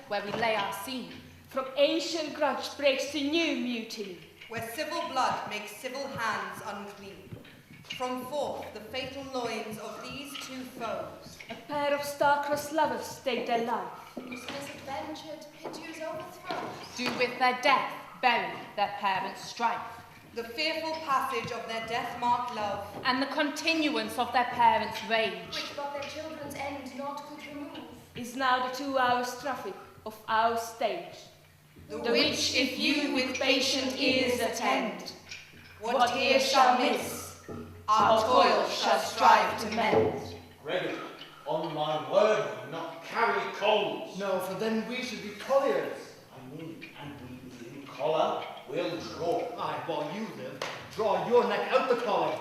where we lay our scene. From ancient grudge breaks to new mutiny. Where civil blood makes civil hands unclean. From forth the fatal loins of these two foes. A pair of star-crossed lovers stake their life. Whose misadventured piteous overthrows Do with their death bury their parents' strife. The fearful passage of their death-marked love. And the continuance of their parents' rage. which but their children's end not could remove. Is now the 2 hours traffic of our stage. The which if you with patient ears attend, what ear shall miss, our toil shall strive to mend. Gregory, on my word, will not carry coals. No, for then we should be colliers. I mean, and we within collar will draw. Aye, while you live, draw your neck out the collar.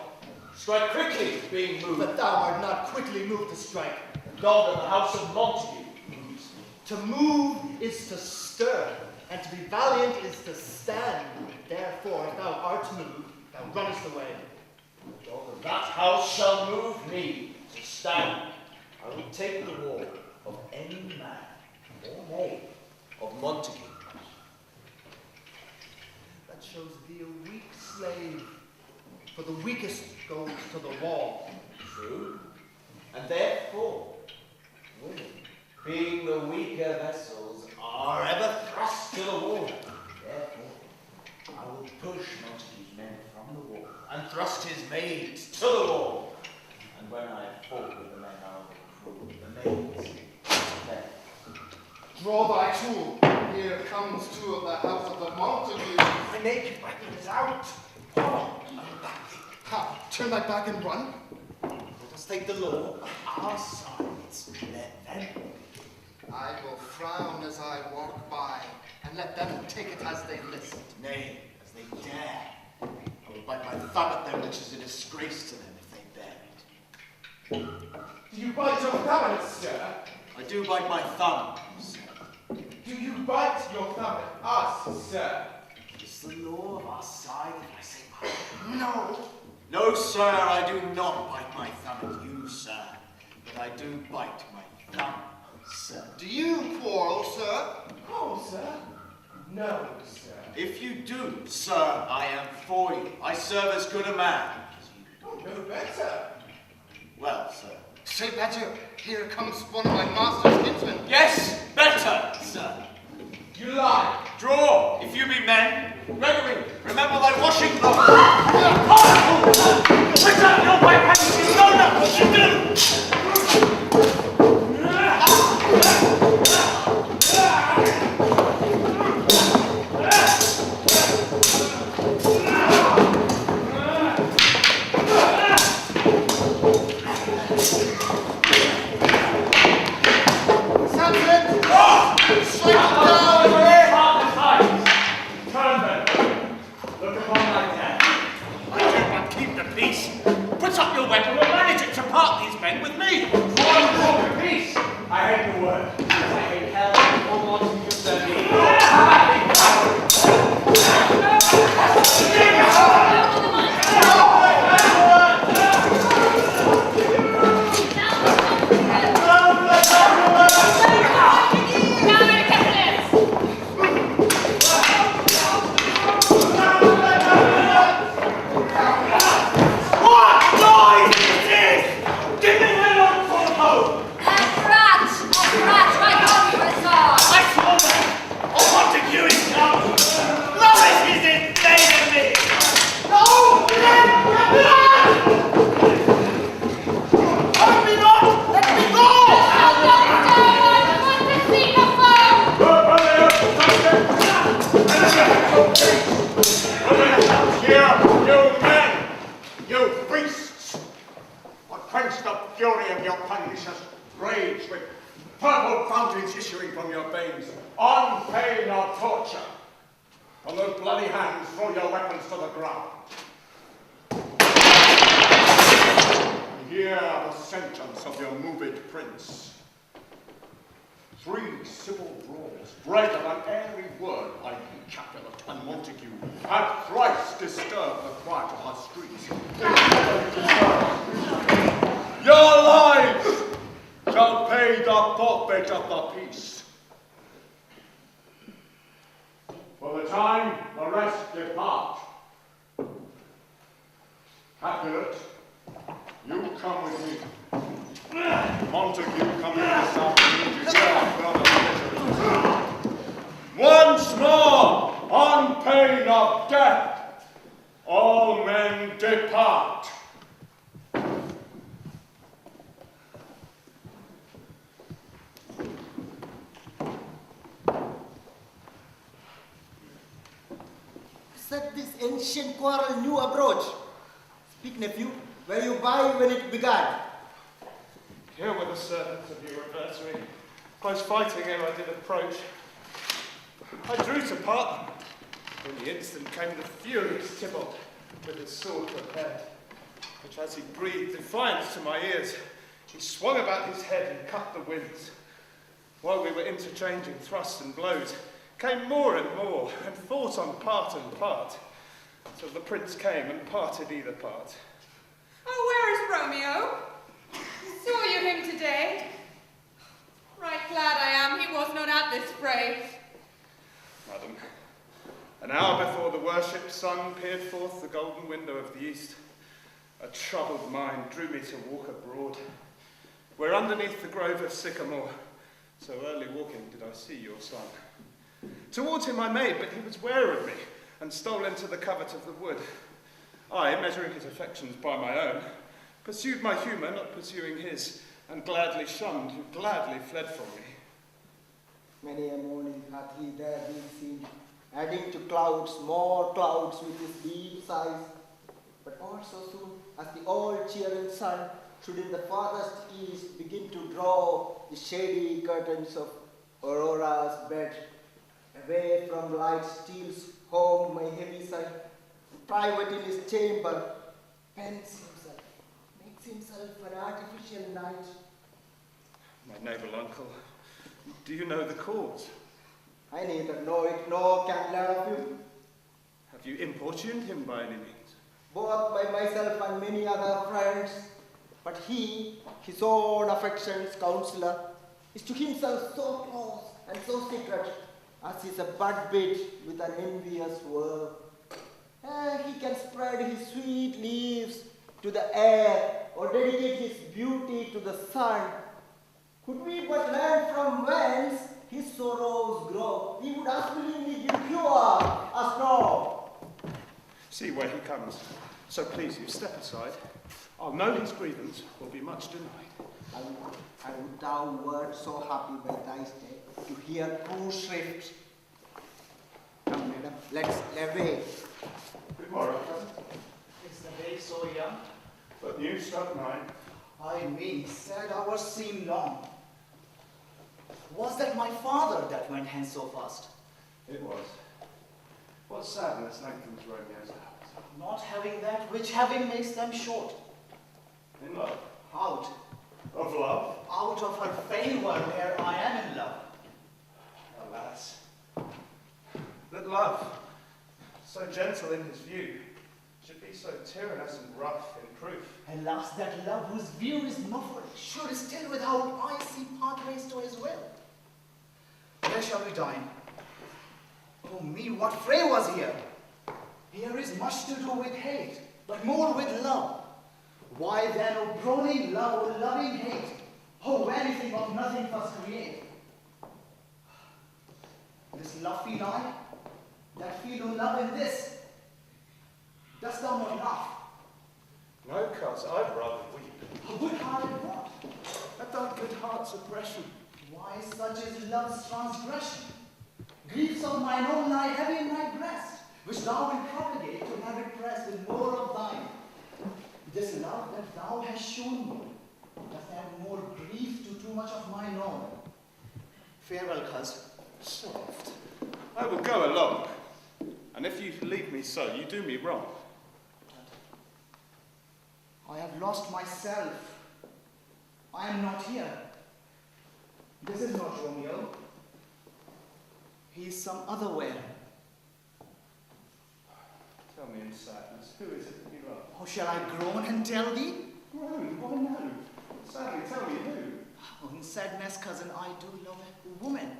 Strike quickly, being moved. But thou art not quickly moved to strike. God of the house of Montague moves me. To move is to stir, and to be valiant is to stand. Therefore, if thou art moved, thou runnest away. God of that house shall move me to stand. I will take the wall of any man or maid of Montague. That shows thee a weak slave, for the weakest goes to the wall. True, and therefore, women, being the weaker vessels, are ever thrust to the wall. Therefore, I will push Montague's men from the wall and thrust his maids to the wall. And when I have fought with the men, I will cruel the maids there. Draw thy tool. Here comes two of the house of the Montague. My naked weapon is out. Ha! Turn thy back and run. Let us take the law on our sides. Let them. I will frown as I walk by, and let them take it as they list. Nay, as they dare. I will bite my thumb at them, which is a disgrace to them if they bear it. Do you bite your thumb at us, sir? I do bite my thumb, sir. Do you bite your thumb at us, sir? It's the law of our side if I say mine. No. No, sir, I do not bite my thumb at you, sir. But I do bite my thumb, sir. Do you quarrel, sir? Oh, sir? No, sir. If you do, sir, I am for you. I serve as good a man as you. Oh, no better. Well, sir. Say better. Here comes one of my master's kinsmen. Yes, better, sir. You lie. Draw, if you be men. Gregory, remember thy washing block. Put up your weapons, you know not what you do. time the rest depart. Capulet, you come with me. Montague, come in this afternoon to share our pleasure. Once more, on pain of death, all men depart. Set this ancient quarrel new approach. Speak, nephew, were you by when it began? Here were the servants of your adversary. Close fighting ere I did approach. I drew to part them. In the instant came the furious Tybalt with his sword prepared, which as he breathed defiance to my ears, he swung about his head and cut the winds. While we were interchanging thrusts and blows, came more and more, and fought on part and part, till the prince came and parted either part. Oh, where is Romeo? Saw you him today? Right glad I am he was not at this fray. Madam, an hour before the worshipped sun peered forth the golden window of the east, a troubled mind drew me to walk abroad, where underneath the grove of sycamore, so early walking did I see your son. Towards him I made, but he was ware of me, and stole into the covert of the wood. I, measuring his affections by my own, pursued my humour, not pursuing his, and gladly shunned, who gladly fled from me. Many a morning hath he there been seen, adding to clouds more clouds with his deep sighs. But not so soon as the all-cheering sun should in the farthest east begin to draw the shady curtains of Aurora's bed. Away from light steals home my heavy sight. Private in his chamber, pens himself, makes himself an artificial night. My noble uncle, do you know the cause? I neither know it nor can learn of you. Have you importuned him by any means? Both by myself and many other friends. But he, his own affection's counselor, is to himself so close and so secret as is a bud bit with an envious world. He can spread his sweet leaves to the air or dedicate his beauty to the sun. Could we but learn from whence his sorrows grow, he would as willingly give pure as snow. See where he comes. So please you, step aside. I'll know his grievance will be much denied. I would thou wert so happy by thy stay to hear true shrift. Come, madam, let's away. Good morrow, cousin. Is the day so young? But you struck 9. I me said hours seem long. Was that my father that went hence so fast? It was. What sadness lengthens Romeo's hours? Not having that which having makes them short. In love. Out. Of love. Out of her favor where I am in love. Alas. That love, so gentle in his view, should be so tyrannous and rough in proof. Alas, that love whose view is muffled, should still without icy pathways to his will. Where shall we dine? Oh me, what fray was here? Here is much to do with hate, but more with love. Why then, O brony love, O loving hate? Oh, anything of nothing first create. This love feel I, that feel no love in this. Dost thou not laugh? No, cuz, I'd rather weep. A good-hearted what? At thy good heart's oppression. Why, such is love's transgression. Griefs of mine own lie heavy in my breast, which thou wilt propagate to have it pressed with more of thine. This love that thou hast shown me doth add more grief to too much of mine own. Farewell, cuz. Soft. I will go along, and if you leave me so, you do me wrong. I have lost myself. I am not here. This is not Romeo. He is some other where. Tell me in sadness, who is it that you love? Oh, shall I groan and tell thee? Groan? Why no? Sadly, tell me who. Oh, in sadness, cousin, I do love a woman.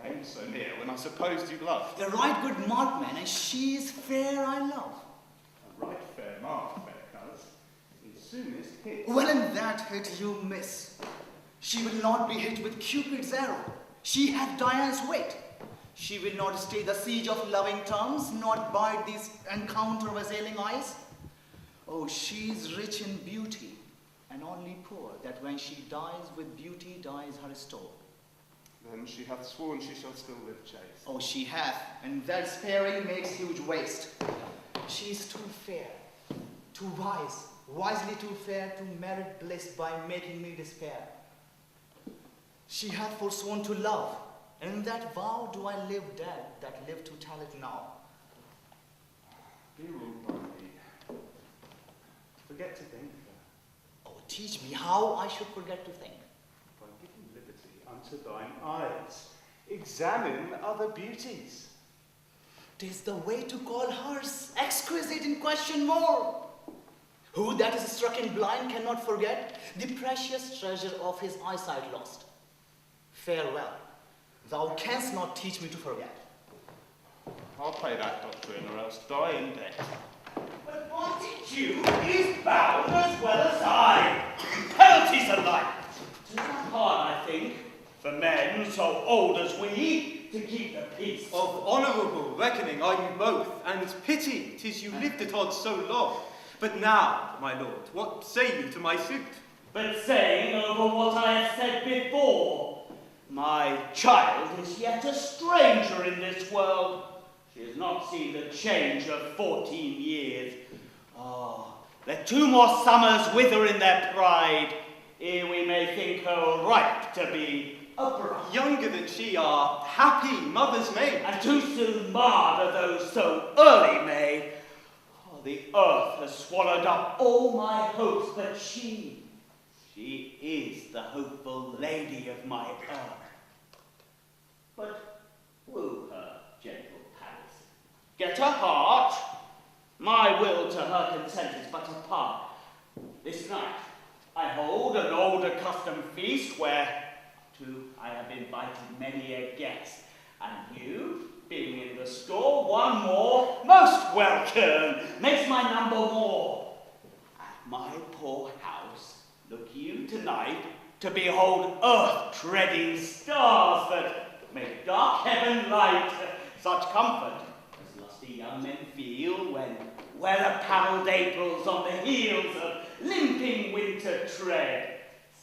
I ain't so near when I I supposed you loved. The right good mark, man, and she is fair I love. A right fair mark, fair colours. In soonest hit. Well, in that hit you miss. She will not be hit with Cupid's arrow. She hath Diana's wit. She will not stay the siege of loving tongues, not bide these encounter of assailing eyes. Oh, she is rich in beauty, and only poor, that when she dies with beauty dies her store. Then she hath sworn she shall still live chaste. Oh, she hath, and that sparing makes huge waste. She is too fair, too wise, wisely too fair to merit bliss by making me despair. She hath forsworn to love, and in that vow do I live dead that live to tell it now. Be ruled by me. Forget to think. Oh, teach me how I should forget to think. By giving liberty unto thine eyes, examine other beauties. 'Tis the way to call hers exquisite in question more. Who that is struck in blind cannot forget the precious treasure of his eyesight lost. Farewell, thou canst not teach me to forget. I'll pay that doctrine or else die in debt. But Montague is bound as well as I. Penalties alike. 'Tis not hard, I think, for men so old as we to keep the peace. Of honourable reckoning are you both, and pity 'tis you lived at odds so long. But now, my lord, what say you to my suit? But saying over what I have said before, my child is yet a stranger in this world. She has not seen the change of 14 years. Oh, let 2 more summers wither in their pride, ere we may think her ripe to be a bride. Younger than she are happy mother's maid. And too soon marred are those so early made. Oh, the earth has swallowed up all my hopes, but she is the hopeful lady of my earth. But woo her, gentle Paris. Get her heart. My will to her consent is but a part. This night I hold an old accustomed feast where to I have invited many a guest, and you, being in the store, one more, most welcome, makes my number more. At my poor house, look you tonight to behold earth-treading stars that make dark heaven light, such comfort as lusty young men feel when well-apparelled Aprils on the heels of limping winter tread.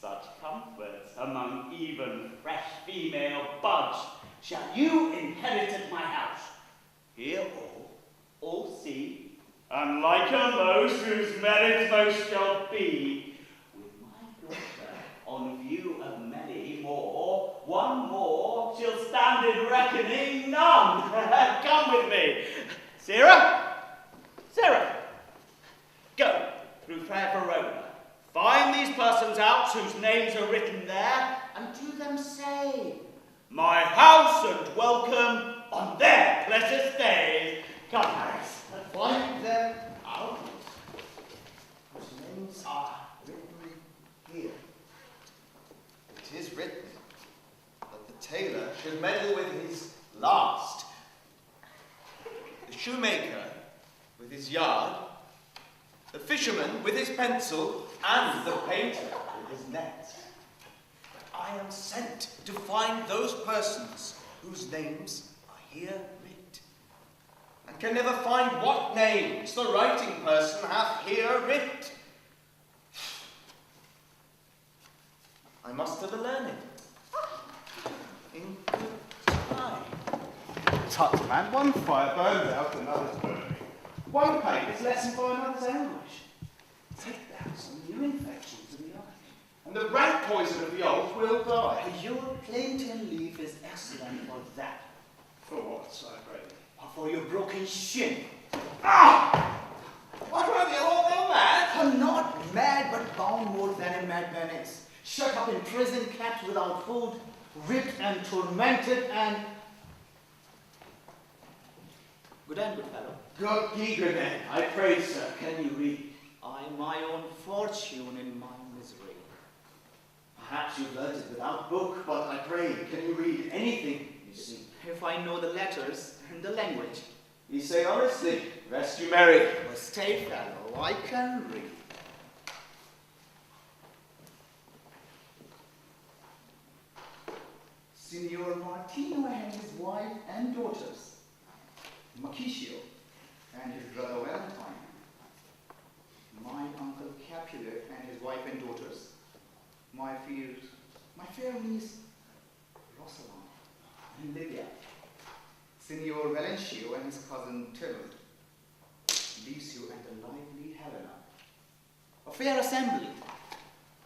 Such comforts among even fresh female buds shall you inherit at my house. Hear all see, and liken those whose merits most shall be. With my daughter on view of many more, one more shall stand in reckoning none. Come with me. Sarah, go through fair Verona. Find these persons out whose names are written there, and to them say, my house and welcome on their pleasure stays. Come, Harris. Find them out whose names are written here. It is written that the tailor should meddle with his last, the shoemaker with his yard, the fisherman with his pencil, and the painter with his net. But I am sent to find those persons whose names are here writ, and can never find what names the writing person hath here writ. I must have a learning. In good time. Tut, man, one fire burns out, another's burning. One pain is lessened by another's anguish. Take thou some new infections of the eye, and the rank poison of the old will die. Your plantain leaf is excellent for that. For what, I pray thee? For your broken shin. Ah! What are they all mad? I'm not mad, but bound more than a madman is. Shut up in prison, kept without food, whipped and tormented, and... Good end, good fellow. Good ye, good man. I pray, sir, can you read? I my own fortune in my misery. Perhaps you've learnt it without book, but I pray, can you read anything? You see if I know the letters and the language. You say honestly, rest you merry. But stay, fellow, I can read. Signor Martino and his wife and daughters, Mercutio and his brother Valentine, my uncle Capulet and his wife and daughters, my fair niece Rosalind and Lydia, Signor Valencio and his cousin Tillard, Licio and the lively Helena. A fair assembly.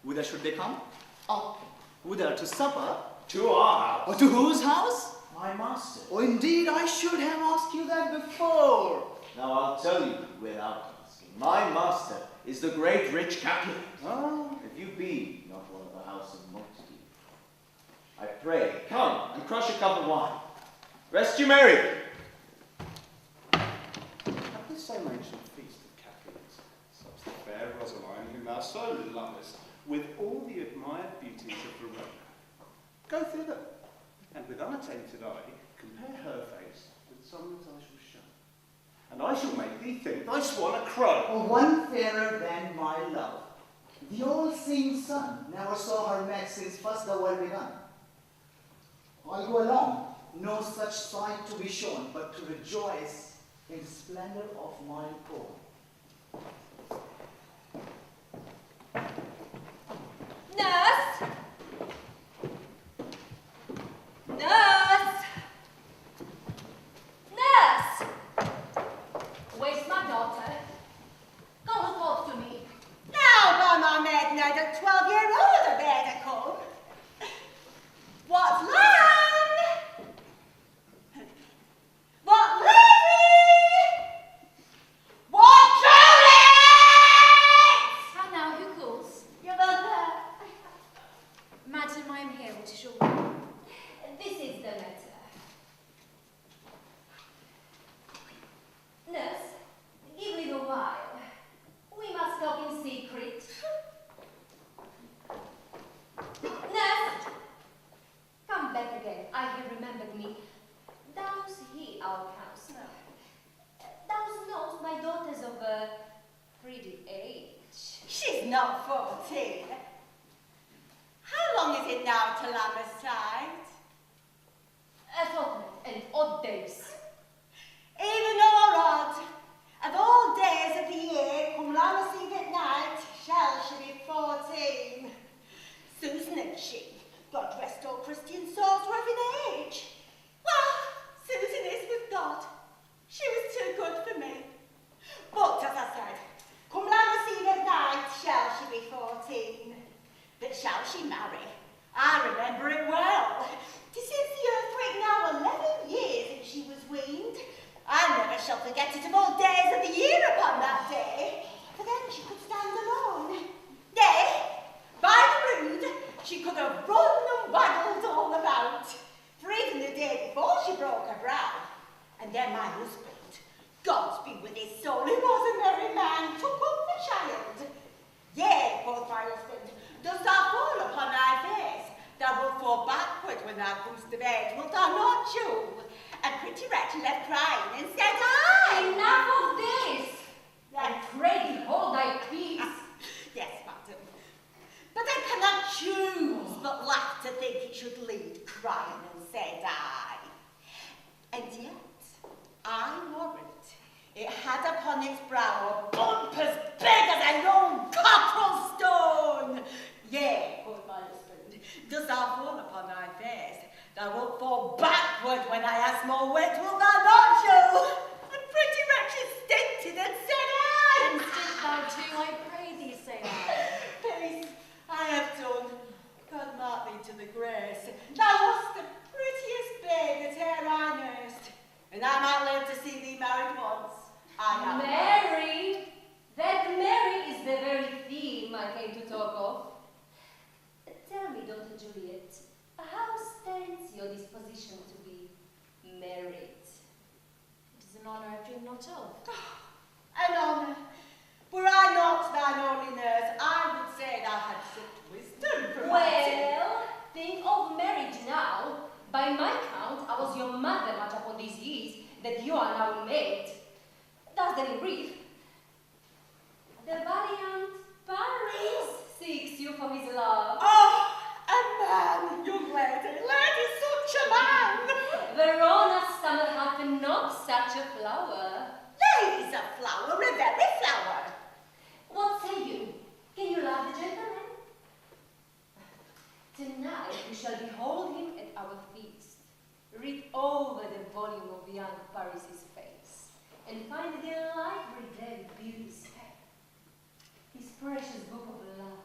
Whither should they come? Oh, whither? To supper? To our house. Or to whose house? My master. Oh, indeed, I should have asked you that before. Now I'll tell you without asking. My master is the great rich Capulet. Oh. If you be not one of the house of Montague, I pray, come and crush a cup of wine. Rest you merry. At this ancient feast of Capulets, such the fair Rosaline, whom thou so lovest, with all the admired beauties of Verona, go thither, and with unattainted eye, compare her face with some that I shall show. And I shall make thee think thy swan a crow. Oh, one fairer than my love. The all-seeing sun never saw her met since first the world begun. I'll go along, no such sight to be shown, but to rejoice in the splendor of my own. Nurse! Nurse! Nurse! Where's my daughter? Come and talk to me. Now, by my maiden head, at 12-year-old, a bear to come. What's lamb? What lady? What Juliet? How now, who calls? Your mother. Madam, I am here. What is your will? This is the letter. Nurse, give me a while. We must talk in secret. Nurse! Come back again. I have remembered me. Thou's he our counselor. Thou knows my daughters of a pretty age. She's not 14. How long is it now till Amistide? A fortnight and odd days. Even or odd, of all days of the year, come Lammas Eve at night, shall she be 14? Susan and she, God rest all Christian souls were of an age. Well, Susan is with God. She was too good for me. But as I said, come Lammas Eve at night, shall she be 14? But shall she marry? I remember it well. 'Tis since the earthquake now 11 years since she was weaned. I never shall forget it of all days of the year upon that day, for then she could stand alone. Nay, by the rood, she could have run and waggled all about, for even the day before she broke her brow. And then my husband, God be with his soul, who was a merry man, took up the child. Yea, quoth my husband, dost thou fall upon thy face? Thou wilt fall backward when thou comest to bed, wilt thou not, Jule? And pretty wretch left crying, and said I. Enough of this! And pray thee hold thy peace. Yes, madam. But I cannot choose but laugh to think it should lead crying, and said I. And yet, I warrant it had upon its brow a bump as big as a young cockerel stone. Yea, quoth my husband, dost thou fall upon thy face? Thou wilt fall backward when I ask more weight, wilt thou not, Joe? And pretty wretches stinted and said I. And stint thou too, I pray thee, say I. Peace, I have done. God mark thee to the grace. Thou wast the prettiest babe that e'er I nursed, and I might live to see thee married once. I have. Mary! That Mary is the very theme I came to talk of. Tell me, daughter Juliet, how stands your disposition to be married? It is an honour I dream not of. An honour. Were I not thine only nurse, I would say thou had sucked wisdom from my teeth. Well, think of marriage now. By my count, I was your matter much upon these years that you are now made. Does the brief? The valiant Paris seeks you for his love. Oh, a man, young lady, such a man. Verona's summer hath not such a flower. Lady's a flower, a very flower. What say you? Can you love the gentleman? Tonight we shall behold him at our feast. Read over the volume of young Paris's face, and find the lively dead beauty's head. His precious book of love,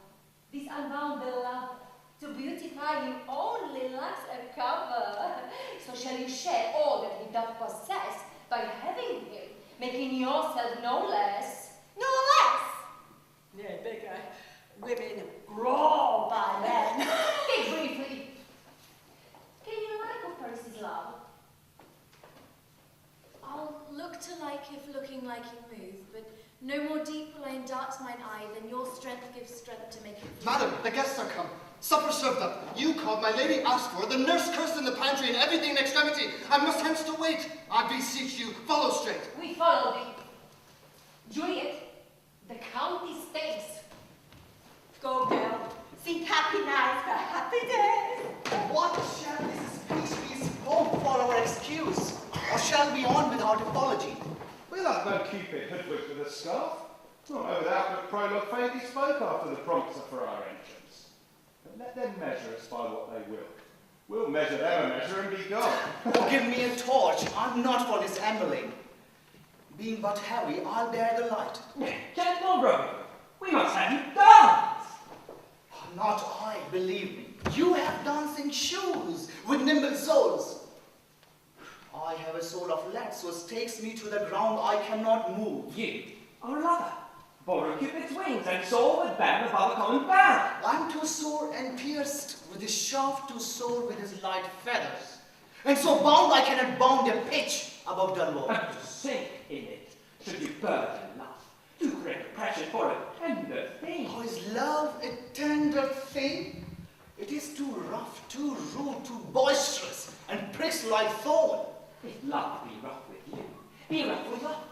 this unbounded love, to beautify him only lacks a cover. So shall you share all that he doth possess by having him, making yourself no less. No less. Nay, bigger. Women grow by men. Speak briefly. Can you like of Paris's love? I'll look to like if looking like you move, but no more deep will I endart mine eye than your strength gives strength to make it. Madam, the guests are come. Supper served up. You called, my lady asked for, the nurse cursed in the pantry and everything in extremity. I must hence to wait. I beseech you, follow straight. We follow thee. Juliet, the county stays. Go, girl. Seek happy nights for happy days. What shall this speech be spoke for our excuse? Or shall we on with our apology? We'll have no Cupid hoodwinked with a scarf. Not no without but prologue faintly spoke after the prompter for our entrance. But let them measure us by what they will. We'll measure them a measure and be gone. Oh, give me a torch. I'm not for dissembling. Being but heavy, I'll bear the light. Gentle brother, we must have you dance. Not I, believe me. You have dancing shoes with nimble soles. I have a soul of lead, so takes me to the ground I cannot move. You are a lover. Borrow Cupid's wings and soar with band above a common bound. I'm too sore and pierced with his shaft to soar with his light feathers. And so bound I cannot bound a pitch above Dunmore. And to sink in it, should you burn in love, too great passion for a tender thing. Oh, is love a tender thing? It is too rough, too rude, too boisterous, and pricks like thorn. If love be rough with you, be rough with love.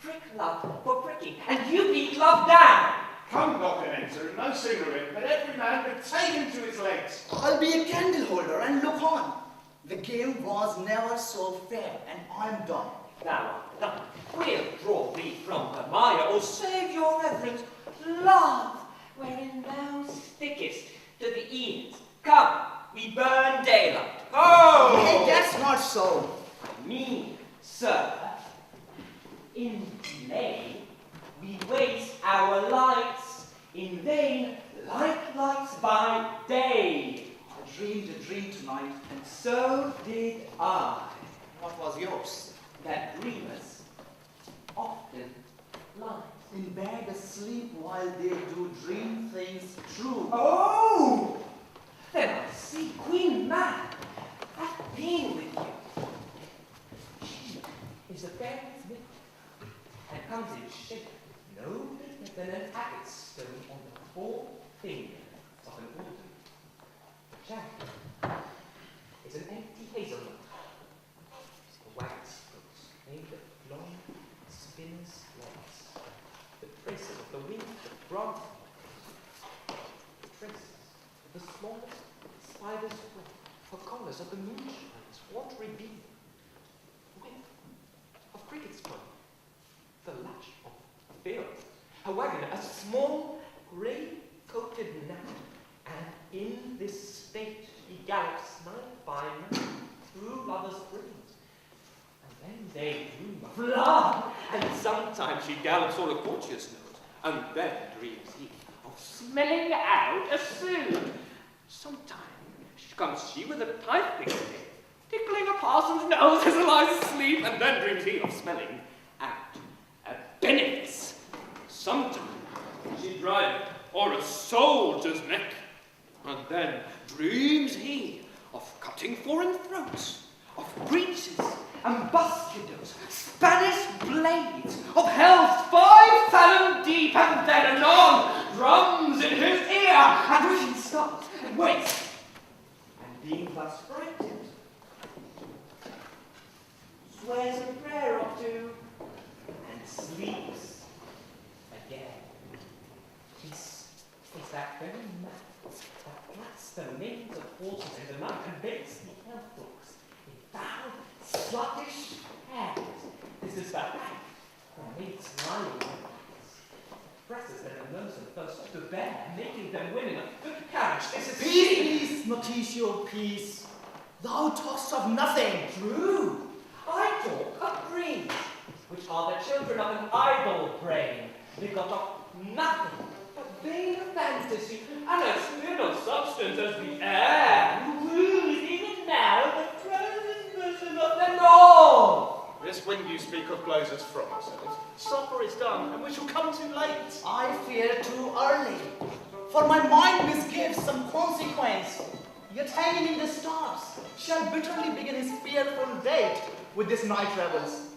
Prick love for pricking, and you beat love down. Come, Dr. Enter, no sooner in, but every man be taken to his legs. I'll be a candle holder and look on. The game was never so fair, and I'm done. Thou art done. We'll draw thee from the mire, or save your reverence. Love, wherein thou stickest to the ears. Come, we burn daylight. Oh! Hey, that's not so. I mean, sir, in delay, we waste our lights in vain, like lights by day. I dreamed a dream tonight, And so did I, what was yours? that dreamers often lie. In bed asleep while they do dream things true. Oh! Then I see Queen Mab hath been with you. She is a fair smith, and comes in shape no different than an agate stone on the four fingers of an organ. The jacket is an empty hazelnut. The wax spokes made of long spinner's legs. The traces of the wings of bronze. The traces of the smallest spider's web. The colours of the moonshines, what reveal? Whip of cricket's comb. The lash of bill. A wagon, a small grey-coated gnat. And in this state he gallops night by night through lovers' dreams. And then they dream of love, and sometimes she gallops on a courtier's note, and then dreams he of smelling out a soon. Sometimes comes she with a tithe stick, tickling a parson's nose as he lies asleep, and then dreams he of smelling out a benefice. Sometimes she driveth o'er a soldier's neck, and then dreams he of cutting foreign throats, of breeches and buskidos, Spanish blades, of hell's 5 fathom deep, and then anon drums in his ear, and which he stops and waits, and being thus frightened, childish hands. This is the act for mates lying. Presses them and learns them first to bear, making them women of good carriage. This is Peace, Mercutio, peace. Thou talkst of nothing. true. I talk of dreams, which are the children of an idle brain, begot of nothing but vain fantasy, and as thin of substance as the air, who woos even now the frozen bosom of the North. This wind you speak of blows us from ourselves. Supper is done, and we shall come too late. I fear too early, for my mind misgives some consequence. Yet hanging in the stars shall bitterly begin his fearful date with this night revels,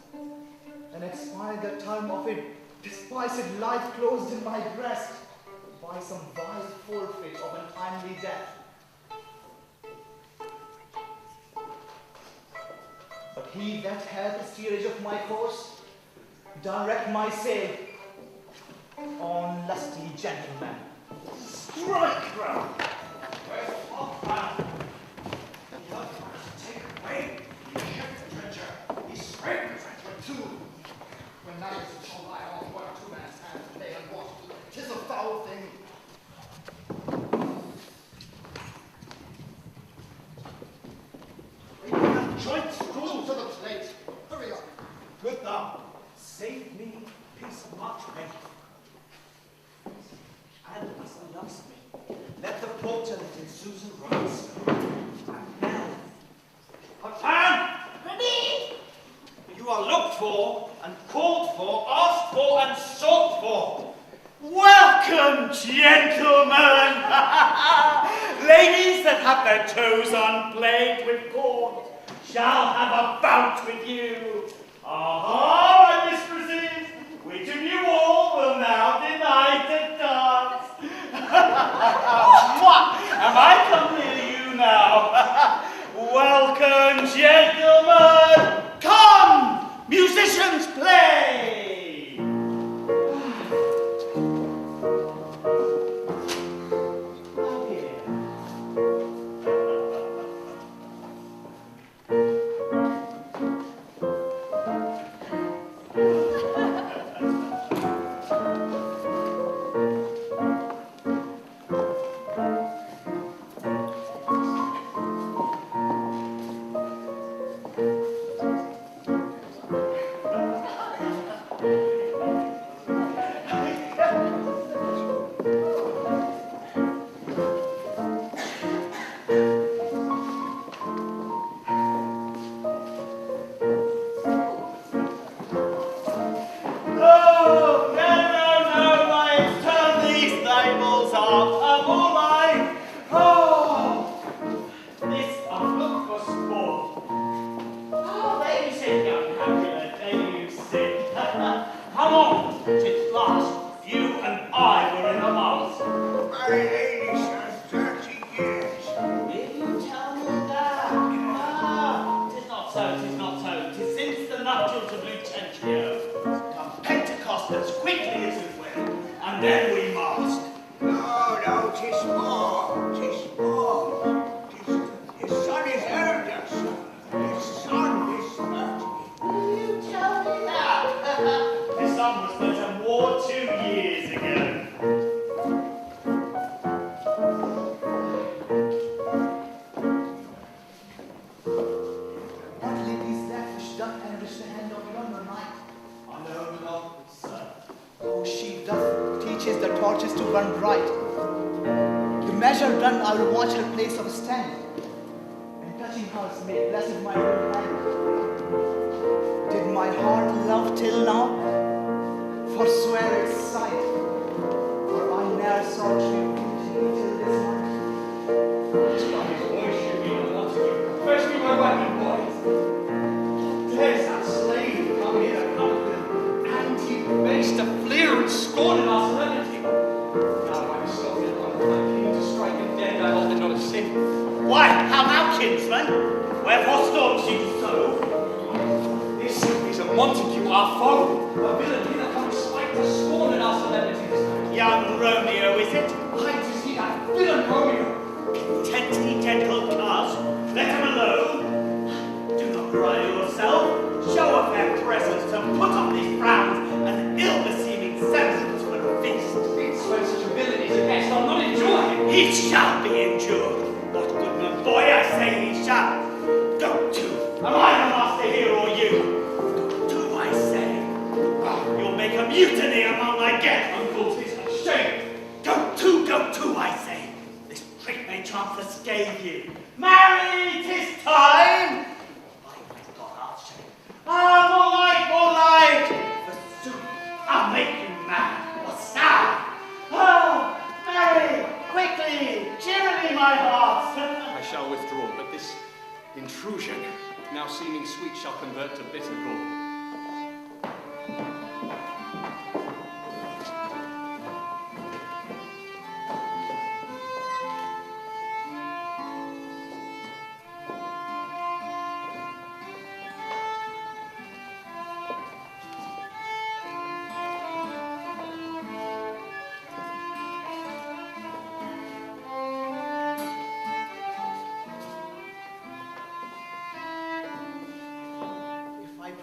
and expire the term of a despised life closed in my breast by some vile forfeit of untimely death. But he that hath the steerage of my course, direct my sail on lusty gentlemen. Strike, ground! Where's what ground? You have to take away. He kept the treasure. He scraped the treasure too. When night is shall lie on one or two man's hands to play and watch, 'tis a foul thing. Joint stool To the plate. Hurry up. Good thou, save me peace much pain. And as thou lovest me, let the porter let in Susan rise. And now, Captain! Ready? You are looked for, and called for, asked for, and sought for. Welcome, gentlemen! Ladies that have their toes unplagued with cord shall have a bout with you. Aha, my mistresses, which of you all will now deny to dance? Am I come near you now? Welcome, gentlemen! Come, musicians, play! Young Romeo, is it? Aye, 'tis he, that villain Romeo. Content, ye gentle cars, let him alone. Do not cry yourself. yourself, show a fair presence to put off these frowns and ill-beseeming semblance for a feast. When such a villain is a guest, I'll not endure him. He shall be endured. What goodman boy, I say he shall. Go to. Am I the master here or you? Go to, I say. You'll make a mutiny among my guests. Uncle, 'tis a shame. Go to, I say. This trick may chance to scathe you. Marry, 'tis time. By my God, I'll shame. More light. Forsooth, I'll make you mad. What's now? Oh, marry, quickly, cheerily, my heart. I shall withdraw, but this intrusion, now seeming sweet, shall convert to bitter gall.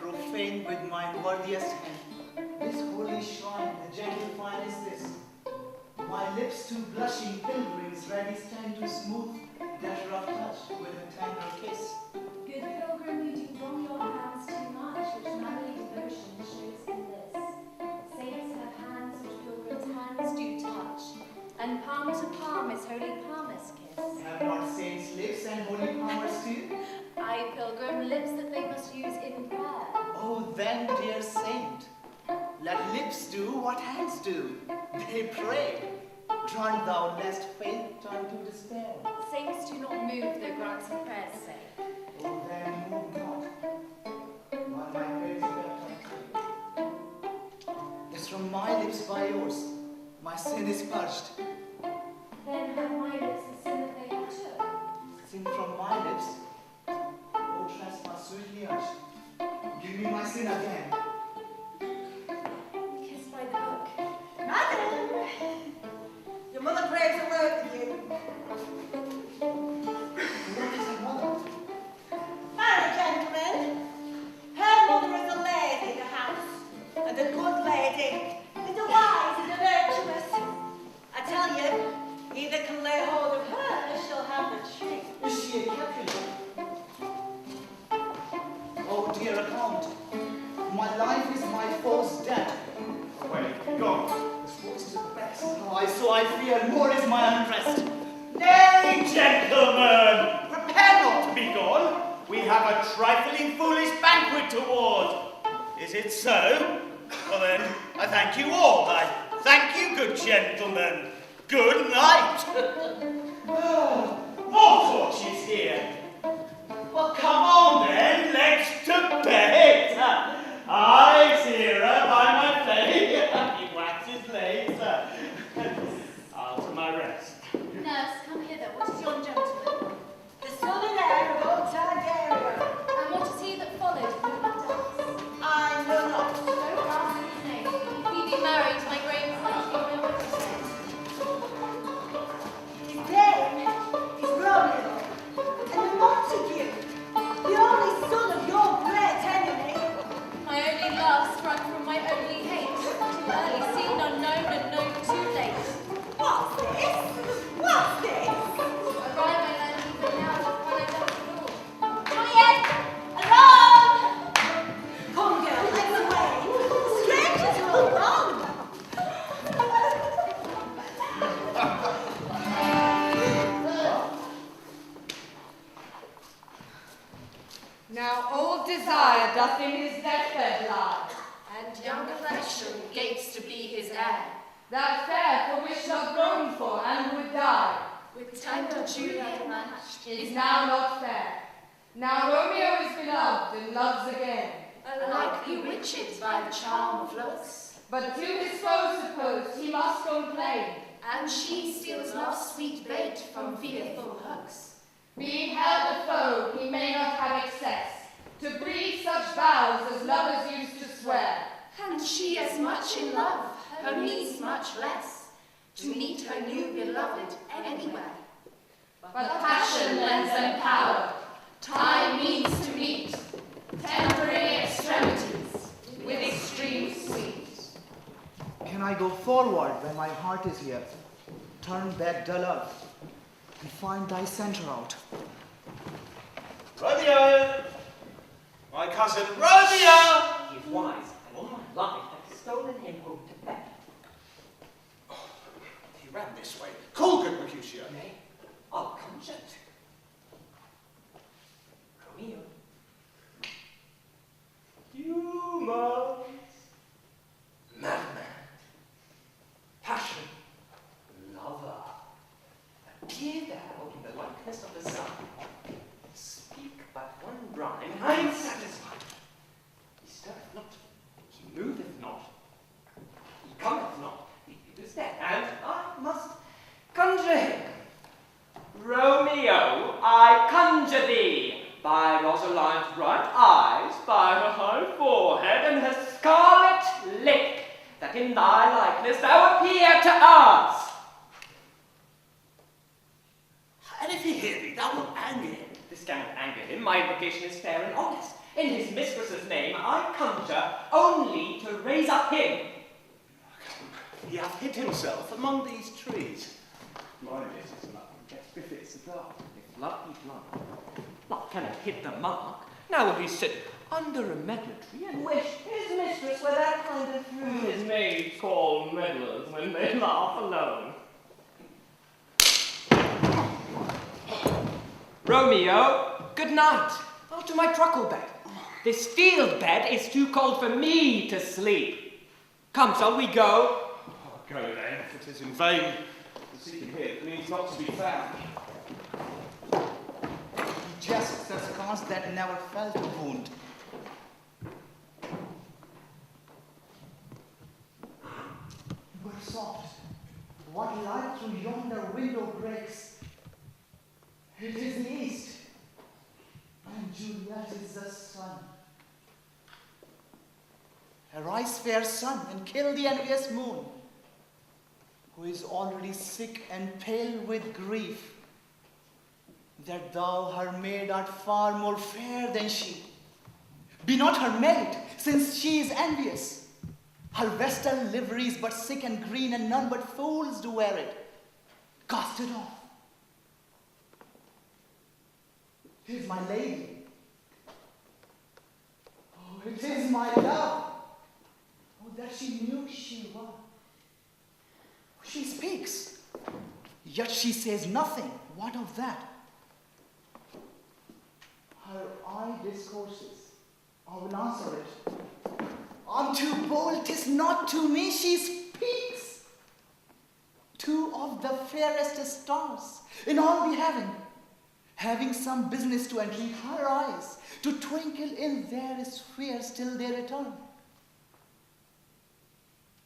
Profane with my worthiest hand this holy shrine, the gentle fine is this. My lips to blushing pilgrims ready stand to smooth that rough touch with a tender kiss. Good pilgrim, you do wrong your hands too much, which manly devotion shows in this. Saints have hands which pilgrims' hands do touch, and palm to palm is holy palmer's kiss. Have not saints lips and holy palmers too? I, pilgrim, lips that they must use in prayer. Oh, then, dear saint, let lips do what hands do. They pray. Grant thou lest faith turn to despair. Saints do not move their grants and prayers say. Oh, then move not, while my prayers baptize you. Yes, from my lips by yours, my sin is purged. Then have my lips the sin that they have took. Sin from my lips, oh trespass sweetly urged. Give me my sin again. Kissed by the book. Madam, your mother craves a word with you. What is her mother? Marry, gentlemen, her mother is a lady in the house, and a good lady, and a wise and a virtuous. I tell you, he that can lay hold of her shall have the tree. Is she a Capulet? Oh, dear account, my life is my foe's debt. Away, be gone. The sport is at the best. So I fear more is my unrest. Nay, gentlemen, prepare not to be gone. We have a trifling foolish banquet toward. Is it so? Well then, I thank you all. I thank you, good gentlemen. Good night. More torches here. Well, come on then, let's to bed. Eyes here by my face. He waxes late. I'll to my rest. Nurse, come hither. What is yon gentleman? The son and heir of old Targaryen. And what is he that followed whom he does? I know not. Don't ask his name. If he be married, my grave is like you know what to say. His name is Romeo, and the Montague, the only son of your great enemy. My only love sprung from my only hate. Too early seen, unknown, and known too late. What's this? What's this? Arrive I learn even now to find I don't know. Quiet! Alone! Come, girl, let's away. Strangers are all wrong. Now old desire doth in his deathbed lie, And young affection gates to be his heir. that fair for which not groaned for and would die, With tender Juliet matched, is now not fair. Now Romeo is beloved and loves again, alike bewitched by the charm of looks. but to his foe supposed he must complain, And she steals love's sweet bait from fearful hooks. being held a foe he may not have excess, to breathe such vows as lovers used to swear. And she as much in love, her needs much less, to meet her new beloved anywhere. But passion lends them power, time means to meet, tender go forward when my heart is here? Turn back dull earth and find thy center out. Romeo! My cousin Romeo! He is wise, and all my life have stolen him home to bed. He ran this way. Call, good Mercutio. Nay, I'll conjure it. Romeo. Humor. Madman. Passion. Lover. Appear thou in the likeness of the sun. Speak but one rhyme, and I am satisfied. He stirreth not, he moveth not, he cometh not, he is dead, and I must conjure him. Romeo, I conjure thee, by Rosaline's bright eyes, by her high forehead, and her scarlet lip, that in thy likeness thou appear to us. And if he hear thee, thou wilt anger him. This cannot anger him. My invocation is fair and honest. In his mistress's name, I conjure only to raise up him. He hath hid himself among these trees. Blindness is nothing, that befits the dark. If love be blind, love cannot hit the mark. Now will he sit under a medlar tree and wish his mistress were that kind of fool his maids call meddlers when they laugh alone. Romeo, good night. Out to my truckle bed. This field bed is too cold for me to sleep. Come, shall we go? Oh, go then, if it is in vain. The seeking here needs not to be found. He jests the scars that never felt a wound. But soft, what light through yonder window breaks? It is the east, and Juliet is the sun. Arise, fair sun, and kill the envious moon, who is already sick and pale with grief, that thou, her maid, art far more fair than she. Be not her maid, since she is envious. Her vestal livery is but sick and green, and none but fools do wear it. Cast it off. 'Tis my lady. Oh, it is my love. Oh, that she knew she was. She speaks, yet she says nothing. What of that? Her eye discourses. I will answer it. I'm too bold, 'tis not to me she speaks. Two of the fairest stars in all the heaven, having some business to entreat her eyes to twinkle in their spheres till they return.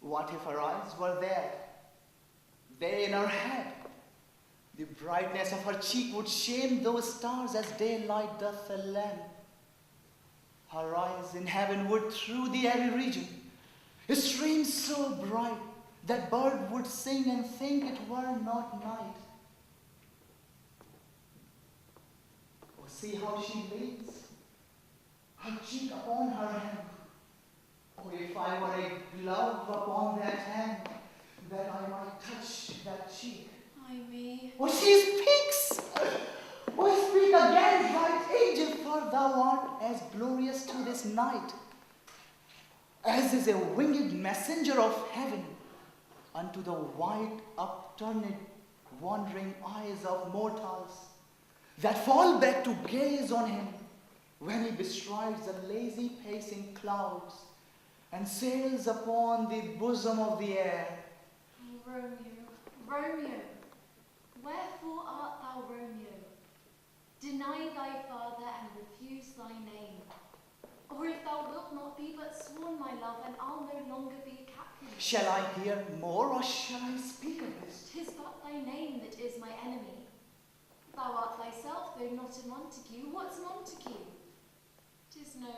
What if her eyes were there, they in her head? The brightness of her cheek would shame those stars as daylight doth a lamp. Her eyes in heaven would through the airy region stream so bright that bird would sing and think it were not night. Oh, see how she leans, her cheek upon her hand. Oh, if I were a glove upon that hand, that I might touch that cheek. Ay me. Oh, she speaks! Oh, speak again, bright angel, for thou art as glorious to this night as is a winged messenger of heaven unto the white, upturned, wandering eyes of mortals that fall back to gaze on him when he bestrides the lazy pacing clouds and sails upon the bosom of the air. Oh, Romeo, Romeo, wherefore art thou Romeo? Deny thy father and refuse thy name. Or if thou wilt not be but sworn, my love, and I'll no longer be captive. Shall I hear more, or shall I speak of this? 'Tis but thy name that is my enemy. Thou art thyself, though not a Montague. What's Montague? 'Tis no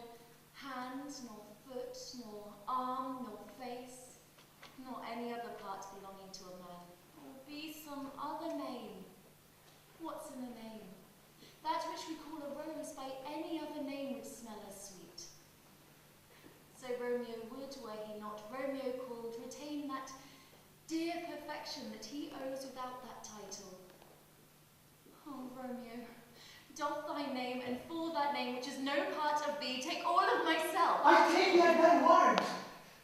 hand, nor foot, nor arm, nor face, nor any other part belonging to a man. Or be some other name. What's in a name? That which we call a rose by any other name would smell as sweet. So Romeo would, were he not Romeo called, retain that dear perfection that he owes without that title. Oh, Romeo, doff thy name, and for that name which is no part of thee, take all of myself. I take at thy word.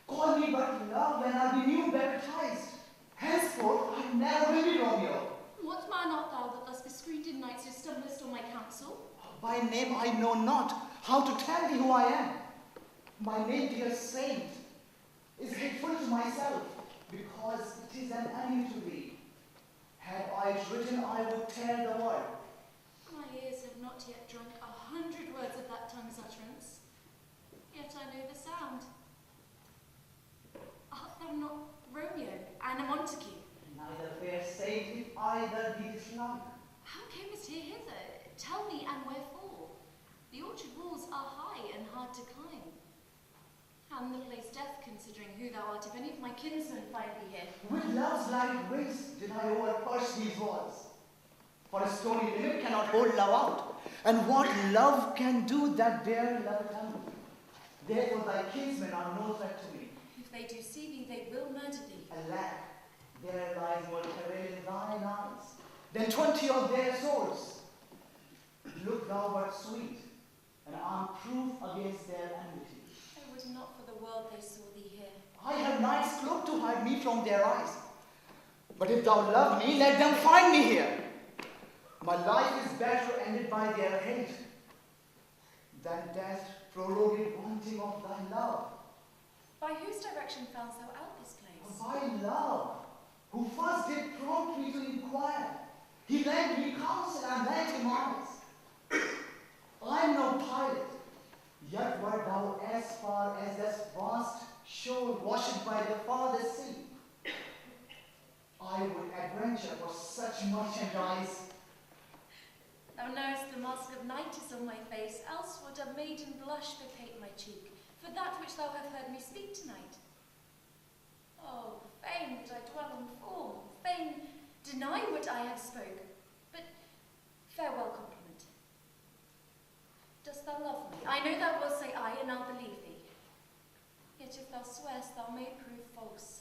Call me but love, and I be new baptized. Henceforth I never will be Romeo. What man art thou that thus bescreened in nights who stumblest on my counsel? By name I know not how to tell thee who I am. My name, dear saint, is hateful to myself, because it is an enemy to thee. Had I it written, I would tell the word. My ears have not yet drunk 100 words of that tongue's utterance, yet I know the sound. Art thou not Romeo, and a Montague? Neither, fair saint, if either thee dislike. How camest here hither? Tell me, and wherefore? The orchard walls are high and hard to climb. And the place death, considering who thou art, if any of my kinsmen find thee here. With love's light race did I overpush these walls. For a stony limit cannot hold love out. And what love can do that dare love attempt? Therefore thy kinsmen are no threat to me. If they do see thee, they will murder thee. Alack, there lies more peril in thine eyes than 20 of their swords. Look thou but sweet, and I'm proof against their enmity. I would not for the world they saw thee here. I have night's cloak to hide me from their eyes. But if thou love me, let them find me here. My life is better ended by their hate than death prologued wanting of thy love. By whose direction foundst thou out this place? By love, who first did prompt me to inquire. He lent me counsel and lent him honors. I am no pilot, yet wert thou as far as this vast shore washed by the farthest sea. I would adventure for such merchandise. Thou knowest the mask of night is on my face, else would a maiden blush bepaint my cheek, for that which thou hast heard me speak tonight. Oh, fain would I dwell on form, fain deny what I have spoke, but farewell compliment. Dost thou love me? I know thou wilt say aye, and I'll believe thee. Yet if thou swearst, thou may prove false.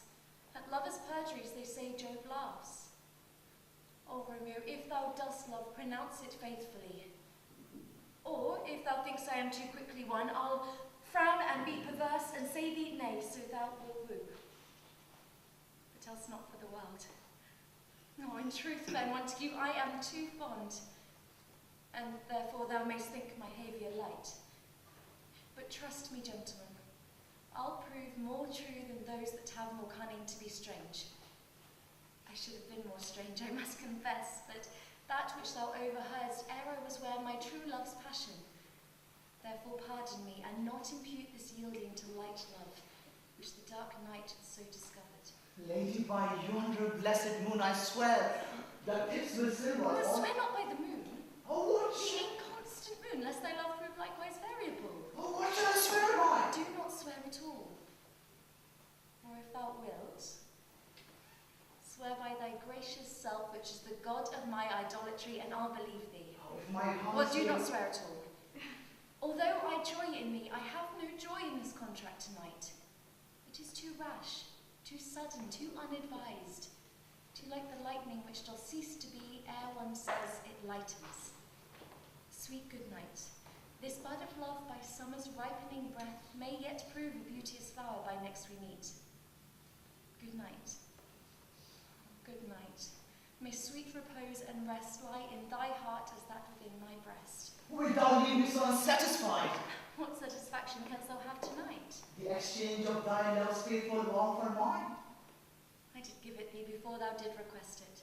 At lovers' perjuries they say Jove laughs. Oh, Romeo, if thou dost love, pronounce it faithfully. Or, if thou thinkst I am too quickly won, I'll frown and be perverse and say thee nay, so thou wilt woo. But else not for the world. No, in truth, fair Montague, I am too fond, and therefore thou mayst think my behaviour light. But trust me, gentlemen, I'll prove more true than those that have more cunning to be strange. I should have been more strange, I must confess, but that which thou overheardst ere I was where my true love's passion. Therefore pardon me, and not impute this yielding to light love, which the dark night hath so discovered. Lady, by yonder blessed moon, I swear that this will silver. I swear not by the moon. Oh, what? The inconstant moon, lest thy love prove likewise variable. Oh, what shall I swear by? Do not swear at all. Or if thou wilt, swear by thy gracious self, which is the God of my idolatry, and I'll believe thee. Oh, if my heart Well, do not swear at all. Although I joy in me, I have no joy in this contract tonight. It is too rash, too sudden, too unadvised, too like the lightning which doth cease to be ere one says it lightens. Sweet good night. This bud of love by summer's ripening breath may yet prove a beauteous flower by next we meet. Good night. Good night. May sweet repose and rest lie in thy heart as that within my breast. Wilt thou leave me so unsatisfied? What satisfaction canst thou have tonight? The exchange of thy love's faithful love for mine. I did give it thee before thou did request it,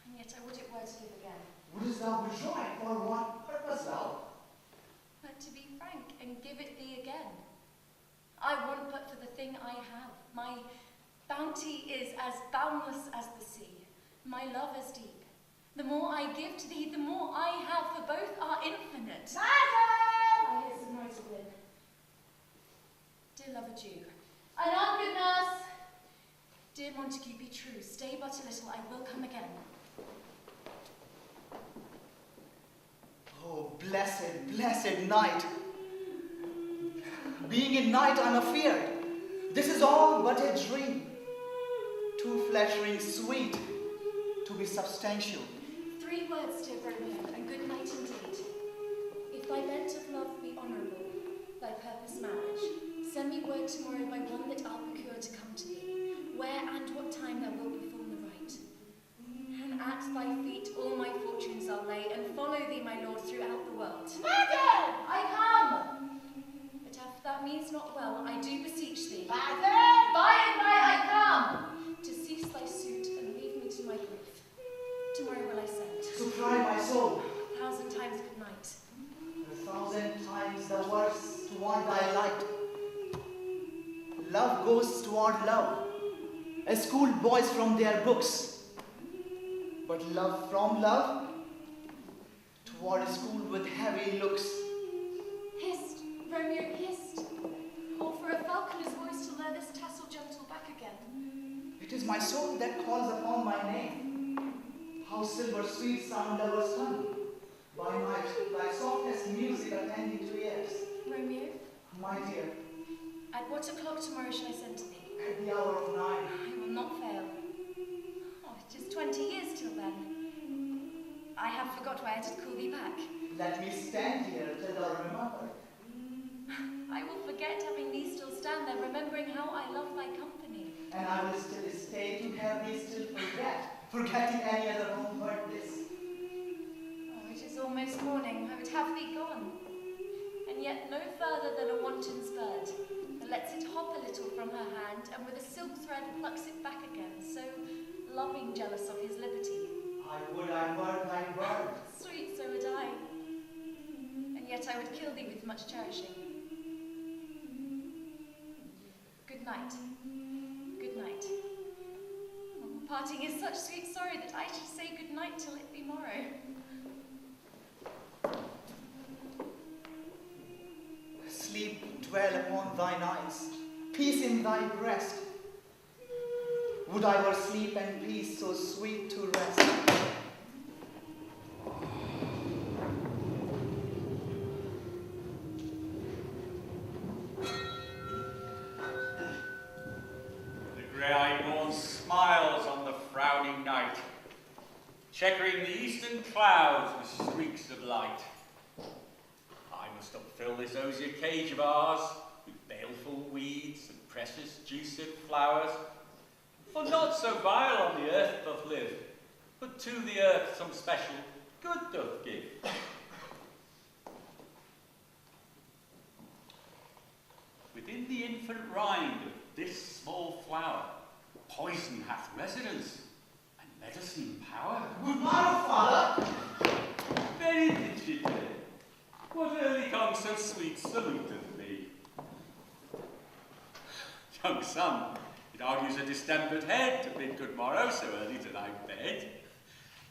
and yet I would it were to give again. Wouldst thou withdraw it? For what purpose thou? But to be frank and give it thee again. I want but for the thing I have. My bounty is as boundless as the sea, my love as deep. The more I give to thee, the more I have, for both are infinite. Madam! I hear some noise within. Dear love, adieu. Anon, good nurse. Dear Montague, be true. Stay but a little, I will come again. Oh, blessed, blessed night. Being in night, I'm afeard. This is all but a dream. too flattering sweet to be substantial. 3 words, dear Romeo, and good night indeed. If thy bent of love be honourable, thy purpose marriage, send me word tomorrow by one that I'll procure to come to thee, where and what time thou wilt perform the rite. And at thy feet all my fortunes I'll lay, and follow thee, my lord, throughout the world. Madam, I come. But if that means not well, I do beseech thee, Madam, by and by I come. to cease thy suit and leave me to my grief. Tomorrow will I send. So cry my soul, 1,000 times good night. 1,000 times the worse toward thy light. Love goes toward love, as schoolboys from their books. But love from love, toward a school with heavy looks. Hist, Romeo, hist. Or for a falconer's voice to lure this tassel gentle back again. It is my soul that calls upon my name. How silver sweet sound lovers tongue. By night, thy softest music attending to ears. Romeo, My dear, at what o'clock tomorrow shall I send to thee? at the hour of 9. I will not fail. Oh, it is 20 years till then. I have forgot why I did call thee back. Let me stand here till thou remember. I will forget having thee still stand there, remembering how I love thy company. And I will still stay to have thee still forgetting any other home but this. Oh, it is almost morning. I would have thee gone. And yet no further than a wanton's bird, that lets it hop a little from her hand, and with a silk thread plucks it back again, so loving jealous of his liberty. I would I were thy word. Sweet, so would I. And yet I would kill thee with much cherishing. Good night. Good night. Oh, parting is such sweet sorrow that I should say good night till it be morrow. Sleep dwell upon thine eyes, peace in thy breast. Would I were sleep and peace so sweet to rest. The grey-eyed morn smiles on the frowning night, checkering the eastern clouds with streaks of light. I must upfill this osier cage of ours with baleful weeds and precious juiced flowers, for naught so vile on the earth doth live, but to the earth some special good doth give. Within the infant rind of this small flower, poison hath residence and medicine power. Good morrow, father. Very digit, what early comes so sweet saluteth me? Young son, it argues a distempered head to bid good morrow so early to thy bed.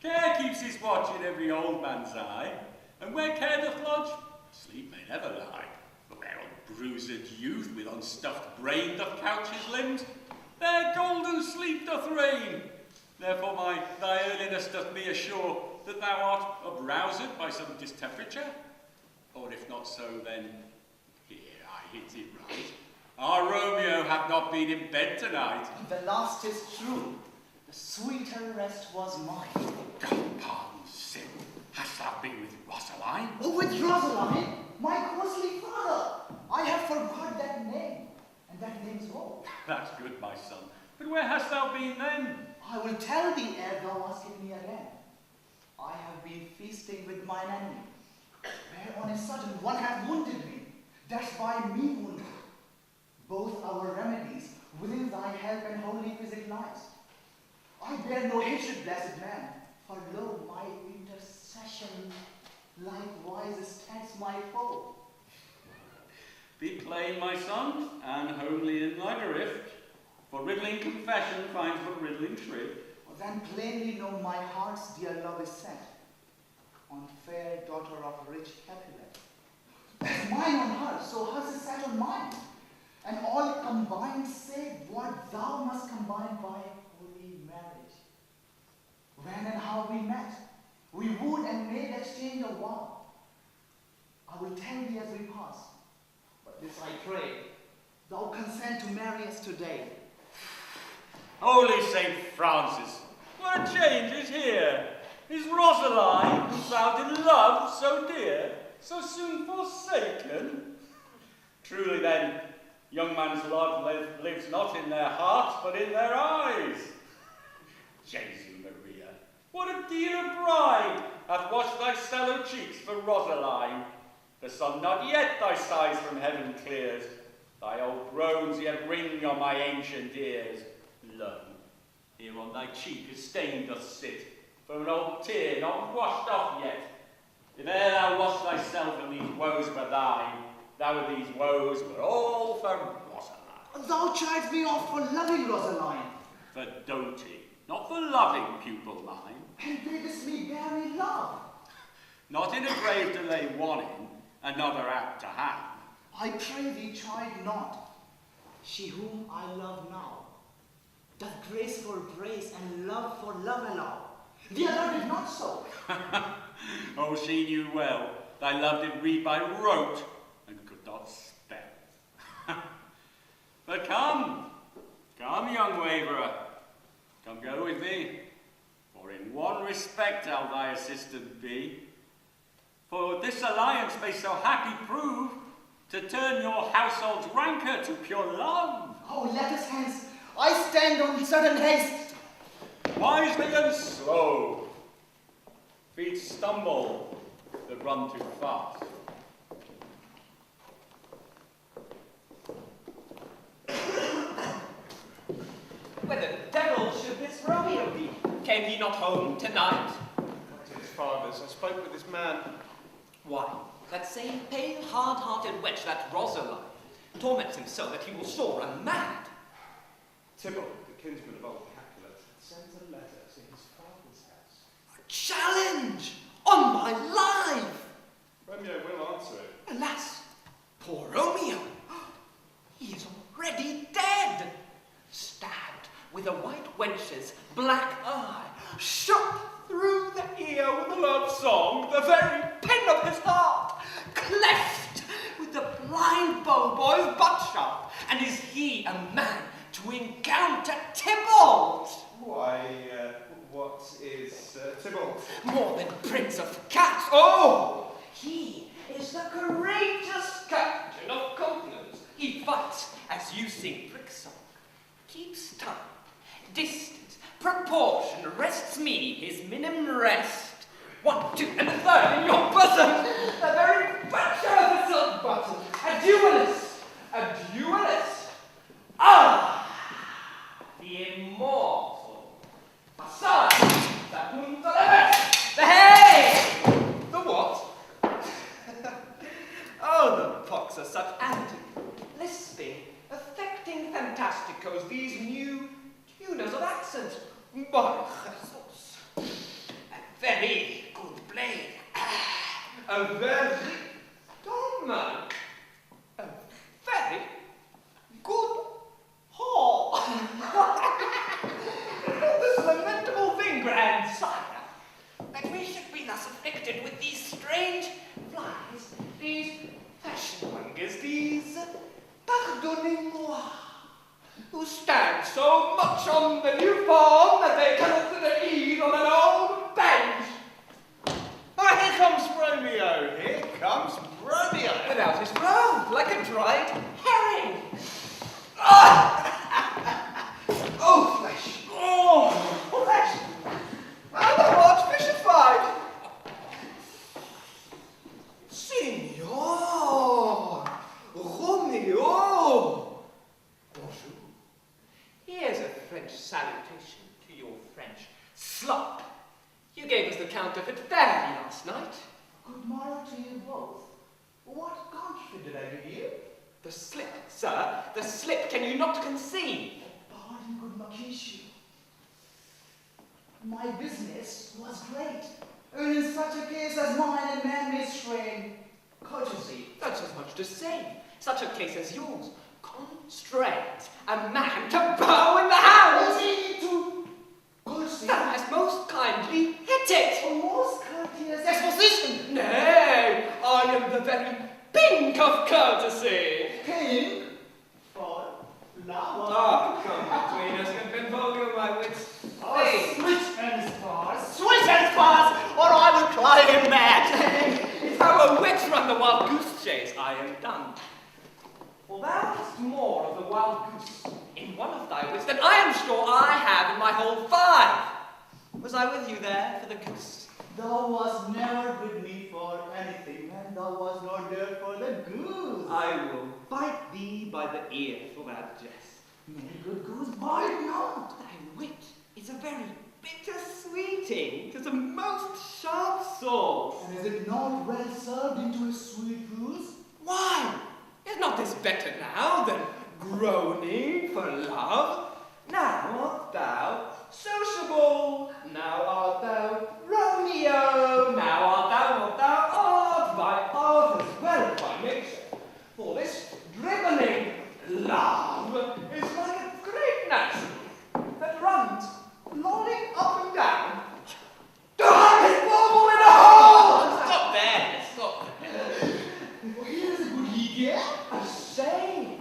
Care keeps his watch in every old man's eye, and where care doth lodge, sleep may never lie. But where on bruised youth with unstuffed brain doth couch his limbs, there golden sleep doth reign. Therefore thy earliness doth me assure that thou art aroused by some distemperature. Or if not so, then here I hit it right. Our Romeo hath not been in bed tonight. The last is true. The sweeter rest was mine. God pardon sin. Hast thou been with Rosaline? Oh, with Rosaline, my costly father. I have forgot that name, and that name's all. That's good, my son. But where hast thou been then? I will tell thee ere thou askest me again. I have been feasting with mine enemy, where on a sudden one hath wounded me. That's by me wounded. Both our remedies within thy help and holy physic lies. I bear no hatred, blessed man, for lo, my intercession likewise stands my foe. Be plain, my son, and homely in thy drift, for riddling confession finds but riddling shrift. Then plainly know my heart's dear love is set on fair daughter of rich Capulet. As mine on her, so hers is set on mine. And all combined save what thou must combine by holy marriage. When and how we met, we wooed and made exchange of vow. I will tell thee as we pass, but this I pray, thou consent to marry us today. Holy St. Francis, what a change is here! Is Rosaline, who found in love so dear, so soon forsaken? Truly then, young man's love lives not in their hearts, but in their eyes. Jesu Maria, what a dear bride hath washed thy sallow cheeks for Rosaline. The sun not yet thy sighs from heaven clears, thy old groans yet ring on my ancient ears. Lo, here on thy cheek a stain doth sit, from an old tear not washed off yet. If e'er thou wash thyself and these woes were thine, thou and these woes were all for Rosaline. Thou chidest me off for loving Rosaline. For doting, not for loving, pupil mine. And biddest me bury love. Not in a grave to lay one in, another out to hang. I pray thee chide not. She whom I love now doth grace for grace and love for love allow. The other did not so. Oh, she knew well, thy love did read by rote, and could not spell. But come, young waverer, come go with me, for in one respect I'll thy assistant be. For this alliance may so happy prove, to turn your household's rancour to pure love. Oh, let us hence. I stand on sudden haste. Wisely and slow. Feet stumble that run too fast. Where the devil should this Romeo be? Came he not home tonight? To his father's. I spoke with this man. Why, that same pale, hard-hearted wench, that Rosaline, torments him so that he will sure run mad. Tybalt, the kinsman of old Capulet, sends a letter to his father's house. A challenge on my life! Romeo will answer it. Alas, poor Romeo, he is already dead, stabbed with a white wench's black eye, shot through the ear with a love song, the very pin of his heart, cleft with the blind bow boy's butt shaft, and is he a man to encounter Tybalt? Why, what is Tybalt? More than prince of cats. Oh, he is the courageous captain of continents. He fights as you sing brick song, keeps time, distance, proportion, rests me his minim rest. 1, 2, and a third in your bosom, the very butcher of the silk button, a duelist, ah, the immortal, Hassan, the Hunter, the hay! The what? Oh, the pox are such antic, lisping, affecting fantasticos, these new tuners of accent. By Jesus, a very good blade, a very dull man, a very good haul. This lamentable thing, grandsire, that we should be thus afflicted with these strange flies, these fashionmongers, these pardonnez-moi, who stand so much on the new form that they cannot sit at ease on an old bench. Ah, here comes Romeo. Here comes Romeo. Without his robe, like a dried herring. Ah! Oh, flesh. Oh, flesh. And the heart fishified. Signor Romeo. Bonjour. Here's a French salutation to your French slop. You gave us the counterfeit fairy last night. Good morrow to you both. What country did I give you? The slip, sir, the slip. Can you not conceive? Pardon, good Makishu. My business was great, and in such a case as mine, a man may strain courtesy. That's as much to say. Such a case as yours constrains a man to bow in the house. Only to courtesy. Thou hast most kindly hit it. A most courteous exposition. Nay, I am the very pink of courtesy. Pink for love. Ah, come between us, good Pinfold. hast more of the wild goose in one of thy wits than I am sure I have in my whole 5. Was I with you there for the goose? Thou wast never with me for anything, and thou wast not there for the goose. I will bite thee by the ear for that jest. Nay, good goose, bite not. Thy wit is a very bitter sweeting, 'tis a most sharp sauce. And is it not well served into a sweet goose? Why, is not this better now than groaning for love? Now art thou sociable, now art thou Romeo, now art thou what thou art, by art as well as by nature. For this dribbling love is like a great natural that runs lolling up and down. It's bubble in a hole! Stop there, stop there. Here's a good here. A saying!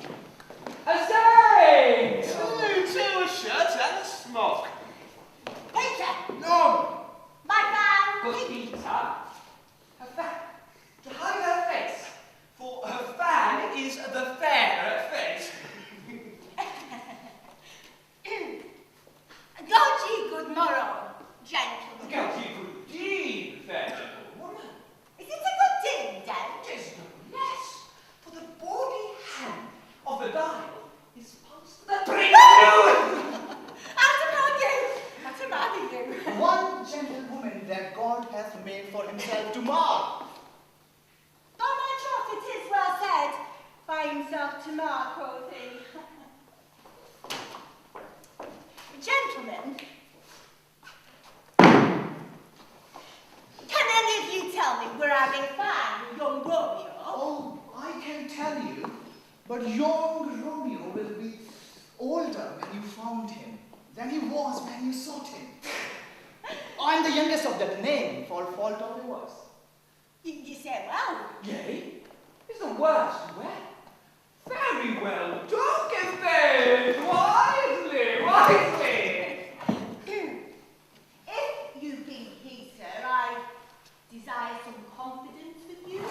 A saying! To a shirt and a smock. Peter! No! My fan! Good Peter. Her fan. To hide her face. For her fan is the fairer face. God ye good morrow, gentlemen. Go ye good deed, fair gentlewoman. Is it a good thing, then? Tis no less, for the bawdy hand of the dial is past the tree. Out upon you! Out upon you! One gentlewoman that God hath made for himself to mark. By my troth, it is well said, by himself to mark, quoth he. Gentlemen, can any of you tell me where I may find young Romeo? Oh, I can tell you, but young Romeo will be older when you found him than he was when you sought him. I'm the youngest of that name, for fault of yours. You say well. Yea, is the worst well? Very well, talketh they, wisely, wisely. If you be he, sir, I desire some confidence with you.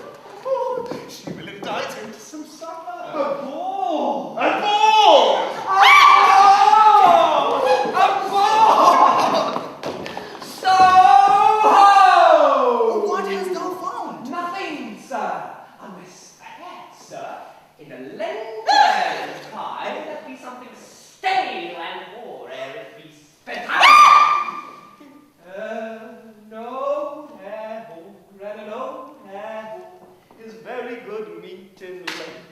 Oh, she will indict him to some supper. A ball! A ball! A ball! So ho! What hast thou found? Nothing, sir, unless perhaps, sir, in a lender's pie there be something stale and poor ere it be spent. No hair-hole, and no hair-hole is very good meat in length,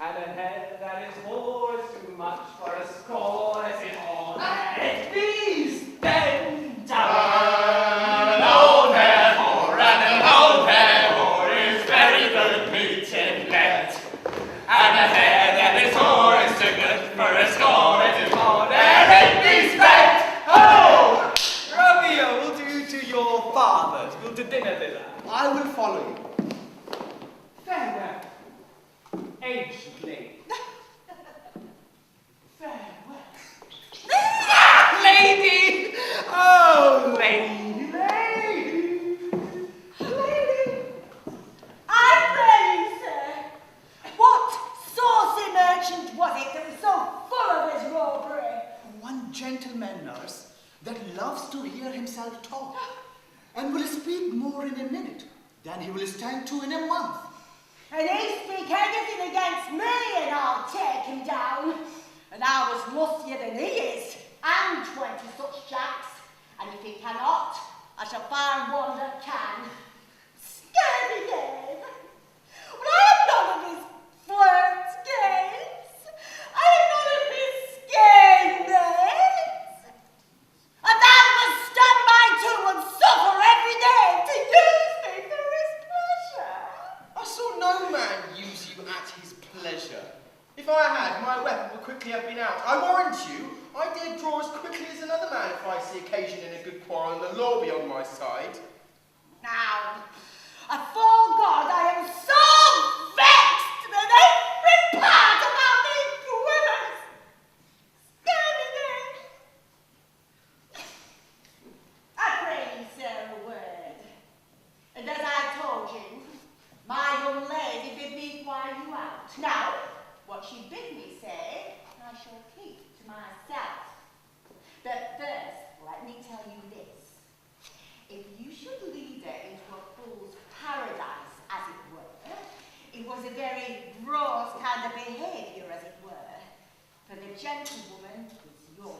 and a head that is whore is too much for a score as in all that it be spent. An old hair-whore and an old hair-whore is very good meat in length, and a hair that is whore is too good for a score as in all that it be spent. Oh! Romeo will do to your fathers, will to dinner thither. I will follow you. Farewell, ancient lady. Farewell. Lady! Oh, lady, lady, lady. I pray you, sir, what saucy merchant was it that was so full of his robbery? One gentleman, nurse, that loves to hear himself talk, and will speak more in a minute than he will stand to in a month. And he speak anything against me, and I'll take him down. And I was lustier than he is, and 20 such jacks. And if he cannot, I shall find one that can. Scurvy knave! Well, I am none of his flirt games. I am none of his game mates. A man must stand by too and suffer every day to use me for his pleasure. I saw no man use you at his pleasure. If I had, my weapon would quickly have been out. I warrant you, I dare draw as quickly as another man if I see occasion in a good quarrel and the law be on my side. Now, afore God, I am so vexed that every part about me quivers. Scurvy knave! I pray you, sir, a word. And as I told you, my young lady bid me inquire you out. Now, what she bid you say, I shall keep to myself. But first, let me tell you this. If you should lead her into a fool's paradise, as it were, it was a very gross kind of behaviour, as it were. For the gentlewoman is yours.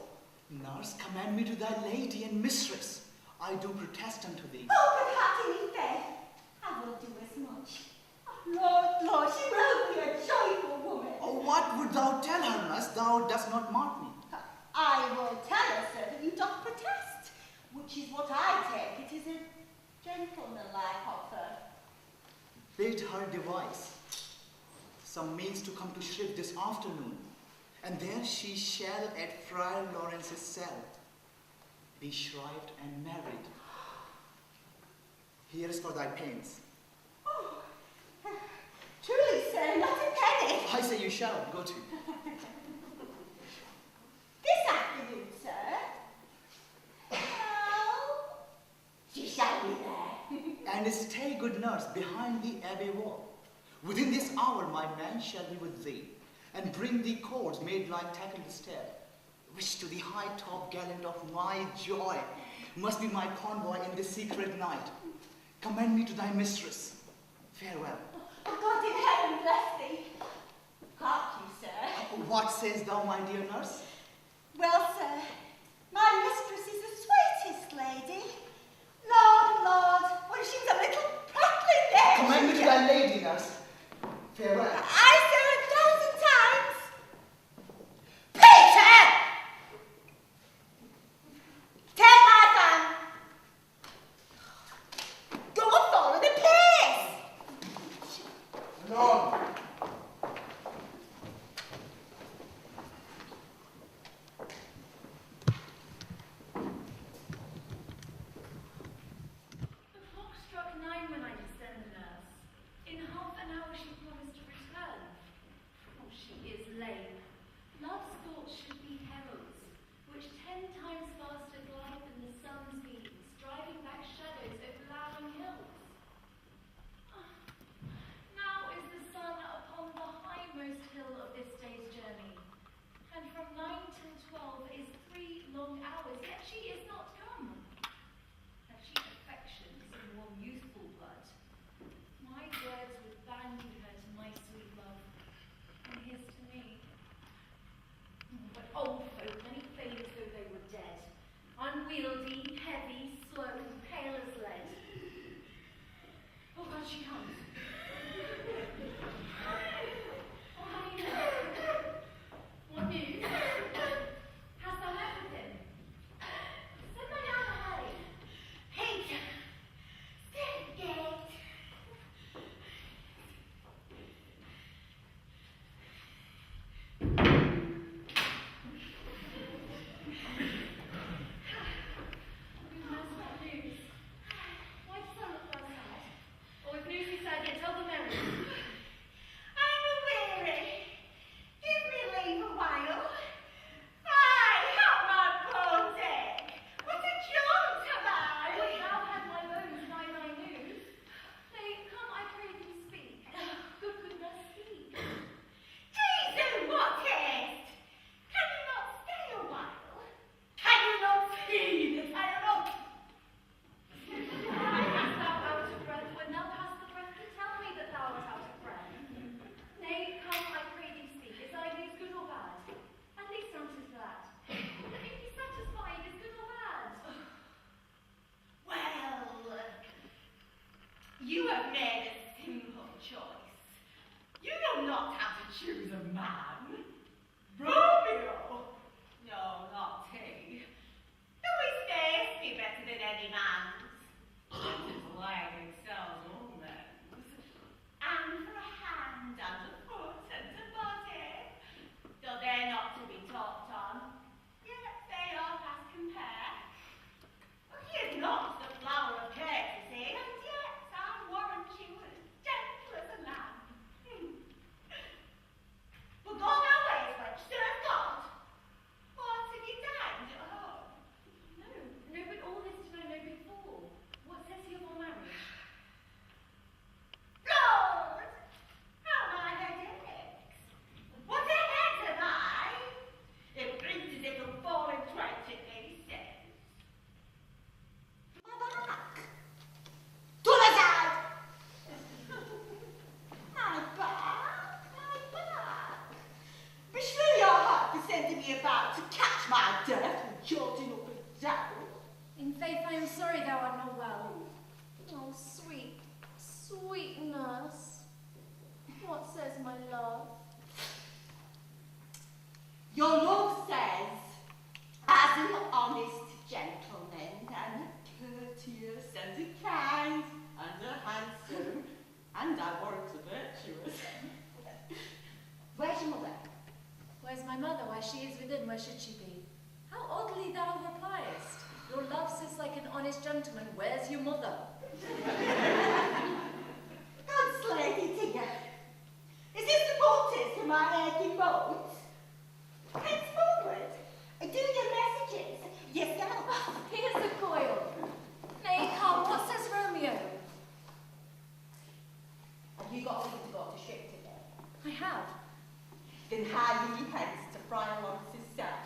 Nurse, commend me to thy lady and mistress. I do protest unto thee. Oh, but heartily faith, I will do as much. Oh, Lord, she will be a joyful woman. Oh, what would thou tell her, nurse? Thou dost not mark me. I will tell her, sir, that you doth protest, which is what I take. It is a gentlemanlike offer. Bid her devise some means to come to Shrift this afternoon, and there she shall at Friar Lawrence's cell be shrived and married. Here is for thy pains. Oh, truly, sir, not a penny. I say you shall. Go to. This afternoon, sir. Well, she shall be there. And stay, good nurse, behind the abbey wall. Within this hour my man shall be with thee, and bring thee cords made like tackle the stair, which to the high top gallant of my joy must be my convoy in this secret night. Commend me to thy mistress. Farewell. Oh, God in heaven bless thee. Hark you, sir. What sayest thou, my dear nurse? Well, sir, my mistress is the sweetest lady. Lord, Lord, well, she's a little prattling there. Commend me to thy lady, nurse. Farewell. I say 1,000 times. Peter! Take my fan. Go and follow the pace. Anon. The clock struck 9 when I descended, nurse. In half an hour she promised to return. Oh, she is lame. Love's thoughts should be heralds, which 10 times faster glide than the sun's beams, driving back shadows over lowering hills. Ah, now is the sun upon the highmost hill of this day's journey, and from 9 till 12 is 3 long hours, yet she is not come. Have she affections and warm youthful blood? My words would bandy her to my sweet love, and his to me. But old folk, many fade as though they were dead, unwieldy, heavy, slow, pale as lead. Oh God, she comes. Oh, honey, what news? Hast thou met with him? Send my dad away. Peter, stay at the gate. Nurse, what news? Why does thou look thus sad? Or if news is sad, yet tell the merry. I'm a-weary. Give me leave a while. Fie, help my poor Dick. What a jaunt am I? Would thou had my bones nigh thy news? Nay, come, I pray thee speak. Good nurse, speak. Jesus, what haste? Can you not stay a while? Can you not see that I am not? Hast thou out of breath when thou hast the breath to tell me that thou art out of breath? Nay, come, I pray thee speak. Is thy news good or bad? At least answer to that. Let me be satisfied, is good or bad? Well, you have made a simple choice. You know not how to choose a man. Romeo? No, not he. Though his face be better than any man's, and his leg excels all men's. And for a hand and a foot and a body, though they're not to be talked on, yet they all past compare. He is not the flower of courtesy, and yet I warrant you as gentle as a lamb. But go now My mother, why she is within, where should she be? How oddly thou repliest. Your love says like an honest gentleman, where's your mother? God's lady Tigger, is this the poultice for my aching bones? Henceforward, do your messages yourself. Oh, here's the coil. Nay, come, what says Romeo? Have you got leave to go to ship today? I have. Then hie ye hence to Friar Lawrence's cell.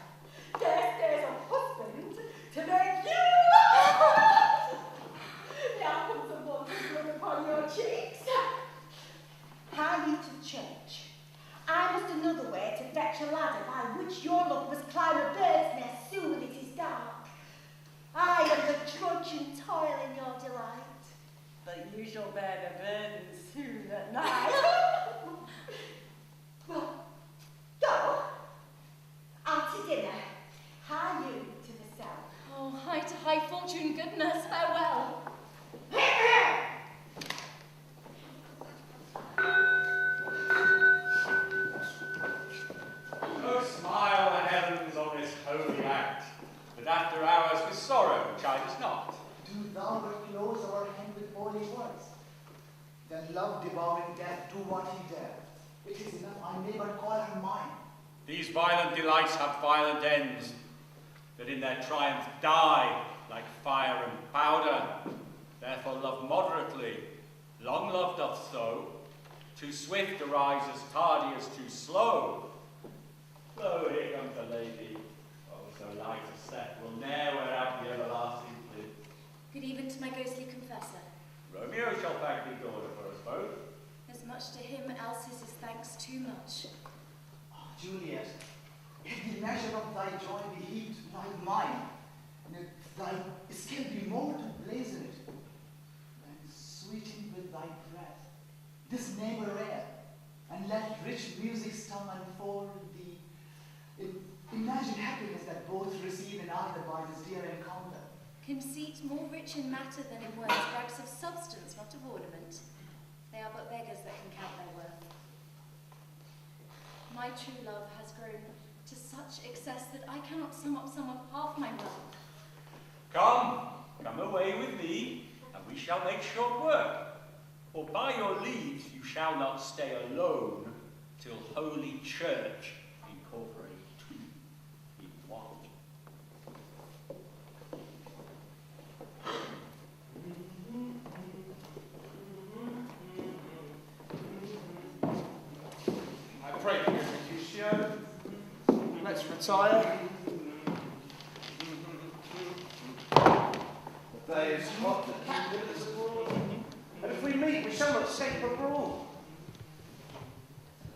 There's a husband to make you. Now comes the water blood upon your cheeks. Hie ye to church. I must another way to fetch a ladder by which your love must climb a bird's nest soon it is dark. I am the trudge and toil in your delight, but you shall bear the burden soon at night. Well, go. Out to dinner. Hie you to the cell. Oh, high to high fortune, goodness, farewell. Oh, smile the heavens on this holy act, but after hours with sorrow chides not. Do thou but close our hand with holy words. Then love devouring death do what he dare. It is enough I may but call her mine. These violent delights have violent ends, that in their triumph die like fire and powder. Therefore love moderately, long love doth so. Too swift arises, tardy as too slow. Lo, here comes the lady, oh, so light a step, will ne'er wear out the everlasting flint. Good even to my ghostly confessor. Romeo shall thank thee, daughter, for us both. As much to him, else is his thanks too much. Oh, Juliet, if the measure of thy joy be heaped like mine, and if thy skill be more to blazon it, then sweeten with thy breath this neighbor air, and let rich music's tongue unfold the imagine happiness that both receive in either by this dear encounter. Conceit, more rich in matter than in words, brags of substance, not of ornament. They are but beggars that can count their worth. My true love has grown to such excess that I cannot sum up some of half my wealth. Come away with me, and we shall make short work. For by your leaves you shall not stay alone till Holy Church incorporate two in one. I pray you, Mercutio. Let's retire. The day is hot, the candle is abroad. And if we meet, we shall not escape abroad.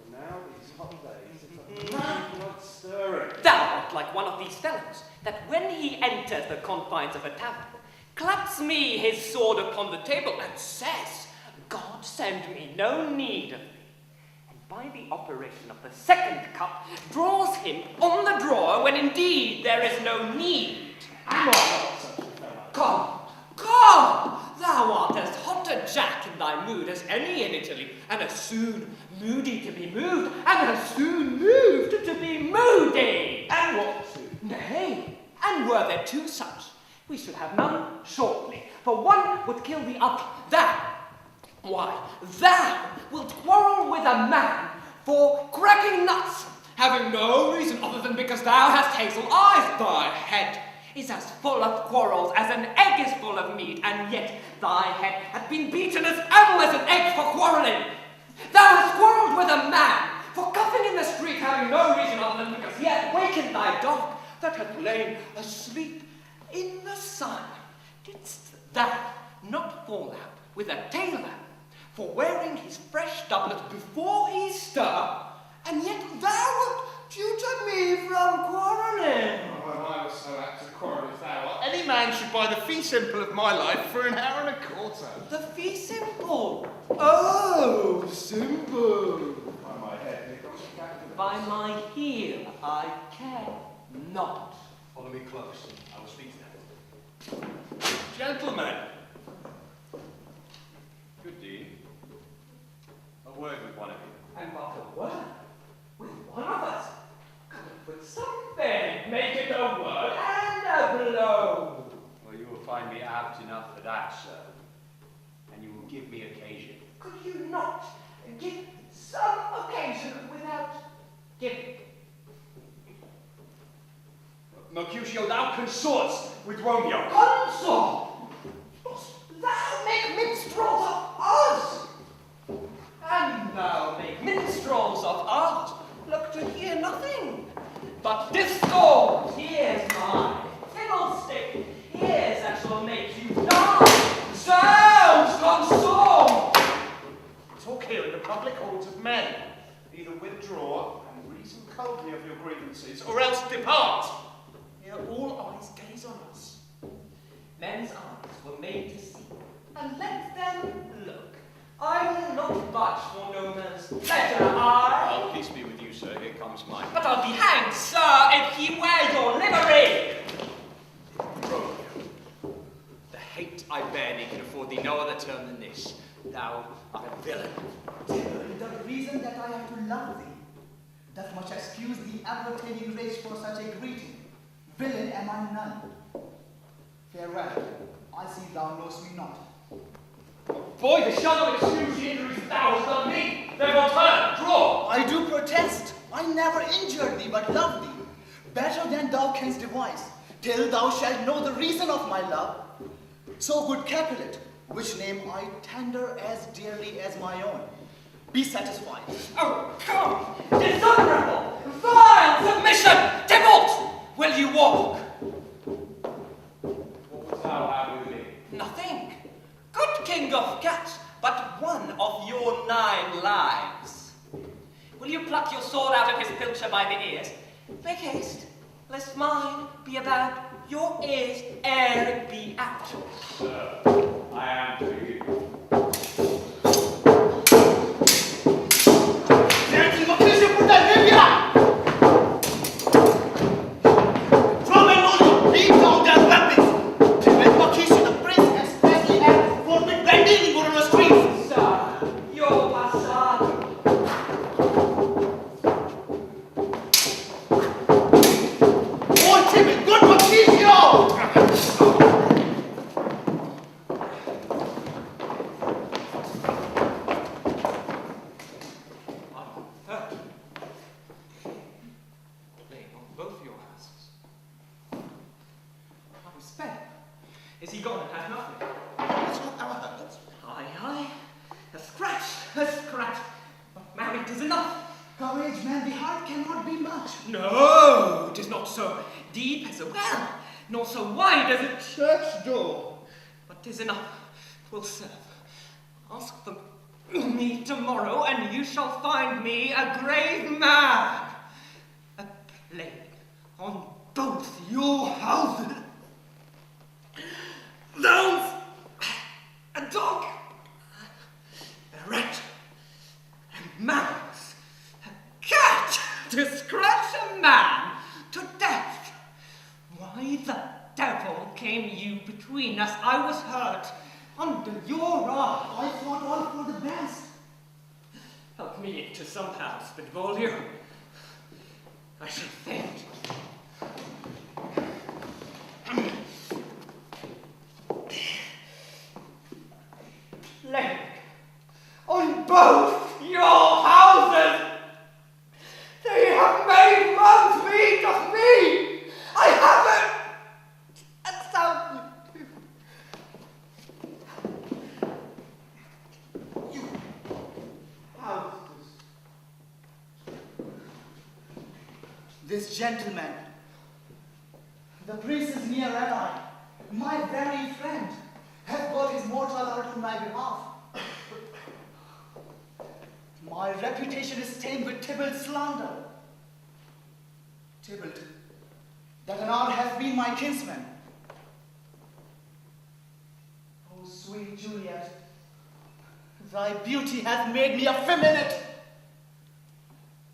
And now these hot days, if a man not stirring. Thou art like one of these fellows, that when he enters the confines of a tavern, claps me his sword upon the table and says, God send me no need of thee. And by the operation of the second cup, draws him on the drawer when indeed there is no need. I'm not such a fellow. Come, thou art as hot a jack in thy mood as any in Italy, and as soon moody to be moved, and as soon moved to be moody. And what to? Nay, and were there two such, we should have none shortly, for one would kill the other. Thou wilt quarrel with a man for cracking nuts, having no reason other than because thou hast hazel eyes. Thy head is as full of quarrels as an egg is full of meat, and yet thy head hath been beaten as ample as an egg for quarrelling. Thou hast quarrelled with a man for cuffing in the street, having no reason other than because he hath wakened thy dog that hath lain asleep in the sun. Didst thou not fall out with a tailor for wearing his fresh doublet before he stir, and yet thou wilt tutor me from quarrelling? Oh, I was so apt to quarrel with thou. Any man should buy the fee simple of my life for an hour and a quarter. The fee simple? Oh, simple. By my head, Nicholas, By my heel, I care not. Follow me close. I will speak to them. Gentlemen, good deed. A word with one of you. And what a word! With one of us! Good Mercutio, thou consorts with Romeo. Consort! Thou make minstrels of us! And thou make minstrels of art. Look to hear nothing. But discord, here's my fiddlestick. Here's that shall make you dance. Sounds consort! Talk here in the public halls of men. Either withdraw and reason coldly of your grievances, or else depart. Here all eyes gaze on us. Men's eyes were made to see, and let them look. I will not budge for no man's pleasure, Oh, peace be with you, sir. Here comes mine. But I'll be hanged, sir, if ye wear your livery. Romeo, the hate I bear thee can afford thee no other term than this. Thou art a villain. The reason that I have to love thee doth much excuse the advertising rage for such a greeting. Villain am I none. Farewell, I see thou knowest me not. Boy, the shall not excuse the injuries thou hast done me. Therefore turn, draw. I do protest. I never injured thee, but loved thee. Better than thou canst devise, till thou shalt know the reason of my love. So good Capulet, which name I tender as dearly as my own. Be satisfied. Oh, come! Dishonorable! Vile submission! Tybalt! Will you walk? What wouldst thou have with me? Nothing. Good king of cats, but one of your 9 lives. Will you pluck your sword out of his pilcher by the ears? Make haste, lest mine be about your ears ere it be out. Sir, I am to you. Is he gone and has nothing? That's what thou heard. Aye, aye. A scratch, a scratch. But marry, 'tis enough. Courage, man, the heart cannot be much. No, 'tis not so deep as a well, nor so wide as a church door. But 'tis enough, 'twill serve. Ask for me tomorrow, and you shall find me a grave man. A plague on both your houses. Those, a dog, a rat, a mouse, a cat, to scratch a man to death. Why the devil came you between us? I was hurt under your eye. I thought all for the best. Help me into some house, Benvolio. I shall faint. Plague on both your houses! They have made man's meat of me! I have it! And so you houses. This gentleman, the priest's near ally, my very friend, hath got his mortal art on my behalf. My reputation is stained with Tybalt's slander. Tybalt, that an hour hath been my kinsman. Oh, sweet Juliet, thy beauty hath made me effeminate,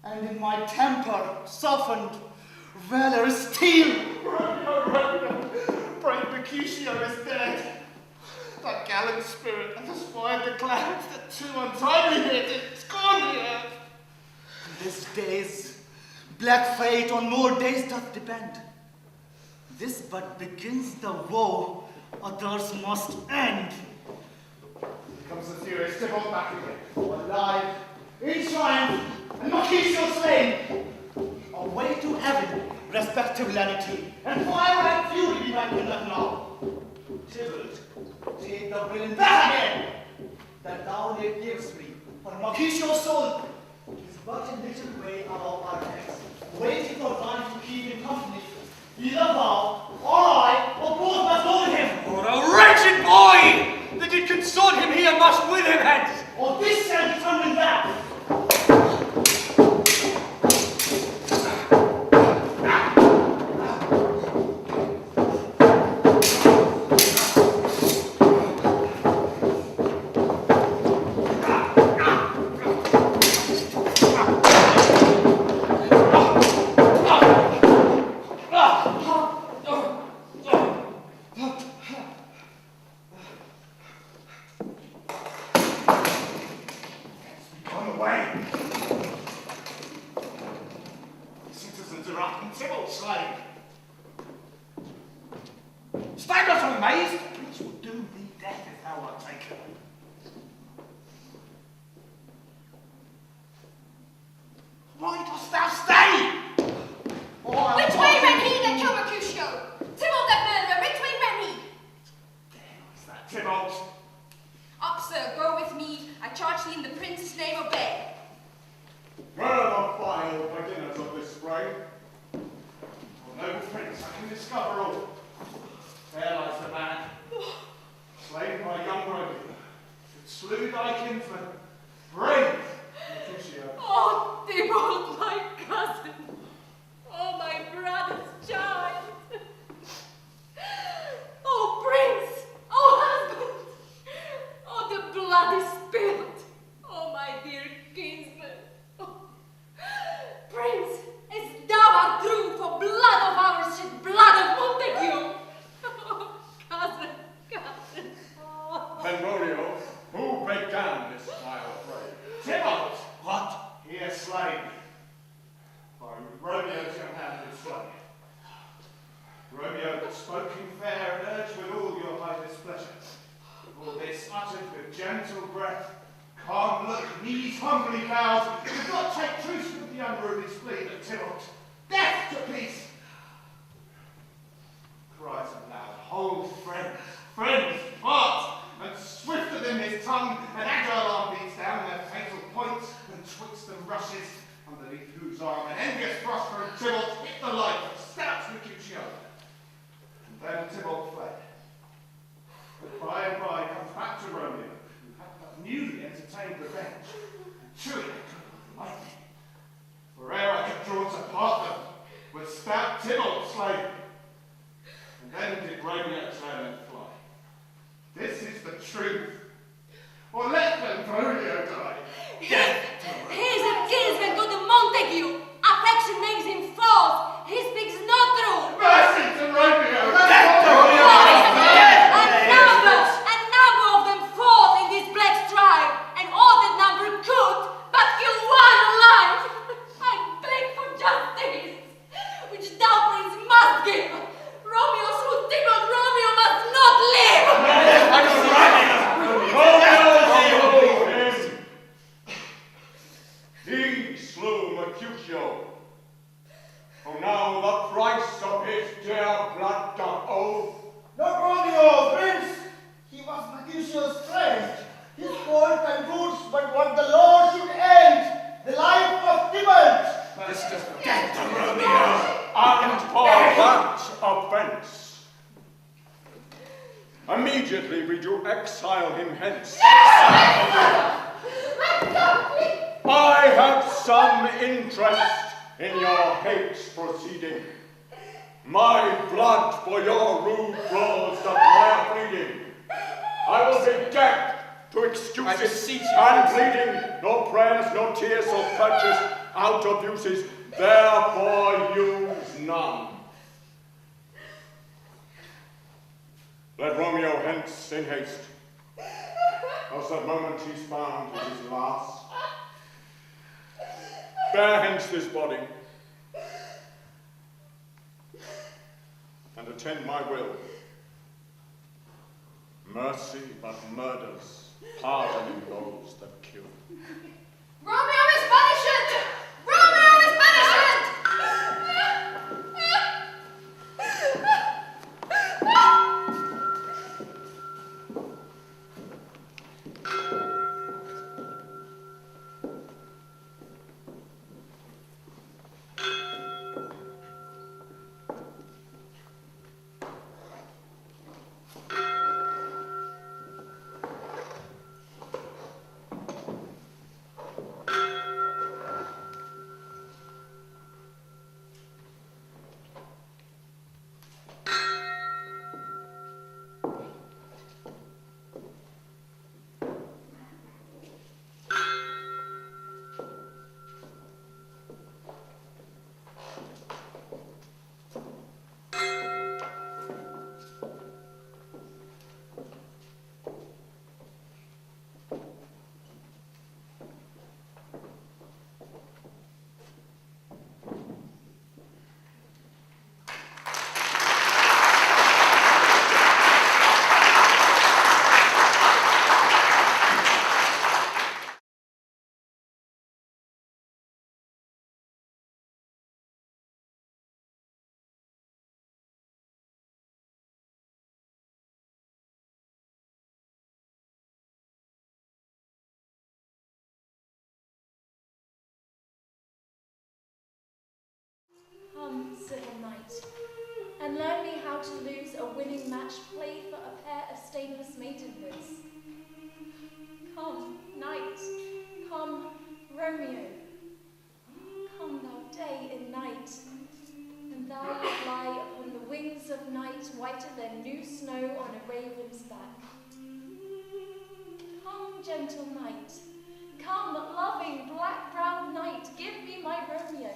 and in my temper softened valor's steel. Brave Mercutio is dead. That gallant spirit that aspired the clouds that too untimely hit, it's gone here. This day's black fate on more days doth depend. This but begins the woe others must end. Here comes the furious Tybalt back again. Alive, in triumph, and Mercutio slain. away to heaven, respectability, and fire and fury be my kingdom now. Tybalt, take the villain back again, that thou it gives me, for Mercutio's soul is but a little way above our heads, waiting for one to keep him company. Either thou, or I, or both must go with him. Or a wretched boy that did consort him here must with him hence. Or this shall determine that. Immediately we do exile him hence. I have some interest in your hate's proceeding. My blood for your rude laws of prayer pleading. I will be deaf to excuses and pleading, nor prayers, nor tears, or purchase out abuses, therefore use none. Let Romeo hence in haste, else that moment he's found is his last. Bear hence this body, and attend my will. Mercy but murders, pardoning those that kill. Romeo is banished! Romeo is banished! civil knight, and learn me how to lose a winning match played for a pair of stainless maidenhoods. Come, knight, come, Romeo. Come thou day and night, and thou wilt lie upon the wings of night whiter than new snow on a raven's back. Come, gentle knight, come, loving, black-browed knight, give me my Romeo.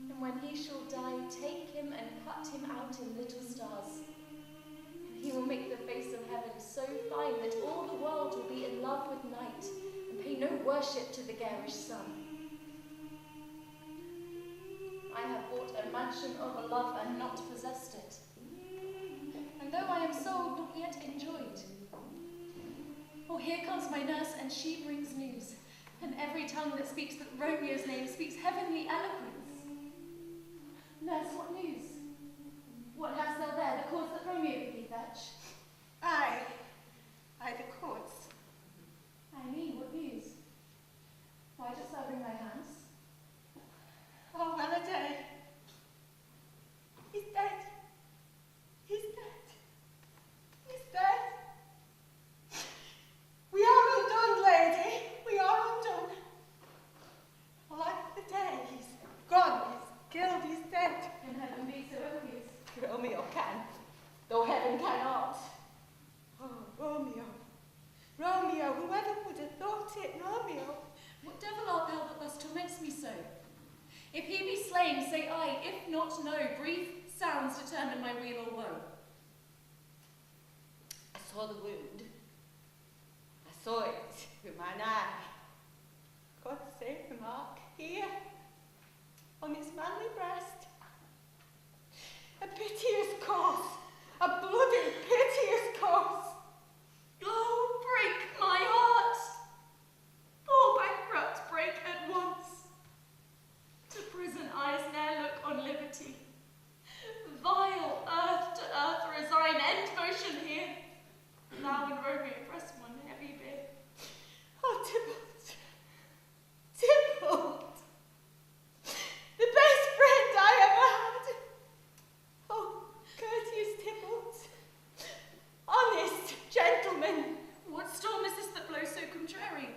And when he shall die, take him and cut him out in little stars. And he will make the face of heaven so fine that all the world will be in love with night and pay no worship to the garish sun. I have bought a mansion of a love and not possessed it. And though I am sold, not yet enjoyed. Oh, here comes my nurse, and she brings news. And every tongue that speaks Romeo's name speaks heavenly eloquence. Nurse, what news? What hast thou there, the cause that Romeo bid thee fetch? Aye, the courts. I mean, what news? Why dost thou wring thy hands? Oh, well a day. He's dead. He's dead. He's dead. We are undone, lady. We are undone. Like the day, he's gone, he's killed, he's dead. Can heaven be so odious? Romeo can, though heaven cannot. Oh, Romeo. Romeo, whoever would have thought it, Romeo. What devil art thou that thus torments me so? If he be slain, say I, if not, no. Brief sounds determine my weal or woe. I saw the wound. I saw it with mine eye. God save the mark, here, on his manly breast. A piteous course, a bloody piteous course. Oh, break my heart! Poor bankrupt, break at once. To prison eyes ne'er look on liberty. Vile earth to earth resign, end motion here. Thou and Romeo press one heavy bid. Oh, Tybalt, Tybalt, the best friend I ever had. Oh, courteous Tybalt, honest gentleman. What storm is this that blows so contrary?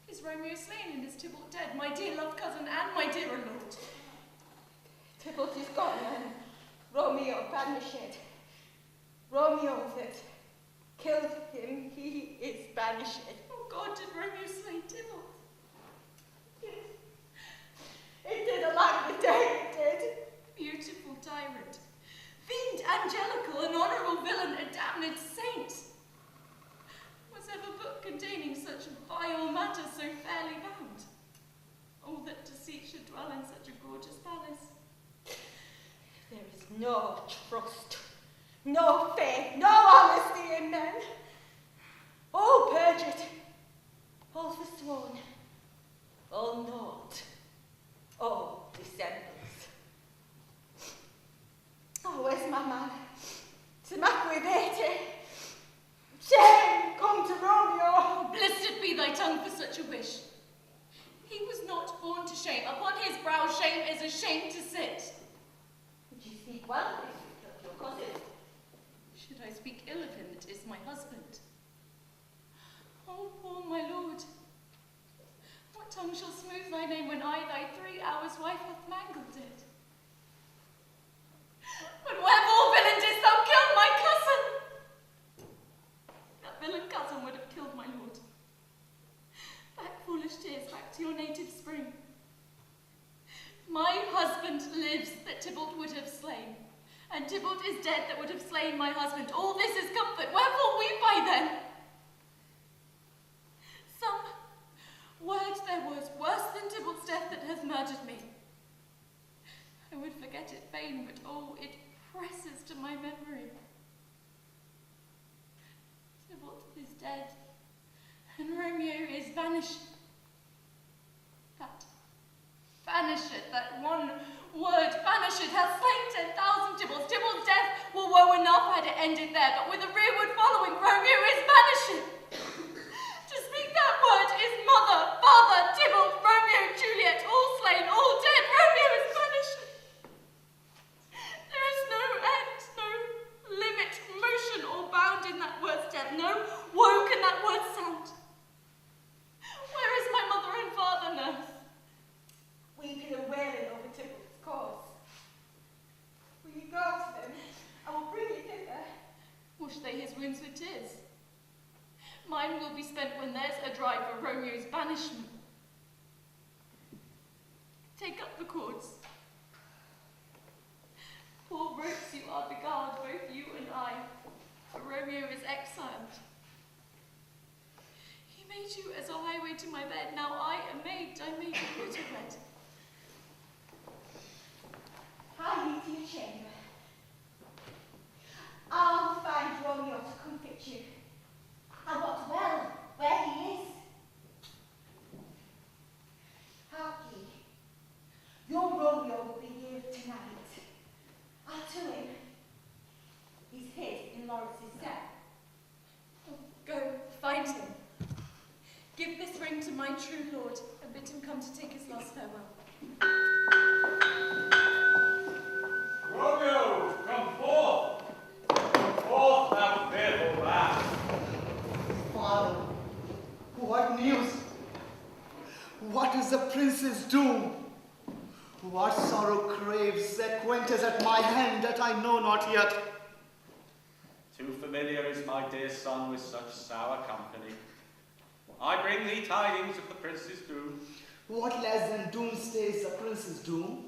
Is Romeo slain and is Tybalt dead, my dear love cousin and my dearer lord? Tybalt is gone and Romeo banished. Romeo that killed him, he is banished. Oh God, did Romeo slay Tybalt? Yes. It did along the day, it did. Beautiful tyrant, fiend angelical, an honourable villain, a damned saint. Was ever book containing such vile matter so fairly bound? Oh, that deceit should dwell in such a gorgeous palace. There is no trust, no faith, no honesty in men. All perjured, all forsworn, all naught, all dissemblers. Oh, where's my man? To make with it. Shame come to Romeo. Blessed be thy tongue for such a wish. He was not born to shame. Upon his brow shame is a shame to sit. Would you speak well of your cousin? Should I speak ill of him that is my husband? Oh, poor my lord. What tongue shall smooth thy name when I, thy 3 hours wife, hath mangled it? But wherefore, villain, didst thou kill my cousin? That villain cousin would have killed my lord. Back, foolish tears, back to your native spring. My husband lives that Tybalt would have slain, and Tybalt is dead that would have slain my husband. All this is comfort. Wherefore weep I then? Some word there was worse than Tybalt's death that hath murdered me. I would forget it fain, but oh, it presses to my memory. Tybalt is dead, and Romeo is vanished. That vanisheth, that one word vanisheth, hath slain 10,000 Tybalts. Tybalt's death were woe enough had it ended there, but with a rearward following, Romeo is vanishing. To speak that word is mother, father, Tybalt, Romeo, Juliet, all slain, all dead. Romeo is vanishing. times it is. Mine will be spent when there's a drive for Romeo's banishment. Take up the cords. Poor ropes you are to guard, both you and I, for Romeo is exiled. He made you as a highway to my bed, now I made you put to bed. Hie ye to your chamber. I'll find Romeo to comfort you. I wot well where he is. Hark ye, your Romeo will be here tonight. I'll to him. He's hid in Lawrence's cell. Go, find him. Give this ring to my true lord, and bid him come to take his last farewell. Romeo, come forth! Come forth, thou fearful lad! Father, what news? What is the prince's doom? What sorrow craves Sequentes at my hand that I know not yet? Too familiar is my dear son with such sour company. I bring thee tidings of the prince's doom. What less than doom stays the prince's doom?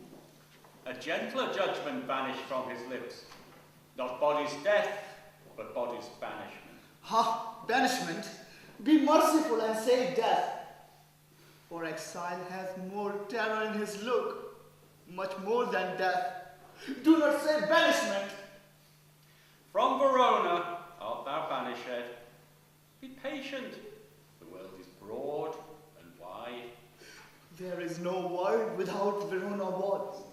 A gentler judgment vanished from his lips. Not body's death, but body's banishment. Ha! Banishment? Be merciful and say death. For exile has more terror in his look, much more than death. Do not say banishment. From Verona art thou banished. Be patient. The world is broad and wide. There is no world without Verona walls.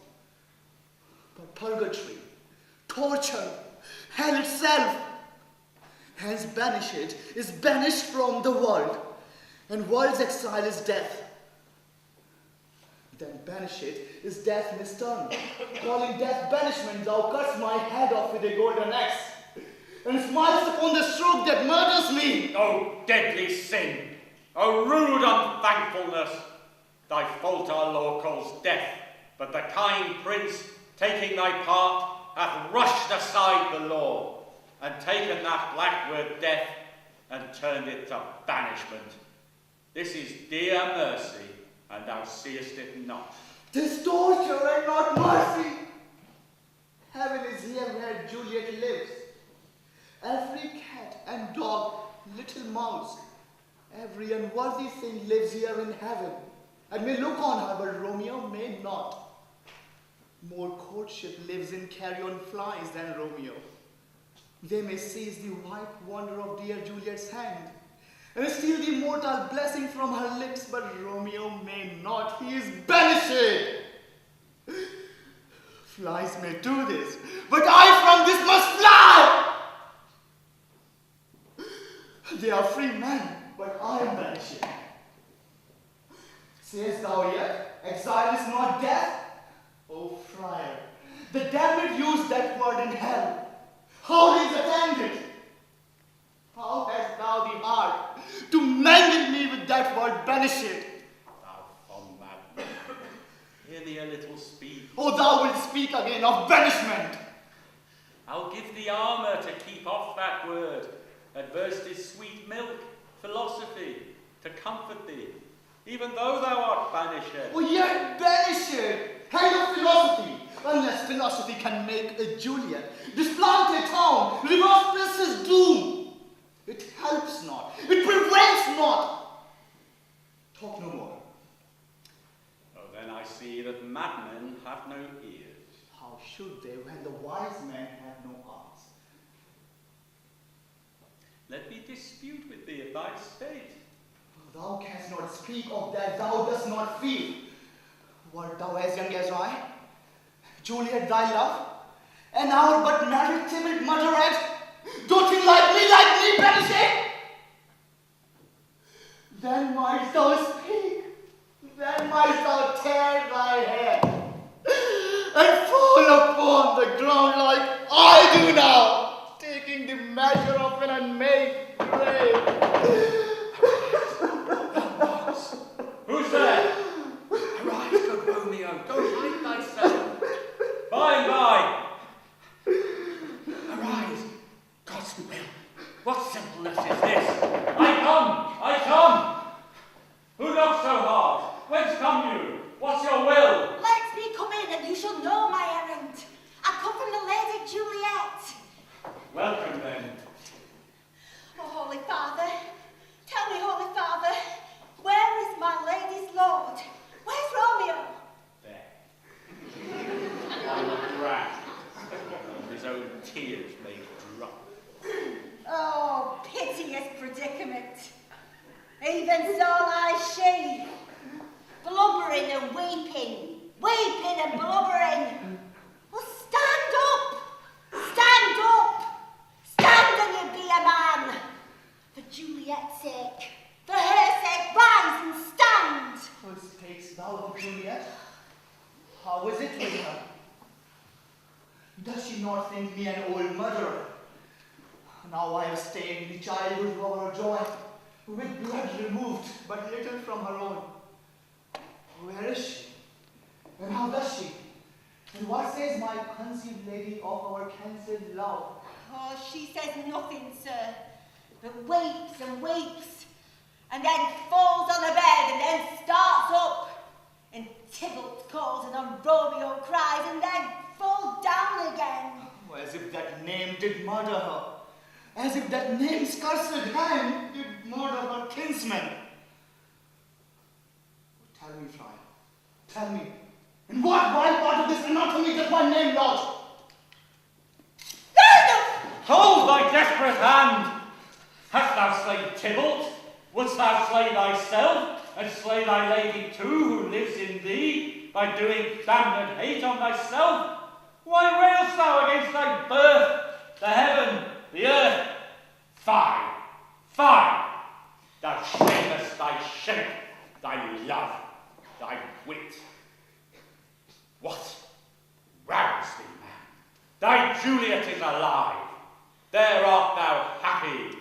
But purgatory, torture, hell itself. Hence banished is banished from the world, and world's exile is death. Then banished is death in his turn. Calling death banishment, thou cuts my head off with a golden axe, and smiles upon the stroke that murders me. O deadly sin! O rude unthankfulness! Thy fault our law calls death, but the kind prince, taking thy part, hath rushed aside the law, and taken that black word death, and turned it to banishment. This is dear mercy, and thou seest it not. 'Tis torture and not mercy. Heaven is here where Juliet lives. Every cat and dog, little mouse, every unworthy thing lives here in heaven, and may look on her, but Romeo may not. More courtship lives in carrion flies than Romeo. They may seize the white wonder of dear Juliet's hand, and steal the immortal blessing from her lips, but Romeo may not. He is banished. Flies may do this, but I from this must fly. They are free men, but I am banished. Sayest thou yet, exile is not death? O friar, the damned use that word in hell. How is attended? How hast thou the heart to mend me with that word banished? Thou fond madman, hear thee a little speak. Oh, thou wilt speak again of banishment. I'll give thee armour to keep off that word. Adverse is sweet milk, philosophy, to comfort thee, even though thou art banished. Oh, yet banished, head of philosophy, unless philosophy can make a Juliet, displant a town, reverse prince's doom. It helps not, it prevents not. Talk no more. Oh, then I see that madmen have no ears. How should they when the wise men have no hearts? Let me dispute with thee of thy state. Thou canst not speak of that thou dost not feel. Wert thou as young as I? Juliet thy love? An hour but married timid mutterette? Doting like me banishing? Then mightst thou speak, then mightst thou tear thy hair, and fall upon the ground like I do now, taking the measure of an unmade grave. Who's there? Arise, good Romeo, don't hide thyself. By and by. Arise, God's will. shall know my errand. I come from the Lady Juliet. Welcome then. Oh, Holy Father, tell me, Holy Father, where is my lady's lord? Where's Romeo? There. On the ground. His own tears made drunk. Oh, piteous predicament. Even so lies she, blubbering and weeping and blubbering. Well, stand up, stand and you be a man. For Juliet's sake, for her sake, rise and stand. What takes thou of Juliet? How is it with her? Does she not think me an old murderer? Now I have stained the childhood of her joy, with blood removed, but little from her own. Where is she? And how does she? And what says my conceived lady of our cancelled love? Oh, she says nothing, sir, but weeps and then falls on the bed, and then starts up, and Tybalt calls, and then Romeo cries, and then falls down again. Oh, as if that name did murder her. As if that name's cursed hand did murder her kinsman. Tell me, Friar, tell me, in what vile part of this anatomy does my name lodge? Hold thy desperate hand! Hast thou slain Tybalt? Wouldst thou slay thyself, and slay thy lady too, who lives in thee, by doing damned hate on thyself? Why railst thou against thy birth, the heaven, the earth? Fie! Thou shamest thy shape, thy love, thy wit. What? Rouse thee, man. Thy Juliet is alive. There art thou happy.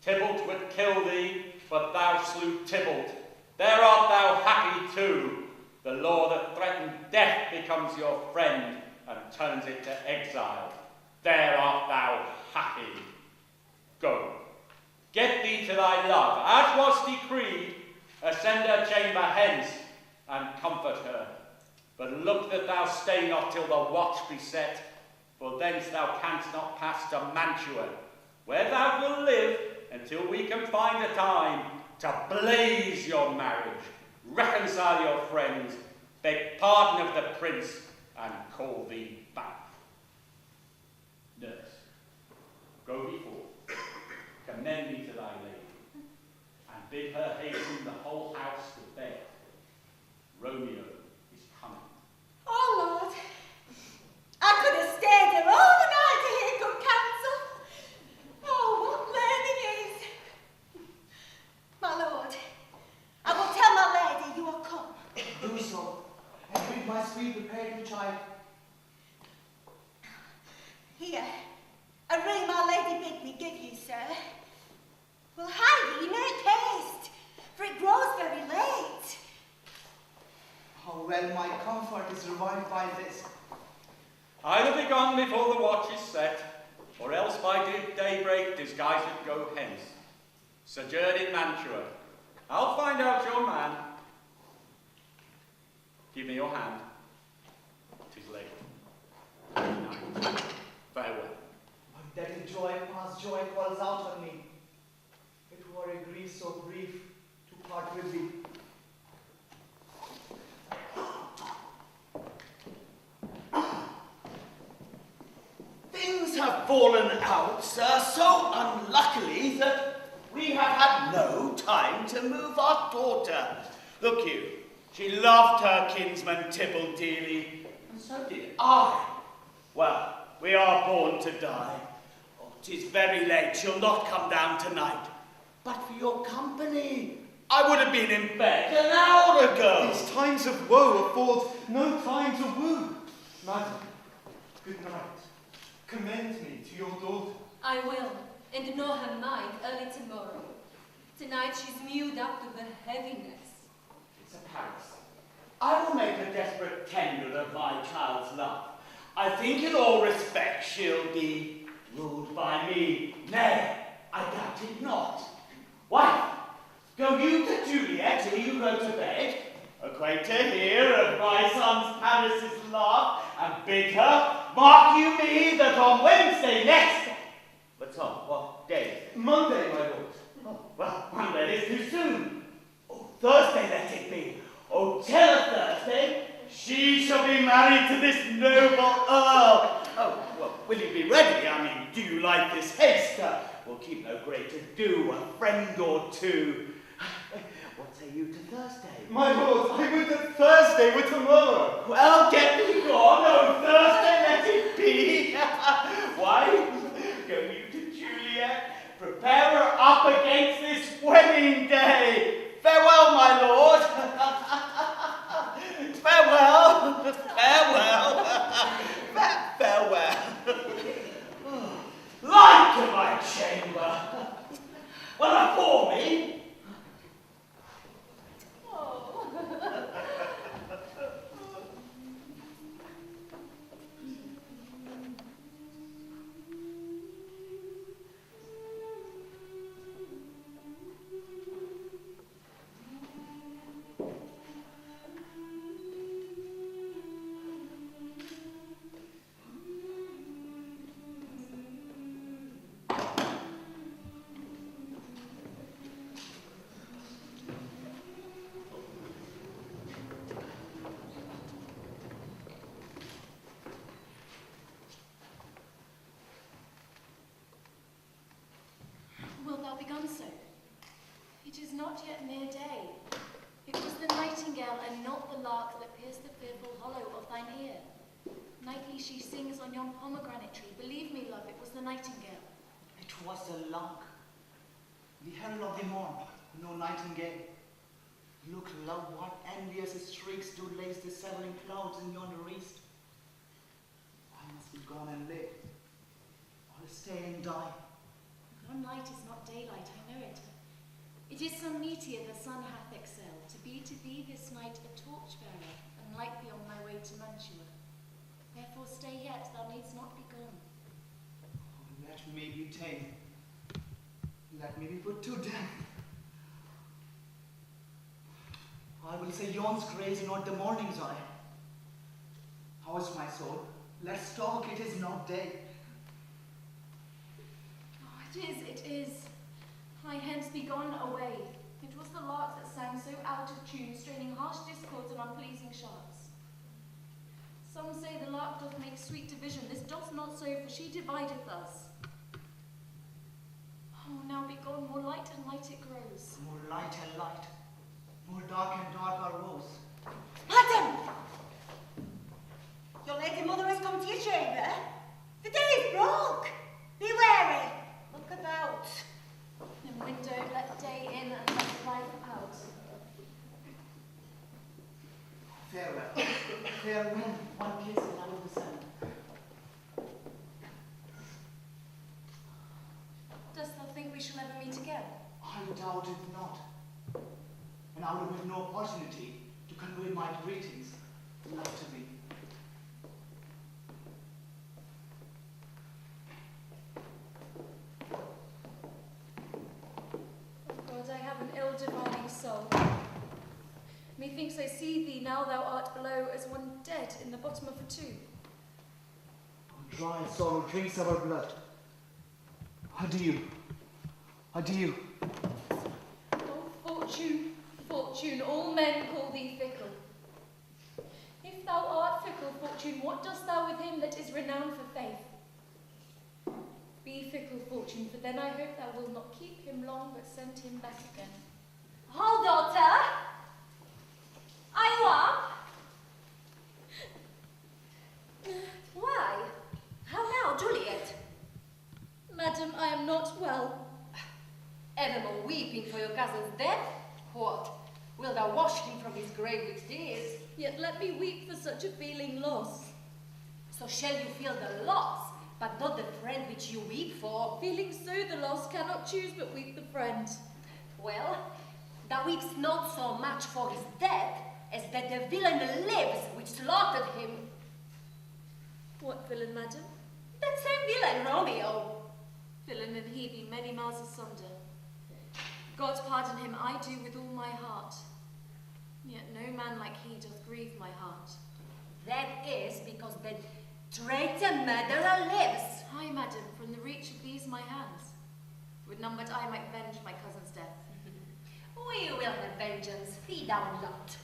Tybalt would kill thee, but thou slew Tybalt. There art thou happy too. The law that threatened death becomes your friend and turns it to exile. There art thou happy. Go. Get thee to thy love, as was decreed. Ascend her chamber hence, and comfort her. But look that thou stay not till the watch be set, for thence thou canst not pass to Mantua, where thou wilt live until we can find a time to blaze your marriage, reconcile your friends, beg pardon of the prince, and call thee back. Nurse, go before, commend me to thy lady, and bid her hasten the whole house to bed. Romeo is coming. Oh, Lord, I could have stayed here all the night to hear good counsel. Oh, what learning is. My lord, I will tell my lady you are come. Do so, and bid my sweet prepared child. Here, a ring my lady bid me give you, sir. Well, hie ye, make haste, for it grows very late. How well my comfort is revived by this. Either be gone before the watch is set, or else by daybreak disguised go hence. Sojourn in Mantua. I'll find out your man. Give me your hand. 'Tis late. Good night. Farewell. But that in joy past joy calls out on me. It were a grief so brief to part with thee. Things have fallen out, sir, so unluckily that we have had no time to move our daughter. Look you, she loved her kinsman Tybalt dearly, and so did I. Well, we are born to die. Oh, 'tis very late, she'll not come down tonight. But for your company, I would have been in bed an hour ago. These times of woe afford no time to woo. Madam, good night. Commend me to your daughter. I will, and know her mind early tomorrow. Tonight she's mewed up to the heaviness. It's a Paris. I will make a desperate tender of my child's love. I think in all respects she'll be ruled by me. Nay, I doubt it not. Wife, go you to Juliet ere you go to bed. Acquaint her here of my son's Paris's love, and bid her, mark you me, that on Wednesday next. But Tom, what day is it? Monday, my lord. Oh, well, Monday is too soon. Oh, Thursday let it be. Oh, tell her Thursday, she shall be married to this noble earl. Oh, well, will you be ready? I mean, do you like this haste? We'll keep no great ado, a friend or two. What say you to Thursday? My lord, I would that Thursday were tomorrow. Well, get me gone. Oh, Thursday let it be. Why? Go you to Juliet, prepare her up against this wedding day. Farewell, my lord. Farewell. Farewell. Farewell. Light to my chamber. Well, afore me. Wilt thou be gone so? It is not yet near day. It was the nightingale and not the lark that pierced the fearful hollow of thine ear. Nightly she sings on yon pomegranate tree. Believe me, love, it was the nightingale. It was the lark, the herald of the morn, no nightingale. Look, love, what envious streaks do lace the severing clouds in yonder east. I must be gone and live, or stay and die. Yon light is not daylight, I know it. It is some meteor the sun hath excelled, to be this night a torch-bearer, and light thee on my way to Mantua. Therefore stay yet, thou needst not be gone. Oh, let me be tame. Let me be put to death. I will say yon's grace, not the morning's eye. How is my soul? Let's talk, it is not day. Oh, it is. I hence be gone away. It was the lark that sang so out of tune, straining harsh discords and unpleasing sharps. Some say the lark doth make sweet division. This doth not so, for she divideth us. Oh, now be gone, more light and light it grows. More light and light, more dark and dark our woes. Madam! Your lady mother has come to your chamber. The day is broke. Be wary. Look about. In window let day in and let life out. Farewell. Farewell, one kiss and out of the sun. Dost thou think we shall ever meet again? I doubt it not. And I will have no opportunity to convey my greetings, love to thee. God, I have an ill-divining soul. Methinks I see thee now thou art below as one dead in the bottom of a tube. Dry sorrow drinks our blood. Adieu. Adieu. Oh, fortune, fortune, all men call thee fickle. If thou art fickle, fortune, what dost thou with him that is renowned for faith? Be fickle, fortune, for then I hope thou wilt not keep him long, but send him back again. Hold, daughter. Are you up? Why? How now, Juliet? Madam, I am not well. Evermore weeping for your cousin's death? What? Wilt thou wash him from his grave with tears? Yet let me weep for such a feeling loss. So shall you feel the loss, but not the friend which you weep for? Feeling so the loss, cannot choose but weep the friend. Well, thou weepst not so much for his death, as that the villain lives which slaughtered him. What villain, madam? That same villain, Romeo. Villain and he be many miles asunder. God pardon him, I do with all my heart. Yet no man like he doth grieve my heart. That is because the traitor murderer lives. Aye, madam, from the reach of these my hands. Would none but I might venge my cousin's death. We will have vengeance, feed our lot.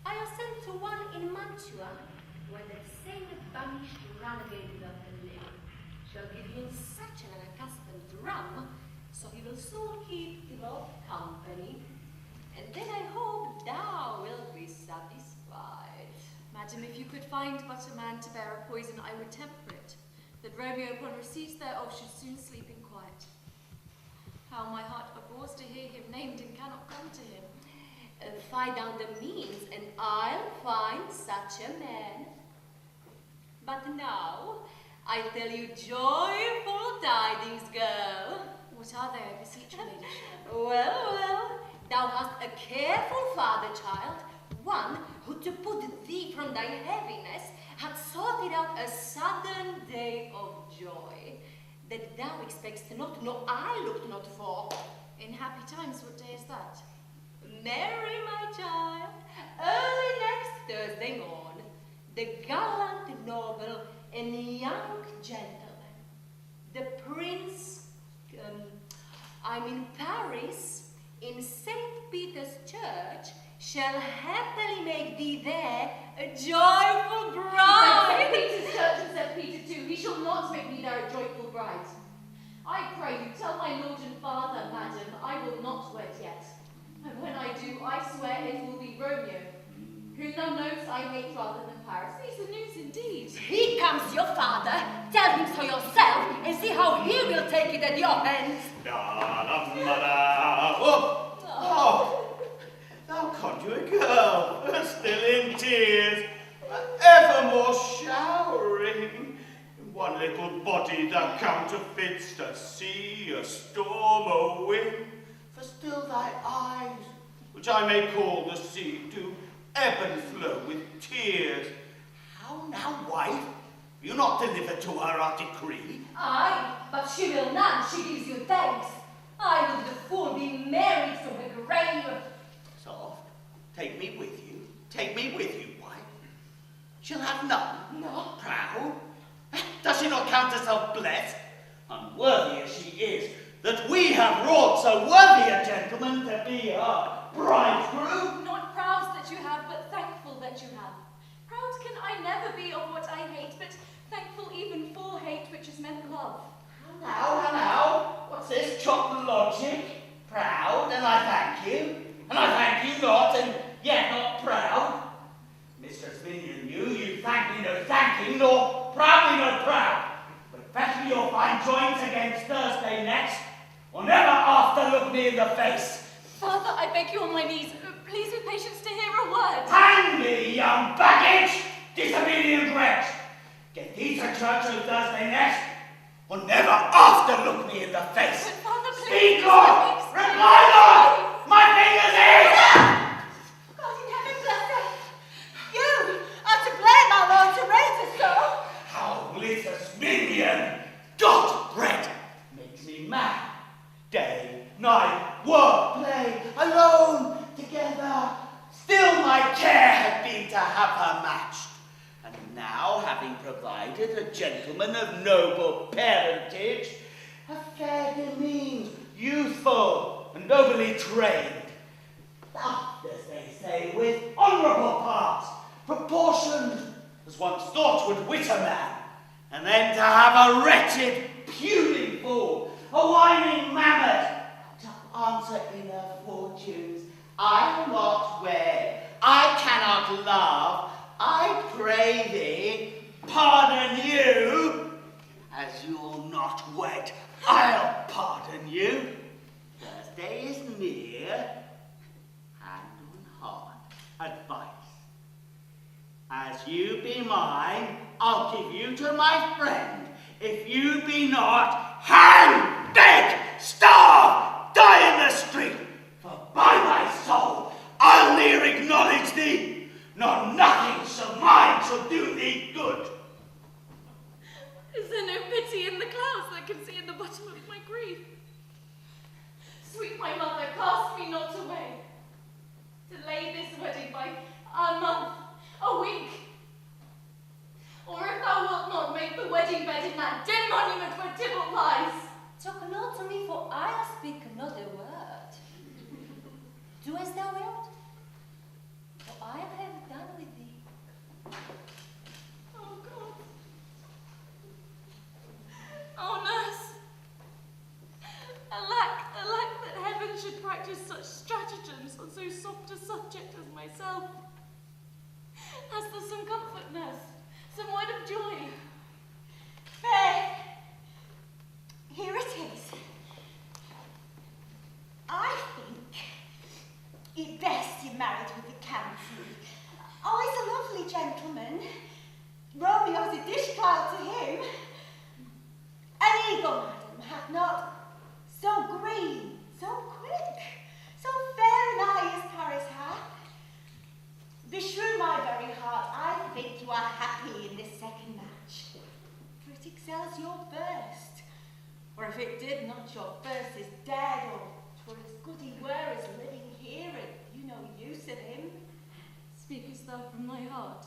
I have sent to one in Mantua, where the same banished renegade of the live shall give him such an accustomed drum, so he will soon keep the Lord company, and then I hope thou wilt be satisfied. Madam, if you could find but a man to bear a poison, I would temper it, that Romeo upon receipt thereof should soon sleep in quiet. How my heart abhors to hear him named and cannot come to him. Find out the means, and I'll find such a man. But now, I tell you joyful tidings, girl. What are they, I beseech your ladyship? Well, thou hast a careful father, child, one who, to put thee from thy heaviness, hath sorted out a sudden day of joy, that thou expectst not, no, I looked not for. In happy times, what day is that? Mary, my child, early next Thursday morn, the gallant noble and young gentleman, the Prince, I'm in Paris, in St. Peter's Church, shall happily make thee there a joyful bride. St. Peter's Church and St. Peter too, he shall not make me there a joyful bride. I pray you, tell my lord and father, madam, I will not wed yet. And when I do, I swear it will be Romeo, whom thou knowest I hate rather than Paris. These are news indeed. Here comes your father. Tell him so yourself, and see how he will take it at your hands. Oh, thou conjure girl, still in tears, evermore showering. In one little body thou counterfeitst a sea, a storm, a wind. For still thy eyes, which I may call the sea, do ebb and flow with tears. How now, wife? You not delivered to her our decree? Aye, but she will none, she gives you thanks. I will the fool be married to her grave. Soft, take me with you, wife. She'll have none. No. Proud? Does she not count herself blessed? Unworthy as she is, that we have wrought so worthy a gentleman to be her bridegroom. Not proud that you have, but thankful that you have. Proud can I never be of what I hate, but thankful even for hate which is meant love. How? What's this chopped logic? Proud, and I thank you. And I thank you not, and yet not proud. Mistress Minion, you thank me no thanking, nor proudly no proud. But better you'll find joints against Thursday next, or never after look me in the face. Father, I beg you on my knees, please with patience to hear a word. Hang me, young baggage, disobedient wretch. Get thee to church on Thursday next, or never after look me in the face. But Father, please. Speak, Lord! Reply, Lord! My fingers in! God in heaven bless her. You are to blame, my lord, to raise us so. How little minion, God bread, makes me mad. Day, night, work, play, alone, together. Still my care had been to have her matched. And now, having provided a gentleman of noble parentage, a fair demeaned, youthful, and nobly trained, thus, as they say, with honourable parts, proportioned, as once thought would wit a man, and then to have a wretched, puling fool, a whining mammoth, to answer in her fortunes, I will not wed, I cannot love, I pray thee, pardon you, as you'll not wed, I'll pardon you. Thursday is near, hand on heart, advice. As you be mine, I'll give you to my friend. If you be not, hang, beg, starve, die in the street. For by my soul, I'll ne'er acknowledge thee, nor nothing shall do thee good. Is there no pity in the clouds that can see in the bottom of my grief? Sweet my mother, cast me not away. To lay this a month, a week. Or if thou wilt not make the wedding bed in that dim monument where Tybalt lies. Talk not to me, for I'll speak not a word. Do as thou wilt, for I'll have done with thee. Oh God. Oh nurse. Alack that heaven should practice such stratagems on so soft a subject as myself. Hast thou some comfort, nurse? Some word of joy? Fair. Here it is. I think it best you married with the county. Oh, he's a lovely gentleman. Romeo's a dish child to him. An eagle, madam, hath not so green, so quick, so fair an eye as Paris hath. Beshrew my very heart, I think you are happy in this second match, for it excels your first. Or if it did not, your first is dead, or 'twere as good he were as living here, and you no use of him. Speakest thou from thy heart?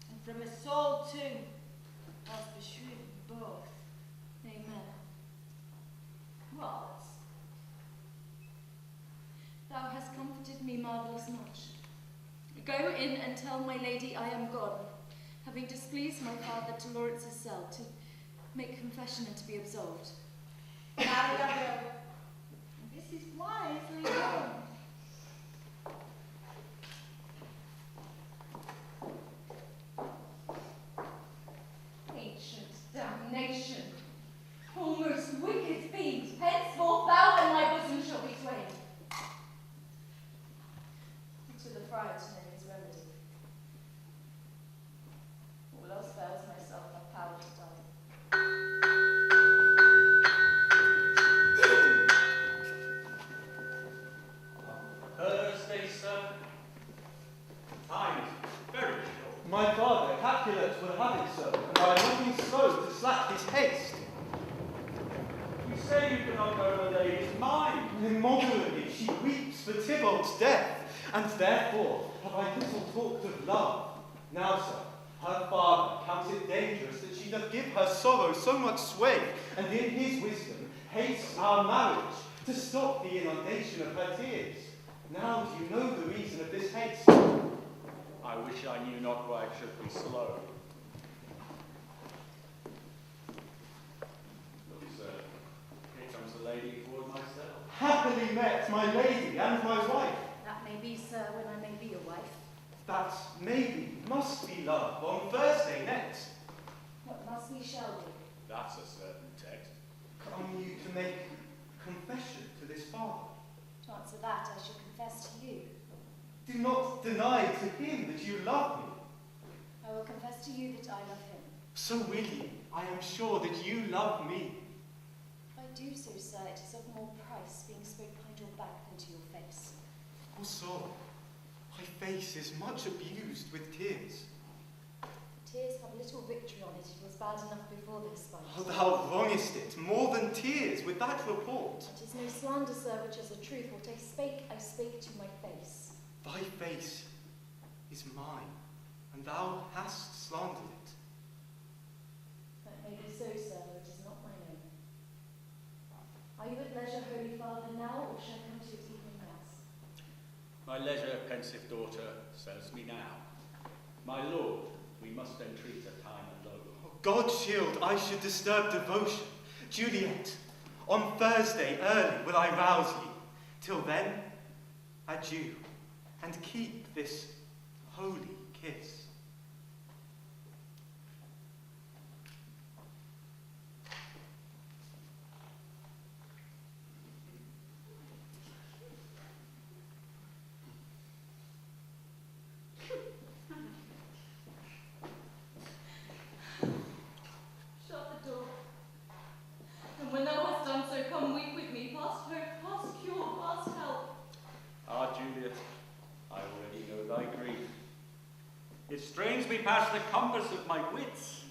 And from a soul too, whilst beshrew both. Amen. What? Thou hast comforted me marvellous much. Go in and tell my lady I am gone, having displeased my father to Lawrence's cell, to make confession and to be absolved. Marry I will. This is wisely done. Ancient damnation, O most wicked fiend, henceforth thou and my bosom shall be twain. To the friar to know his remedy. All else fails myself, have power to die. Thursday, sir. Time is very short. My father, Capulet, would have it so, and I am looking slow to slack his haste. You say you cannot know the lady's mind. Immoderately she weeps for Tybalt's death, and therefore have I little talked of love. Now, sir, her father counts it dangerous that she doth give her sorrow so much sway, and in his wisdom hastes our marriage to stop the inundation of her tears. Now do you know the reason of this haste? I wish I knew not why I should be slow. Look, sir, here comes the lady toward myself. Happily met, my lady and my wife. That may be, sir, when I may be your wife. That maybe must be love on Thursday next. What must we shall do? That's a certain text. Come you to make confession to this father? To answer that, I shall confess to you. Do not deny to him that you love me. I will confess to you that I love him. So will you. I am sure that you love me. If I do so, sir, it is of more price being spoke behind your back than to your face. Also, my face is much abused with tears. Tears have little victory on it. It was bad enough before this fight. Oh, thou wrongest it more than tears with that report. It is no slander, sir, which is a truth. What I spake to my face. Thy face is mine, and thou hast slandered it. That may be so, sir, though it is not mine own. Are you at leisure, Holy Father, now, or shall I come to your evening mass? My leisure, pensive daughter, serves me now. My lord, we must entreat a time alone. Oh, God shield, I should disturb devotion. Juliet, on Thursday early will I rouse ye. Till then, adieu, and keep this holy kiss. Shut the door. And when thou hast done so, come weep with me, past hope, past cure, past help. Ah, Juliet, I already know thy grief. It strains me past the compass of my wits.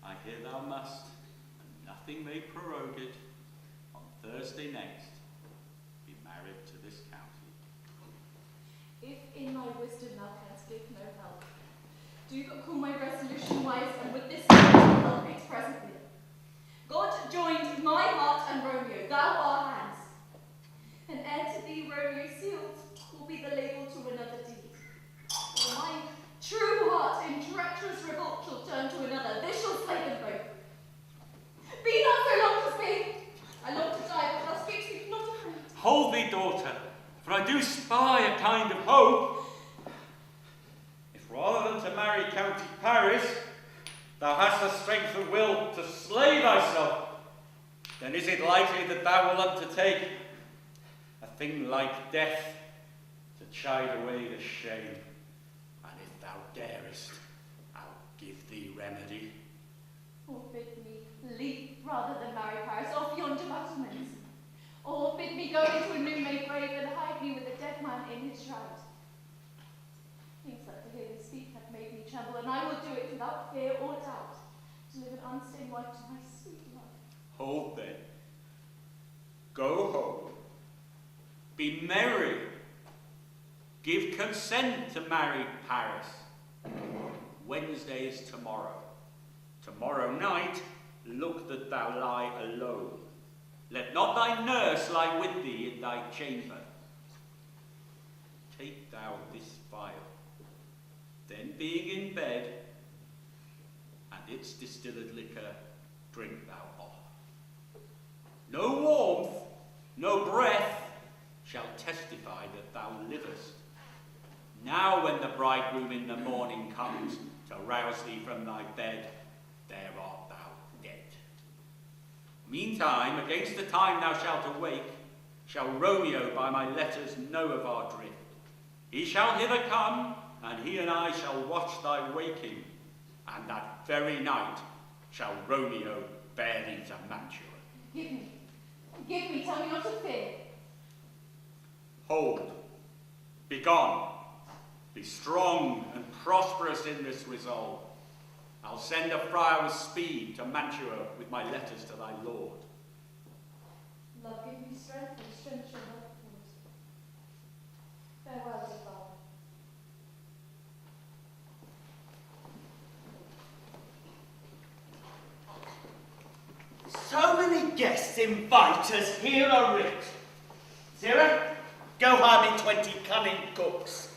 I hear thou must, and nothing may prorogue it, on Thursday next, be married to this county. If in thy wisdom thou canst give no help, do but call my resolution wise, and with this help it presently. God joined my heart and Romeo, thou our hands. And ere to thee, Romeo, sealed will be the label to another deed. For my true heart in treacherous revolt shall turn to another, this shall slay them both. Be not so long to speak. I long to die, but thou speakst not afraid. Hold thee, daughter, for I do spy a kind of hope. If rather than to marry County Paris, thou hast the strength of will to slay thyself, then is it likely that thou wilt undertake a thing like death to chide away the shame? And if thou darest, I'll give thee remedy. Or bid me leap rather than marry Paris off yonder battlements. Or bid me go into a new-made grave and hide me with a dead man in his shroud. Things that to hear thee speak have made me tremble, and I will do it without fear or doubt, to live an unstained life to my sweet love. Hold then. Go home. Be merry. Give consent to marry Paris. Wednesday is tomorrow. Tomorrow night, look that thou lie alone. Let not thy nurse lie with thee in thy chamber. Take thou this phial. Then being in bed, and its distilled liquor, drink thou off. No warmth, no breath shall testify that thou livest. Now when the bridegroom in the morning comes to rouse thee from thy bed, there art thou dead. Meantime, against the time thou shalt awake, shall Romeo by my letters know of our drift. He shall hither come, and he and I shall watch thy waking, and that very night shall Romeo bear thee to Mantua. Give me, tell me not to fear. Hold, be gone, be strong and prosperous in this resolve. I'll send a friar with speed to Mantua with my letters to thy lord. Love give me strength, and strength shall help forth. Farewell, dear father. So many guests invite us, here are writ. Sarah, go hire me 20 cunning cooks.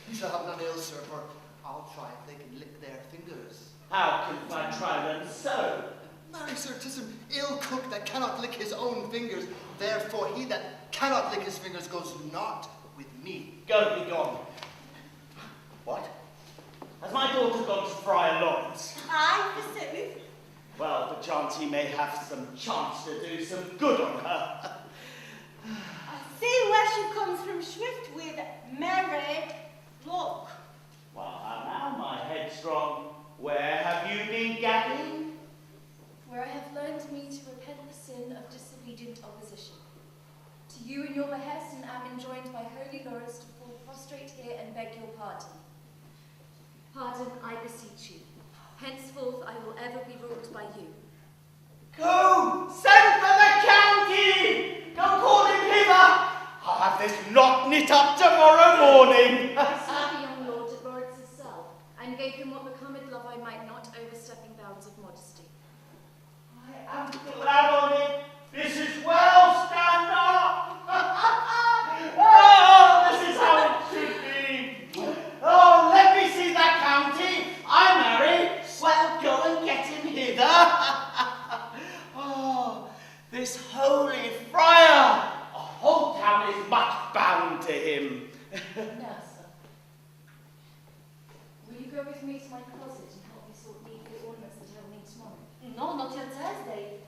You shall have none ill, sir, for I'll try if they can lick their fingers. How can I try them so? Marry, sir, 'tis an ill cook that cannot lick his own fingers. Therefore, he that cannot lick his fingers goes not with me. Go, be gone. What? Has my daughter gone to Friar Lawrence? Aye, forsooth. Well, perchance he may have some chance to do some good on her. I see where she comes from swift with married look. Well, now, my headstrong, where have you been gadding? Where I have learned me to repent the sin of disobedient opposition. To you in your behest, and am enjoined by holy Lawrence to fall prostrate here and beg your pardon. Pardon, I beseech you. Henceforth I will ever be ruled by you. Go! Send for the county! Go call him hither! I'll have this knot knit up tomorrow morning. I saw the young lord at Lawrence's cell, and gave him what becometh love I might not overstepping bounds of modesty. I am glad on it. This is well, stand up. Oh, this is how it should be. Oh, let me see that county. I marry. Well, go and get him hither. Oh, this holy friar. A whole town is much bound to him. Nurse, will you go with me to my closet and help me sort neatly ornaments that I will need tomorrow? No, not till Thursday.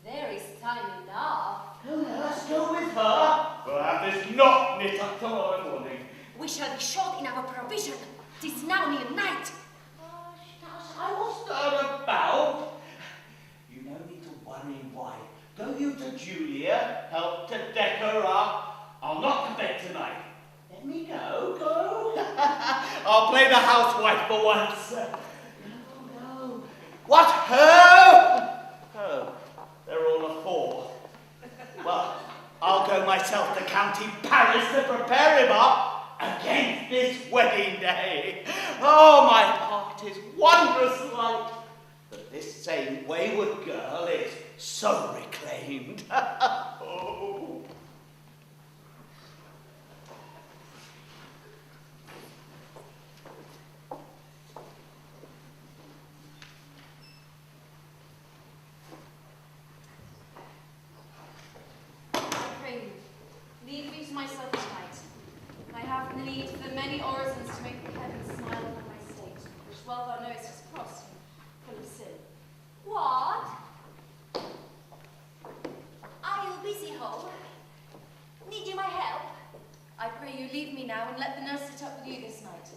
There is time enough. Oh, let's go with her. We'll have this knot knit up tomorrow morning. We shall be short in our provision. 'Tis now near night. I will stir about. You no need to worry why. Go you to Julia, help to deck her up. I'll not to bed tonight. Let me go. I'll play the housewife for once. No. What ho? Oh, they're all afore. Well, I'll go myself to County Paris to prepare him up. against this wedding day. Oh, my heart is wondrous light that this same wayward girl is so reclaimed. Oh. Leave me to myself tonight. I have need for many orisons to make the heavens smile upon my state, which well thou knowest is crossed and full of sin. What? Are you busy home? Need you my help? I pray you leave me now and let the nurse sit up with you this night.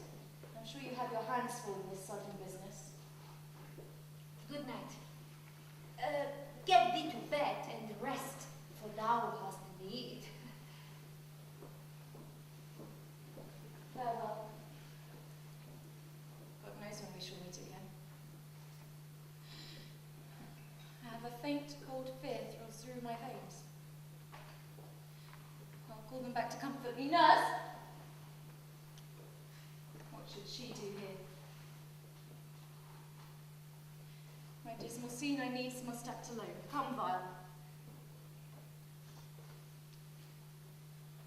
I'm sure you have your hands full in this sudden business. Good night. Get thee to bed and rest, for thou hast need. Farewell. God knows when we shall meet again. I have a faint, cold fear thrills through my veins. I'll call them back to comfort me. Nurse! What should she do here? My dismal scene I needs must act alone. Come, Vile.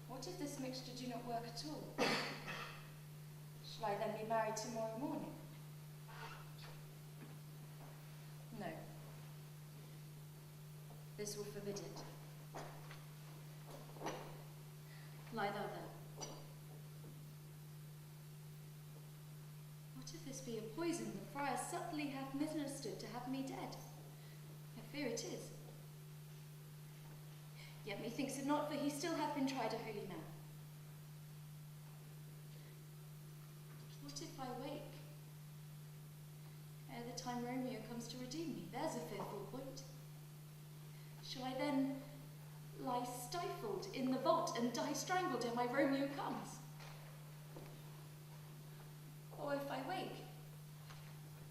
What if this mixture do not work at all? Shall I then be married tomorrow morning? No. This will forbid it. Lie thou there. What if this be a poison the friar subtly hath ministered to have me dead? I fear it is. Yet methinks it not, for he still hath been tried a holy man. What if I wake? Ere the time Romeo comes to redeem me, there's a fearful point. Shall I then lie stifled in the vault and die strangled ere my Romeo comes? Or if I wake,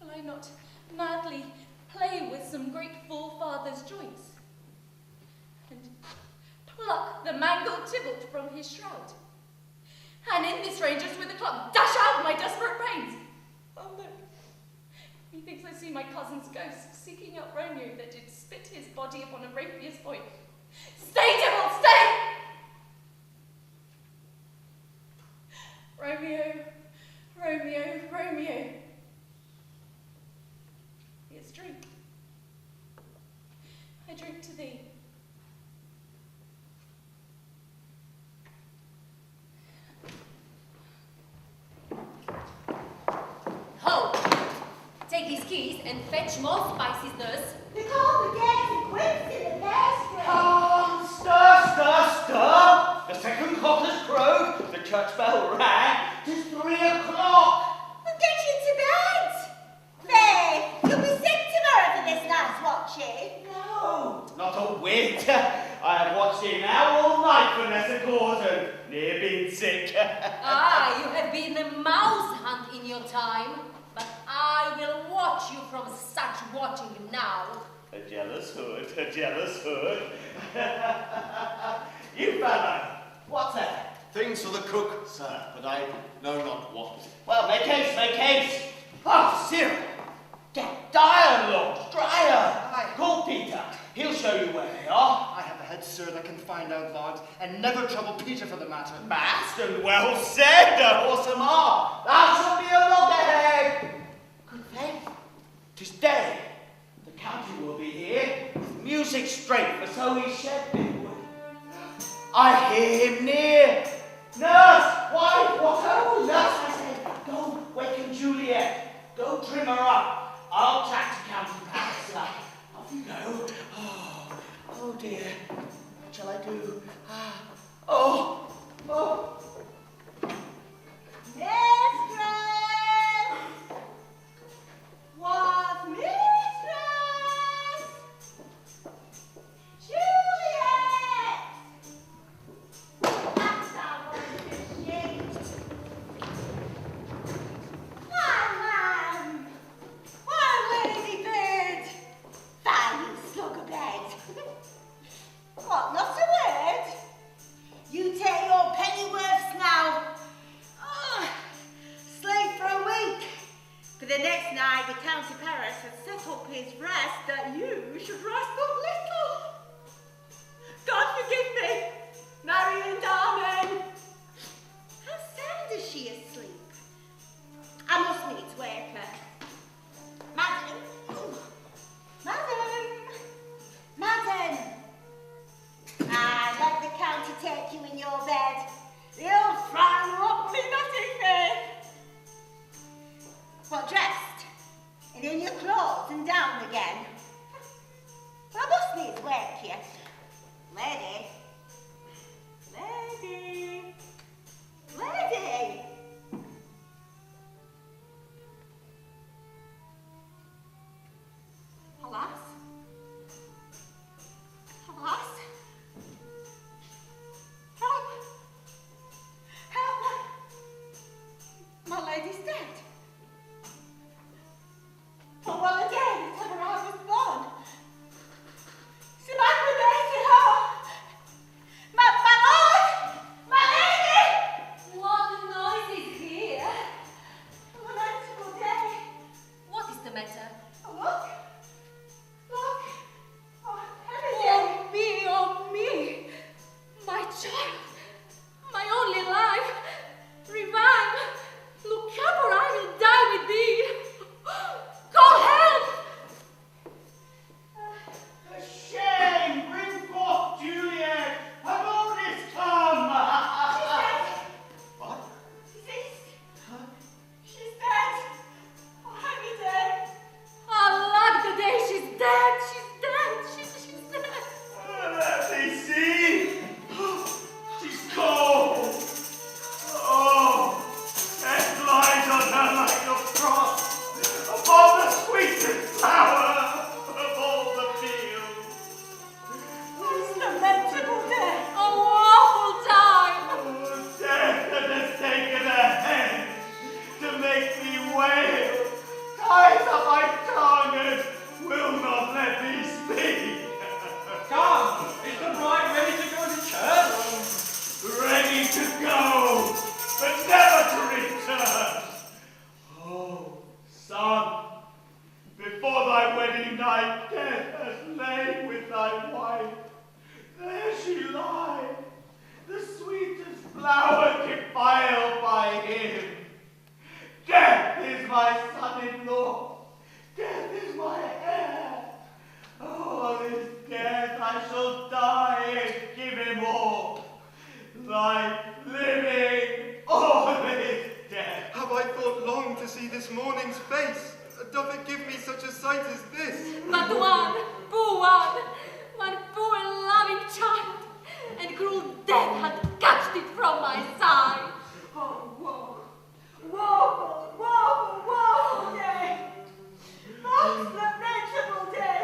will I not madly play with some great forefather's joints and pluck the mangled Tybalt from his shroud, and in this rain just with a club dash out my desperate brains? Oh no, methinks I see my cousin's ghost seeking out Romeo that did spit his body upon a rapier's point. Stay, Tybalt, stay! Romeo, Romeo, Romeo. Yes, drink. I drink to thee. Ho! Take these keys and fetch more spices, nurse. Pick all the gates and quince in the hairspray. Come, stir, stir, stir! The second cock has crowed, the church bell rang, 'tis 3 o'clock! We'll get you to bed. Faith, you'll be sick tomorrow for this night's watching. No, not a whit. I have watched here now all night for Nessa Gordon, near being sick. Ah, you have been a mouse hunt in your time, but I will watch you from such watching now. A jealous hood, a jealous hood. You fellow, what's that? Things for the cook, sir, but I know not what. Well, make haste, make haste. Oh, Cyril, get Dyer, Lord, Dryer. Call Peter, he'll show you where they are. I have a head, sir, that can find out logs, and never trouble Peter for the matter. Mast and well said, awesome are. Thou shalt be a loggerhead. Good faith, 'tis day. The county will be here, with music straight, for so he shed big wood. I hear him near. Nurse, wife, what? Oh, nurse, I say, go waken Juliet. Go trim her up. I'll tack to County Palace. Off you go. Oh dear. What shall I do? Oh. Mistress! What, mistress? Juliet! That's not what it is. My lamb! One lazy bird! Fine, you slug a bed. What, not a word? You take your pennyworth the county Paris has set up his rest that you should rest but little. God forgive me, Marion darling. How sound is she asleep? I must needs wake her. Madam, madam, madam. Let the county take you in your bed. The old frown won't be nothing faith. But dressed, and in your clothes and down again. But I must needs wake you. Lady, lady, lady. Alas, alas. Help! Help! My lady's dead. For well a day that ever I was born. See my good lady, her. My lord! My lady! What noise is here? A lamentable day. What is the matter? Look! Look! Oh, heavy Oh me, my child, my only life, revive, look up or I will die with thee. Call help! Shame! Bring forth Juliet! Her lord is come! What? She's dead. Oh, heavy day. Allah, the day she's dead, she's dead. Let me see! She's cold! Oh! Death lies on her like a frost upon the sweetest flower of all the field! It's a lamentable day. A awful time. Oh, death that has taken her head to make me wail, ties up my tongue and will not let me speak. Come, is the bride ready to go to church? Ready to go, but never to return. Oh, son, before thy wedding night, death has lain with thy wife. There she lies, the sweetest flower defiled by him. Death is my son-in-law. Death is my heir. Oh, this death I shall die and give him all. Life, living, all is death. Have I thought long to see this morning's face? Doth it give me such a sight as this? But one poor loving child, and cruel death had catched it from my side. Oh, woe. Woeful, woeful, woeful day. Most lamentable day.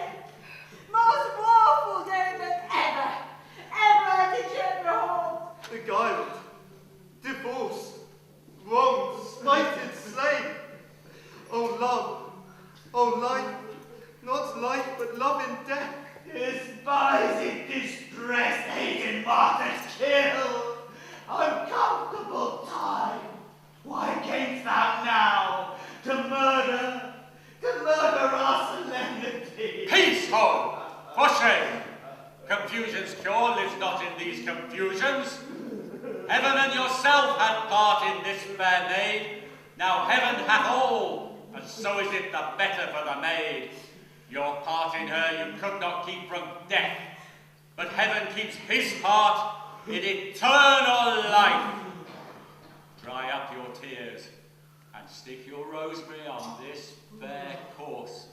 Most woeful day that ever did you ever hold. Beguiled, divorced, wronged, spited, slain. Oh love, oh life, not life but love in death. Despised, distressed, hated, martyred, killed. Uncomfortable time. Why camest thou now to murder our solemnity? Peace, home! For shame! Confusion's cure lives not in these confusions. Heaven and yourself had part in this fair maid. Now heaven hath all, and so is it the better for the maid. Your part in her you could not keep from death, but heaven keeps his part in eternal life. Dry up your tears, and stick your rosemary on this fair course.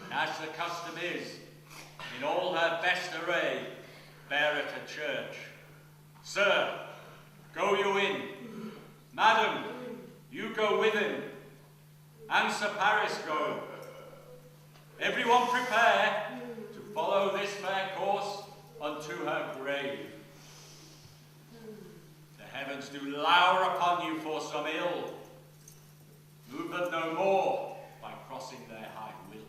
And as the custom is, in all her best array, bear her to church. Sir, go you in. Madam, you go with him. And Sir Paris go. Everyone prepare to follow this fair course unto her grave. The heavens do lour upon you for some ill. Move them no more by crossing their high will.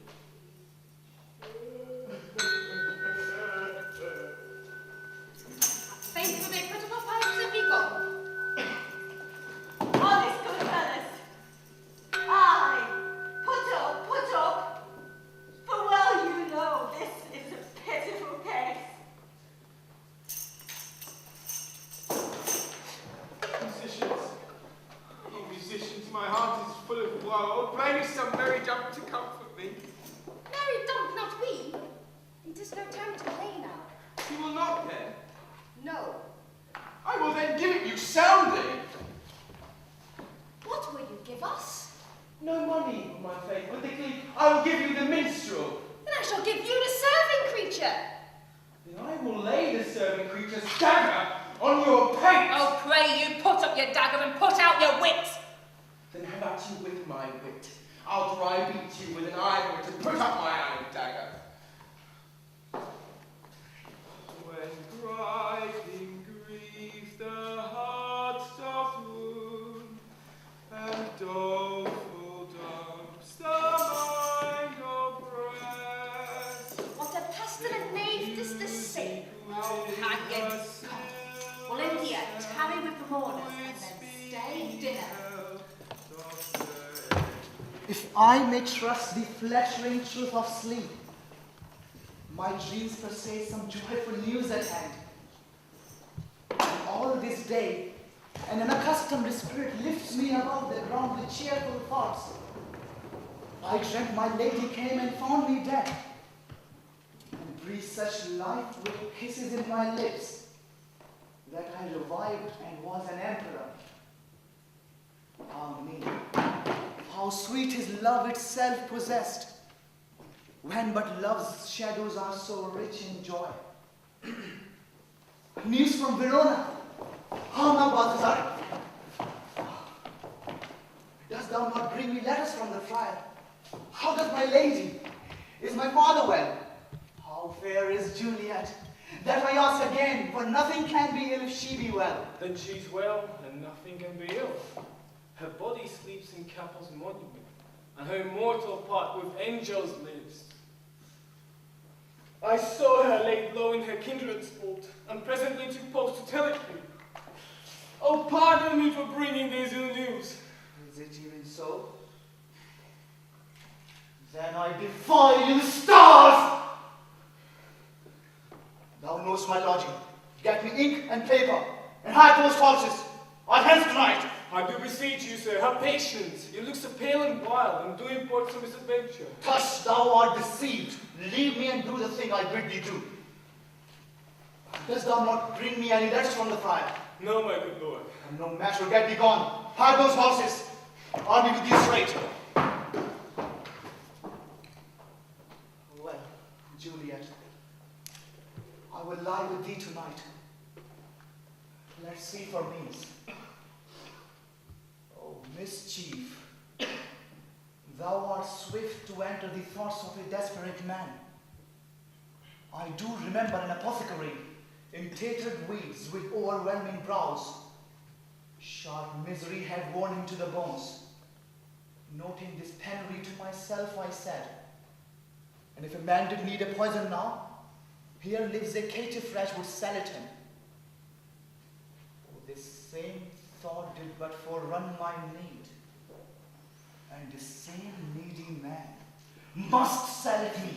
Faith may put up pipes and be gone. Honest good fellas. I put up some merry jump to comfort me. Merry dump, not we. It is no time to play now. You will not then? No. I will then give it you soundly. What will you give us? No money, my faith, but I will give you the minstrel. Then I shall give you the serving creature. Then I will lay the serving creature's dagger on your pate. Oh, pray you put up your dagger and put out your wit. Then have at you with my wit. I'll dry beat you with an iron to put up my iron dagger. When griping grief the heart doth wound, and doleful dumps the mind oppress. What a pestilent knave does this say? Oh, hang you. Well, in here, tarry with the mourners, and then stay dinner. If I may trust the flattering truth of sleep, my dreams presage some joyful news at hand. And all this day, an unaccustomed spirit lifts me above the ground with cheerful thoughts. I dreamt my lady came and found me dead, and breathed such life with kisses in my lips, that I revived and was an emperor. Ah me, how sweet is love itself possessed, when but love's shadows are so rich in joy. News from Verona. How now, Balthazar? Dost thou not bring me letters from the friar? How does my lady? Is my father well? How fair is Juliet? That I ask again, for nothing can be ill if she be well. Then she's well, and nothing can be ill. Her body sleeps in Capel's monument, and her immortal part with angels lives. I saw her laid low in her kindred's vault, and presently took post to tell it you. Oh, pardon me for bringing these ill news. Is it even so? Then I defy you, stars! Thou knowest my lodging. Get me ink and paper, and hide those horses. I'll hence tonight. I do beseech you, sir, have patience. You look so pale and wild, and do import some misadventure. Thus thou art deceived. Leave me and do the thing I bid thee do. Dost thou not bring me any letters from the friar? No, my good lord. And no matter, get thee gone. Hide those horses. I'll be with thee straight. Well, Juliet, I will lie with thee tonight. Let's see for means. Oh, mischief. Thou art swift to enter the thoughts of a desperate man. I do remember an apothecary in tattered weeds with overwhelming brows. Sharp misery had worn him to the bones. Noting this penury to myself, I said, and if a man did need a poison now, here lives a caitiff fresh would sell it him. Oh, this same thought did but forerun my need, and the same needy man must sell it me.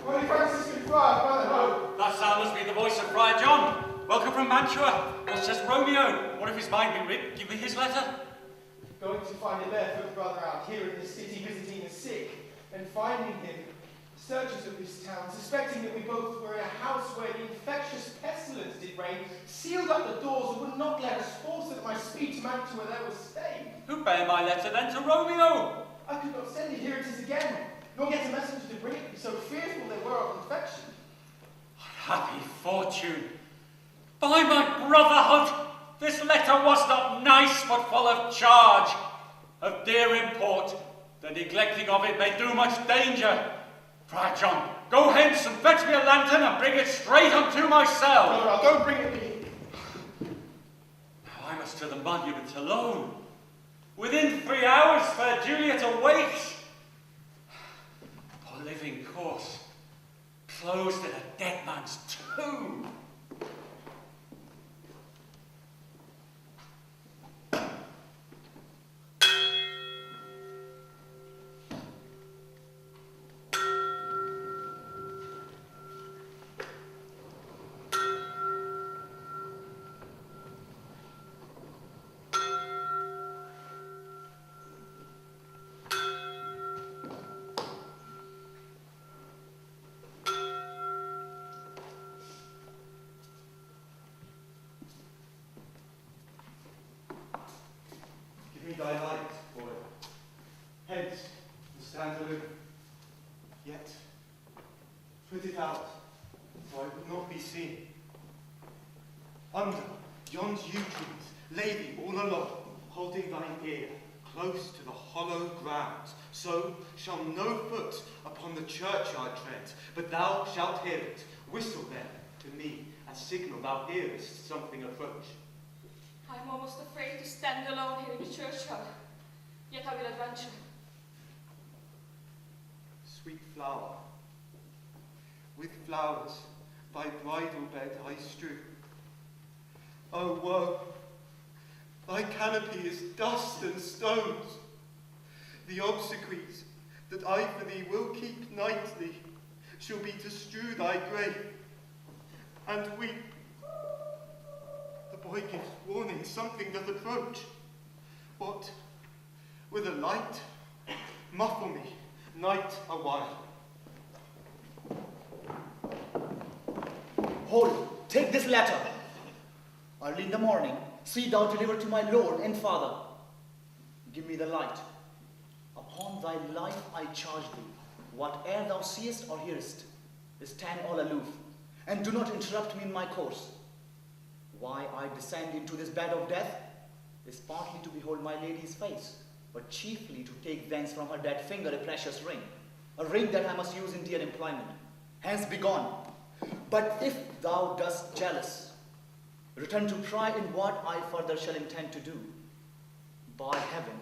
Holy Franciscan Friar, Brother Hope. That sound must be the voice of Friar John. Welcome from Mantua. What says Romeo? What if his mind be writ? Give me his letter. Going to find a barefoot brother out here in the city visiting the sick, and finding him, searchers of this town, suspecting that we both were in a house where the infectious pestilence did reign, sealed up the doors and would not let us forth, so that my speed to Mantua there was stayed. Who bare my letter then to Romeo? I could not send it, here it is again, nor get a messenger to bring it, so fearful they were of infection. Happy fortune! By my brotherhood, this letter was not nice, but full of charge, of dear import. The neglecting of it may do much danger. Friar John, go hence and fetch me a lantern and bring it straight unto my cell. Brother, I'll go bring it me. Now I must to the monument alone. Within 3 hours, fair Juliet awaits. A living corse, closed in a dead man's tomb. Hence, the stand aloof. Yet, put it out, so I would not be seen. Under yond yew trees, lay thee all alone, holding thine ear close to the hollow ground. So shall no foot upon the churchyard tread, but thou shalt hear it. Whistle then to me, as signal thou hearest something approach. I'm almost afraid to stand alone here in the churchyard, yet I will adventure. Sweet flower, with flowers thy bridal bed I strew. Oh woe, thy canopy is dust and stones. The obsequies that I for thee will keep nightly shall be to strew thy grave and weep. The boy gives warning, something doth approach. What, with a light, muffle me, night awhile. Hold, take this letter. Early in the morning, see thou deliver to my lord and father. Give me the light. Upon thy life I charge thee, whate'er thou seest or hearest, stand all aloof, and do not interrupt me in my course. Why I descend into this bed of death is partly to behold my lady's face, but chiefly to take thence from her dead finger a precious ring, a ring that I must use in dear employment. Hence begone. But if thou dost jealous, return to pry in what I further shall intend to do. By heaven,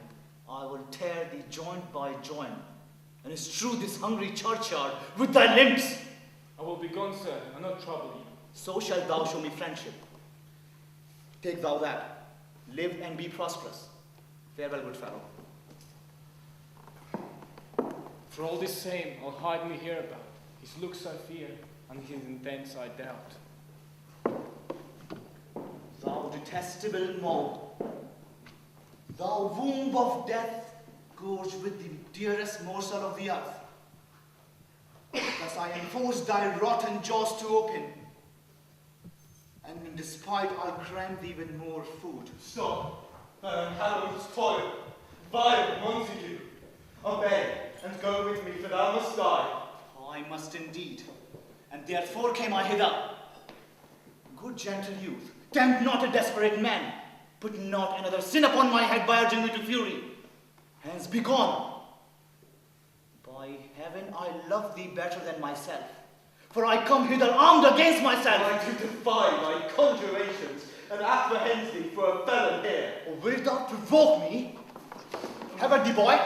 I will tear thee joint by joint, and strew this hungry churchyard with thy limbs. I will be gone, sir, and not trouble you. So shalt thou show me friendship. Take thou that. Live and be prosperous. Farewell, good fellow. For all the same, I'll hide me hereabout. His looks I fear, and his intents I doubt. Thou detestable mob, thou womb of death, gorged with the dearest morsel of the earth. Thus I enforce thy rotten jaws to open, and in despite I'll cram thee with more food. Stop, thou unhallowed toil, vile Montague. Obey, and go with me, for thou must die. I must indeed, and therefore came I hither. Good gentle youth, tempt not a desperate man. Put not another sin upon my head by urging me to fury. Hence begone. By heaven, I love thee better than myself, for I come hither armed against myself. I do defy thy conjurations, and apprehend thee for a felon here. Or wilt thou provoke me? Have at thee, boy.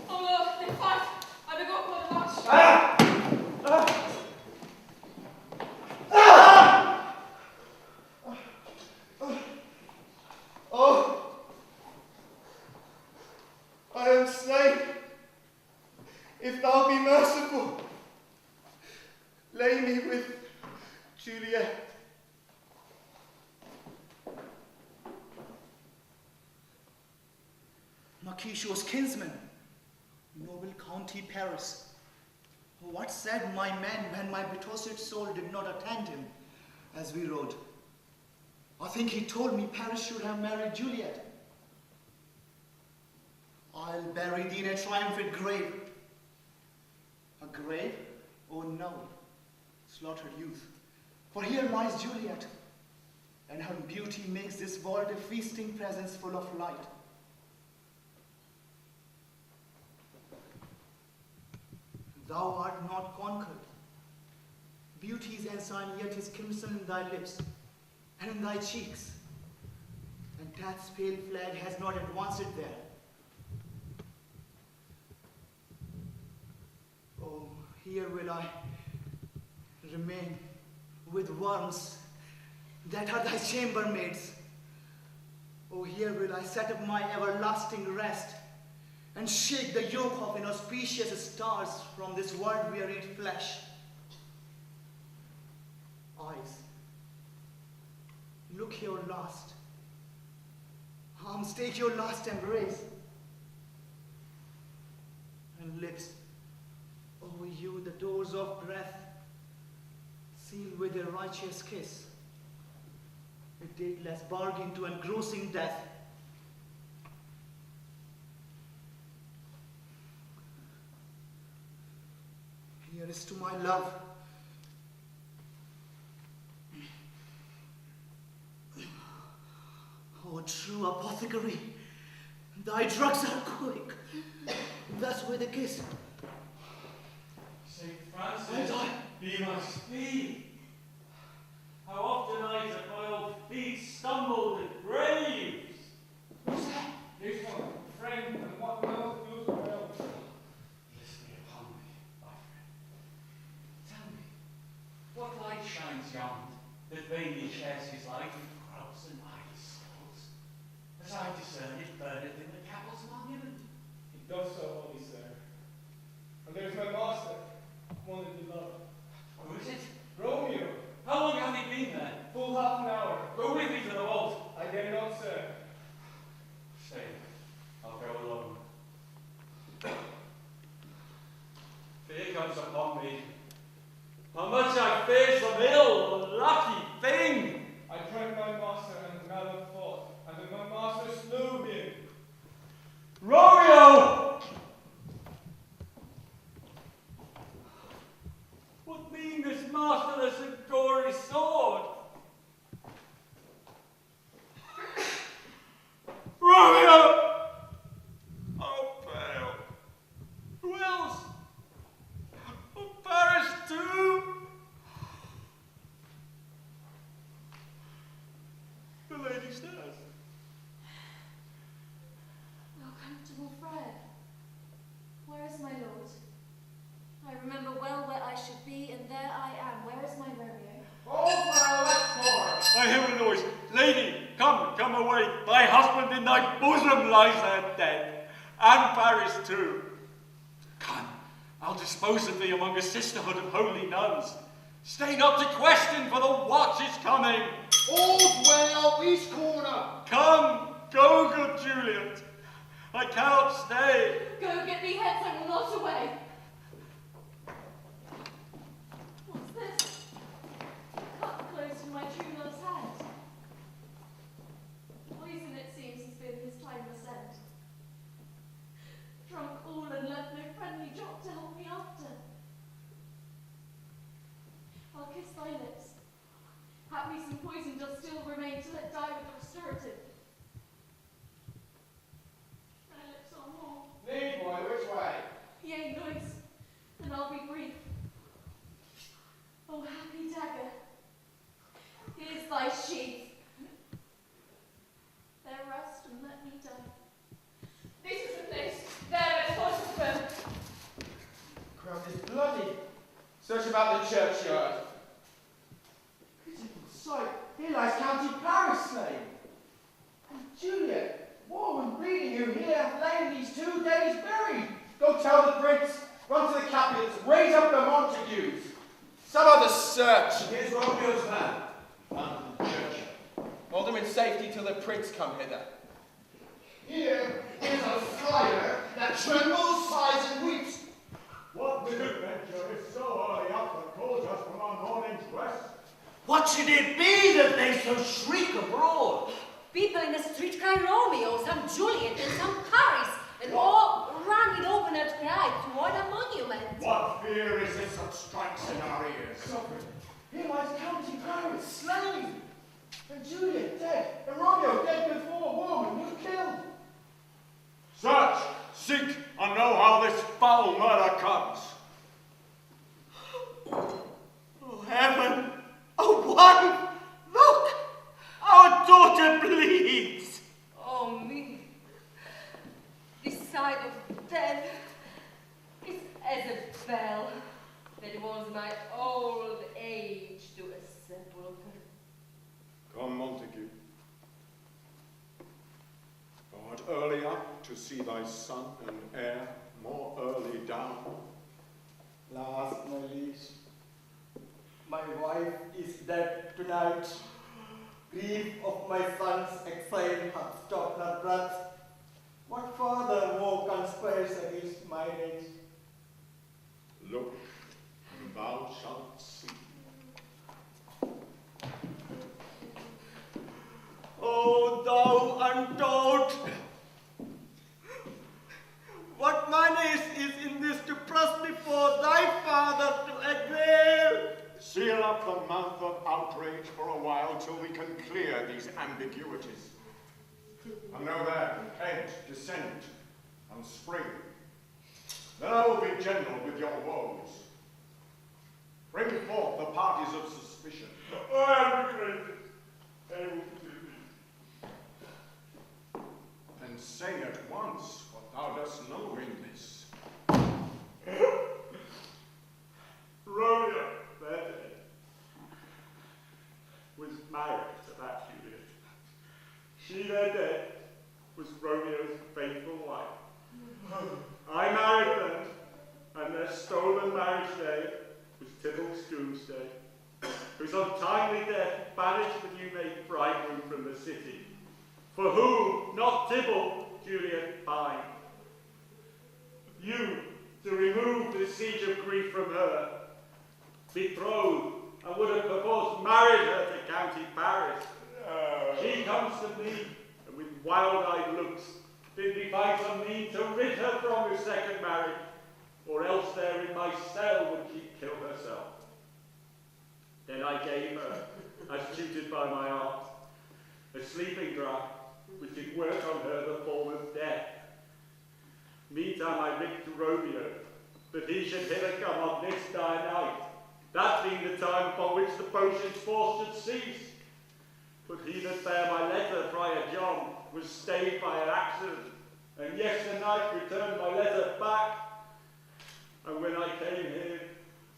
Oh Lord, they fight. I begot one much. Oh, I am slain. If thou be merciful, lay me with Juliet. Mercutio's kinsman, noble County Paris. What said my men when my betrothed soul did not attend him as we rode? I think he told me Paris should have married Juliet. I'll bury thee in a triumphant grave. A grave? Oh no, slaughtered youth. For here lies Juliet, and her beauty makes this world a feasting presence full of light. Thou art not conquered. Beauty's ensign yet is crimson in thy lips and in thy cheeks, and death's pale flag has not advanced it there. Oh, here will I remain with worms that are thy chambermaids. Oh, here will I set up my everlasting rest and shake the yoke of inauspicious stars from this world-wearied flesh. Eyes, look your last. Arms, take your last embrace. And lips, oh you, the doors of breath, sealed with a righteous kiss, a dateless bargain to engrossing death. Nearest to my love. Oh, true apothecary, thy drugs are quick. That's where the kiss. St. Francis, be my speed. How often I at my old feet stumbled at graves. Who's that? Here's one, friend, and what will use well. Bless me upon me, my friend. Tell me, what light shines yond that vainly shares his light with crows and ivy-souls, as I discern it burneth in the chapel's monument? It does so, holy sir. And there's my master, one that you love. Who is it? Romeo. How long hath he been there? Full half an hour. Go with me to the vault. I dare not, sir. Stay. I'll go alone. Fear comes upon me. How much I fear some ill, unlucky thing. I dread my master and never fought, and then my master slew him. Romeo! What mean this masterless and gory sword? Romeo! Oh, pale. Who else? Oh, Paris too? The lady stares. Oh, comfortable friar, where is my lord? I remember well where I should be, and there I am. Where is my Romeo? Oh, well, that's more. I hear a noise. Lady, come away. Thy husband in thy bosom lies there dead, and Paris too. Come, I'll dispose of thee among a sisterhood of holy nuns. Stay not to question, for the watch is coming. All's well, East Corner. Come, go, good Juliet. I cannot stay. Go get thee hence, I will not away. What's this? Cut close in my true love's hand. Poison, it seems, has been his timeless end. Drunk all and left no friendly drop to help me after. I'll kiss thy lips. Haply some poison does still remain till it die with the restorative. Thy lips are warm. Lead, boy, which way? Yea, noise, and I'll be brief. Oh, happy dagger, here's thy sheath. There rest and let me die. This is the place. There, it's Potter's The ground is bloody. Search about the churchyard. Pitiful sight. Here lies County Paris slain. And Juliet, warm and bleeding, who here hath lain these 2 days buried. Go tell the prince. Run to the Capulets. Raise up the Montagues. Some other search. Here's Romeo's man. Found in the church. Hold them in safety till the prince come hither. Here is a friar that trembles, sighs, and weeps. What misadventure is so early up that calls us from our morning's rest? What should it be that they so shriek abroad? People in the street cry Romeo, some Juliet, and some Paris, and all ran with open-eyed cry toward a monument. What fear is this that strikes in our ears? Sovereign, here lies County Paris slain. And Juliet dead. And Romeo dead before, woman you killed. Search, seek, and know how this foul murder comes. Oh, heaven! Oh, one! Look! Our daughter bleeds! Oh, me. This side of death is as a bell that was my old age to a sepulchre. Come, Montague. Thou art early up to see thy son and heir, more early down. Last, my liege, my wife is dead tonight. Grief of my son's exile hath stopped her breath. What further woe conspires against my age? Look, and thou shalt see. Oh, thou untaught! What manners is in this to press before thy father seal up the mouth of outrage for a while till we can clear these ambiguities. And know there, Kent, descent, and spring. Then I will be gentle with your woes. Bring forth the parties of suspicion. I am the greatest. I will do this. Then say at once what thou dost know in this. Romeo, their day, was married to that Juliet. She, their dead, was Romeo's faithful wife. I married them, and their stolen marriage day was Tybalt's doomsday, whose untimely death banished the new-made bridegroom from the city, for whom, not Tybalt, Juliet pined. You, to remove the siege of grief from her, betrothed, and would have perforce married her to County Paris. She comes to me, and with wild-eyed looks, bid me find some mean to rid her from her second marriage, or else there in my cell would she kill herself. Then I gave her, as tutored by my art, a sleeping draught, which did work on her the form of death. Meantime I writ to Romeo, that he should hither come on this dire night, that being the time upon which the potion's force should cease. But he that bare my letter, Friar John, was stayed by an accident, and yesternight returned my letter back. And when I came here,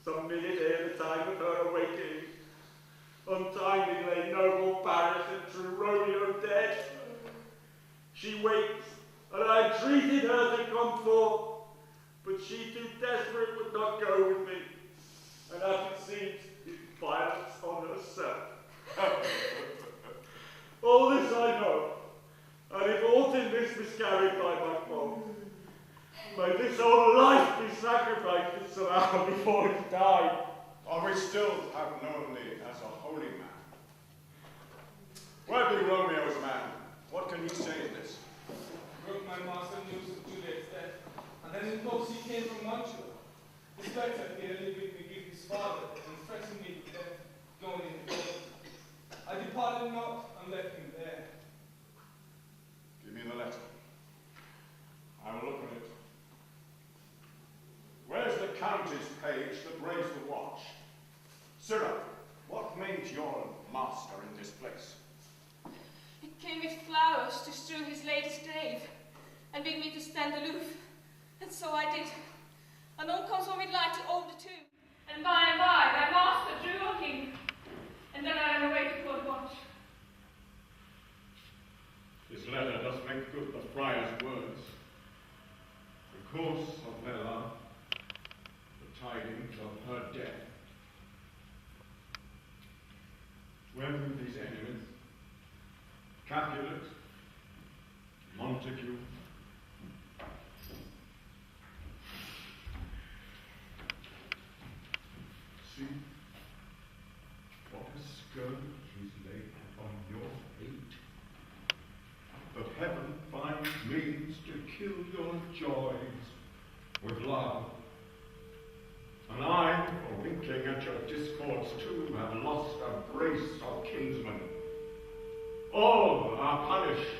some minute ere the time of her awakening, untimely lay noble Paris and true Romeo dead. She wakes, and I entreated her to come forth, but she too desperate would not go with me, and as it seems, did violence on herself. All this I know, and if aught in this miscarried by my fault, may this whole life be sacrificed to somehow before it died. Or we still have known thee as a holy man. Where be Romeo's man? What can you say in this? Broke my master news of Juliet's death, and then in hopes he came from Mantua. This letter he had bid me give his father, and threatened me with death, going in the door. I departed not, and left him there. Give me the letter. I will look at it. Where's the county's page that raised the watch? Sirrah, what made your master in this place? It came with flowers to strew his lady's grave, and bid me to stand aloof. And so I did. Anon comes one with light to open the tomb. And by thy master drew looking, and then I ran away to call the watch. This letter does make good the friar's words. The course of their love, the tidings of her death. Where were these enemies? Capulet, Montague. See what a scourge is laid upon your hate. But heaven finds means to kill your joys with love. And I, for winking at your discords too, have lost a brace of kinsmen. All are punished.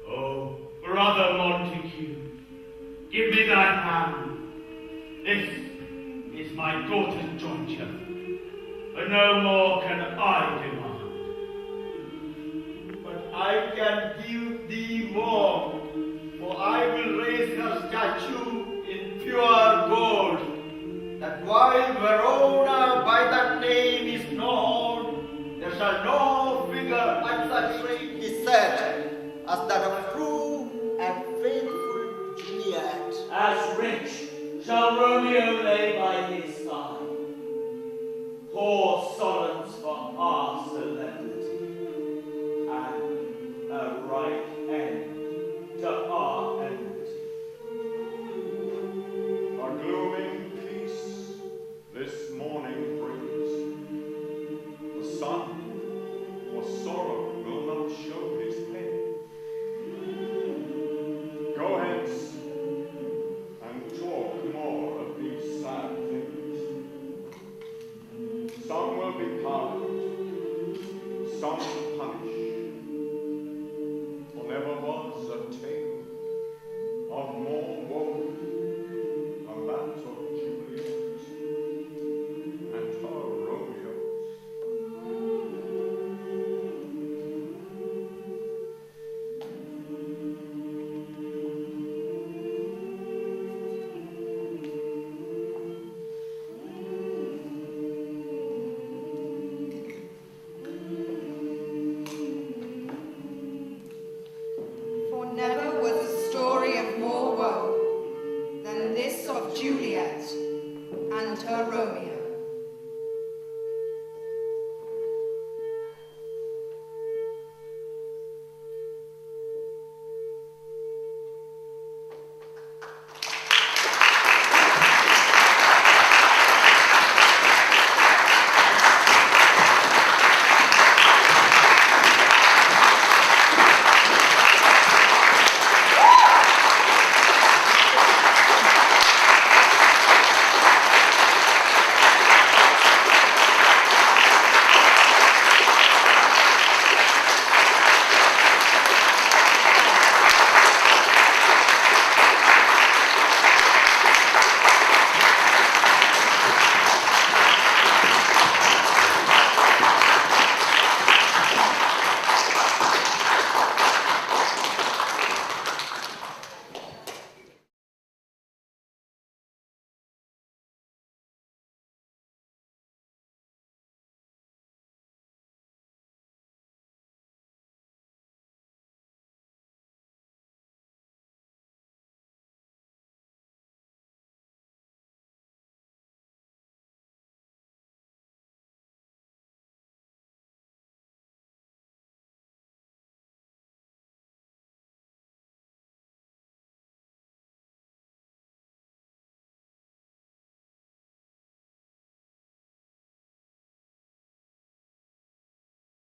Oh, brother Montague, give me thy hand. This is my daughter's jointure, but no more can I demand. But I can give thee more, for I will raise her statue in pure gold, that while Verona by that name is known, there shall no figure at such rate be set as that of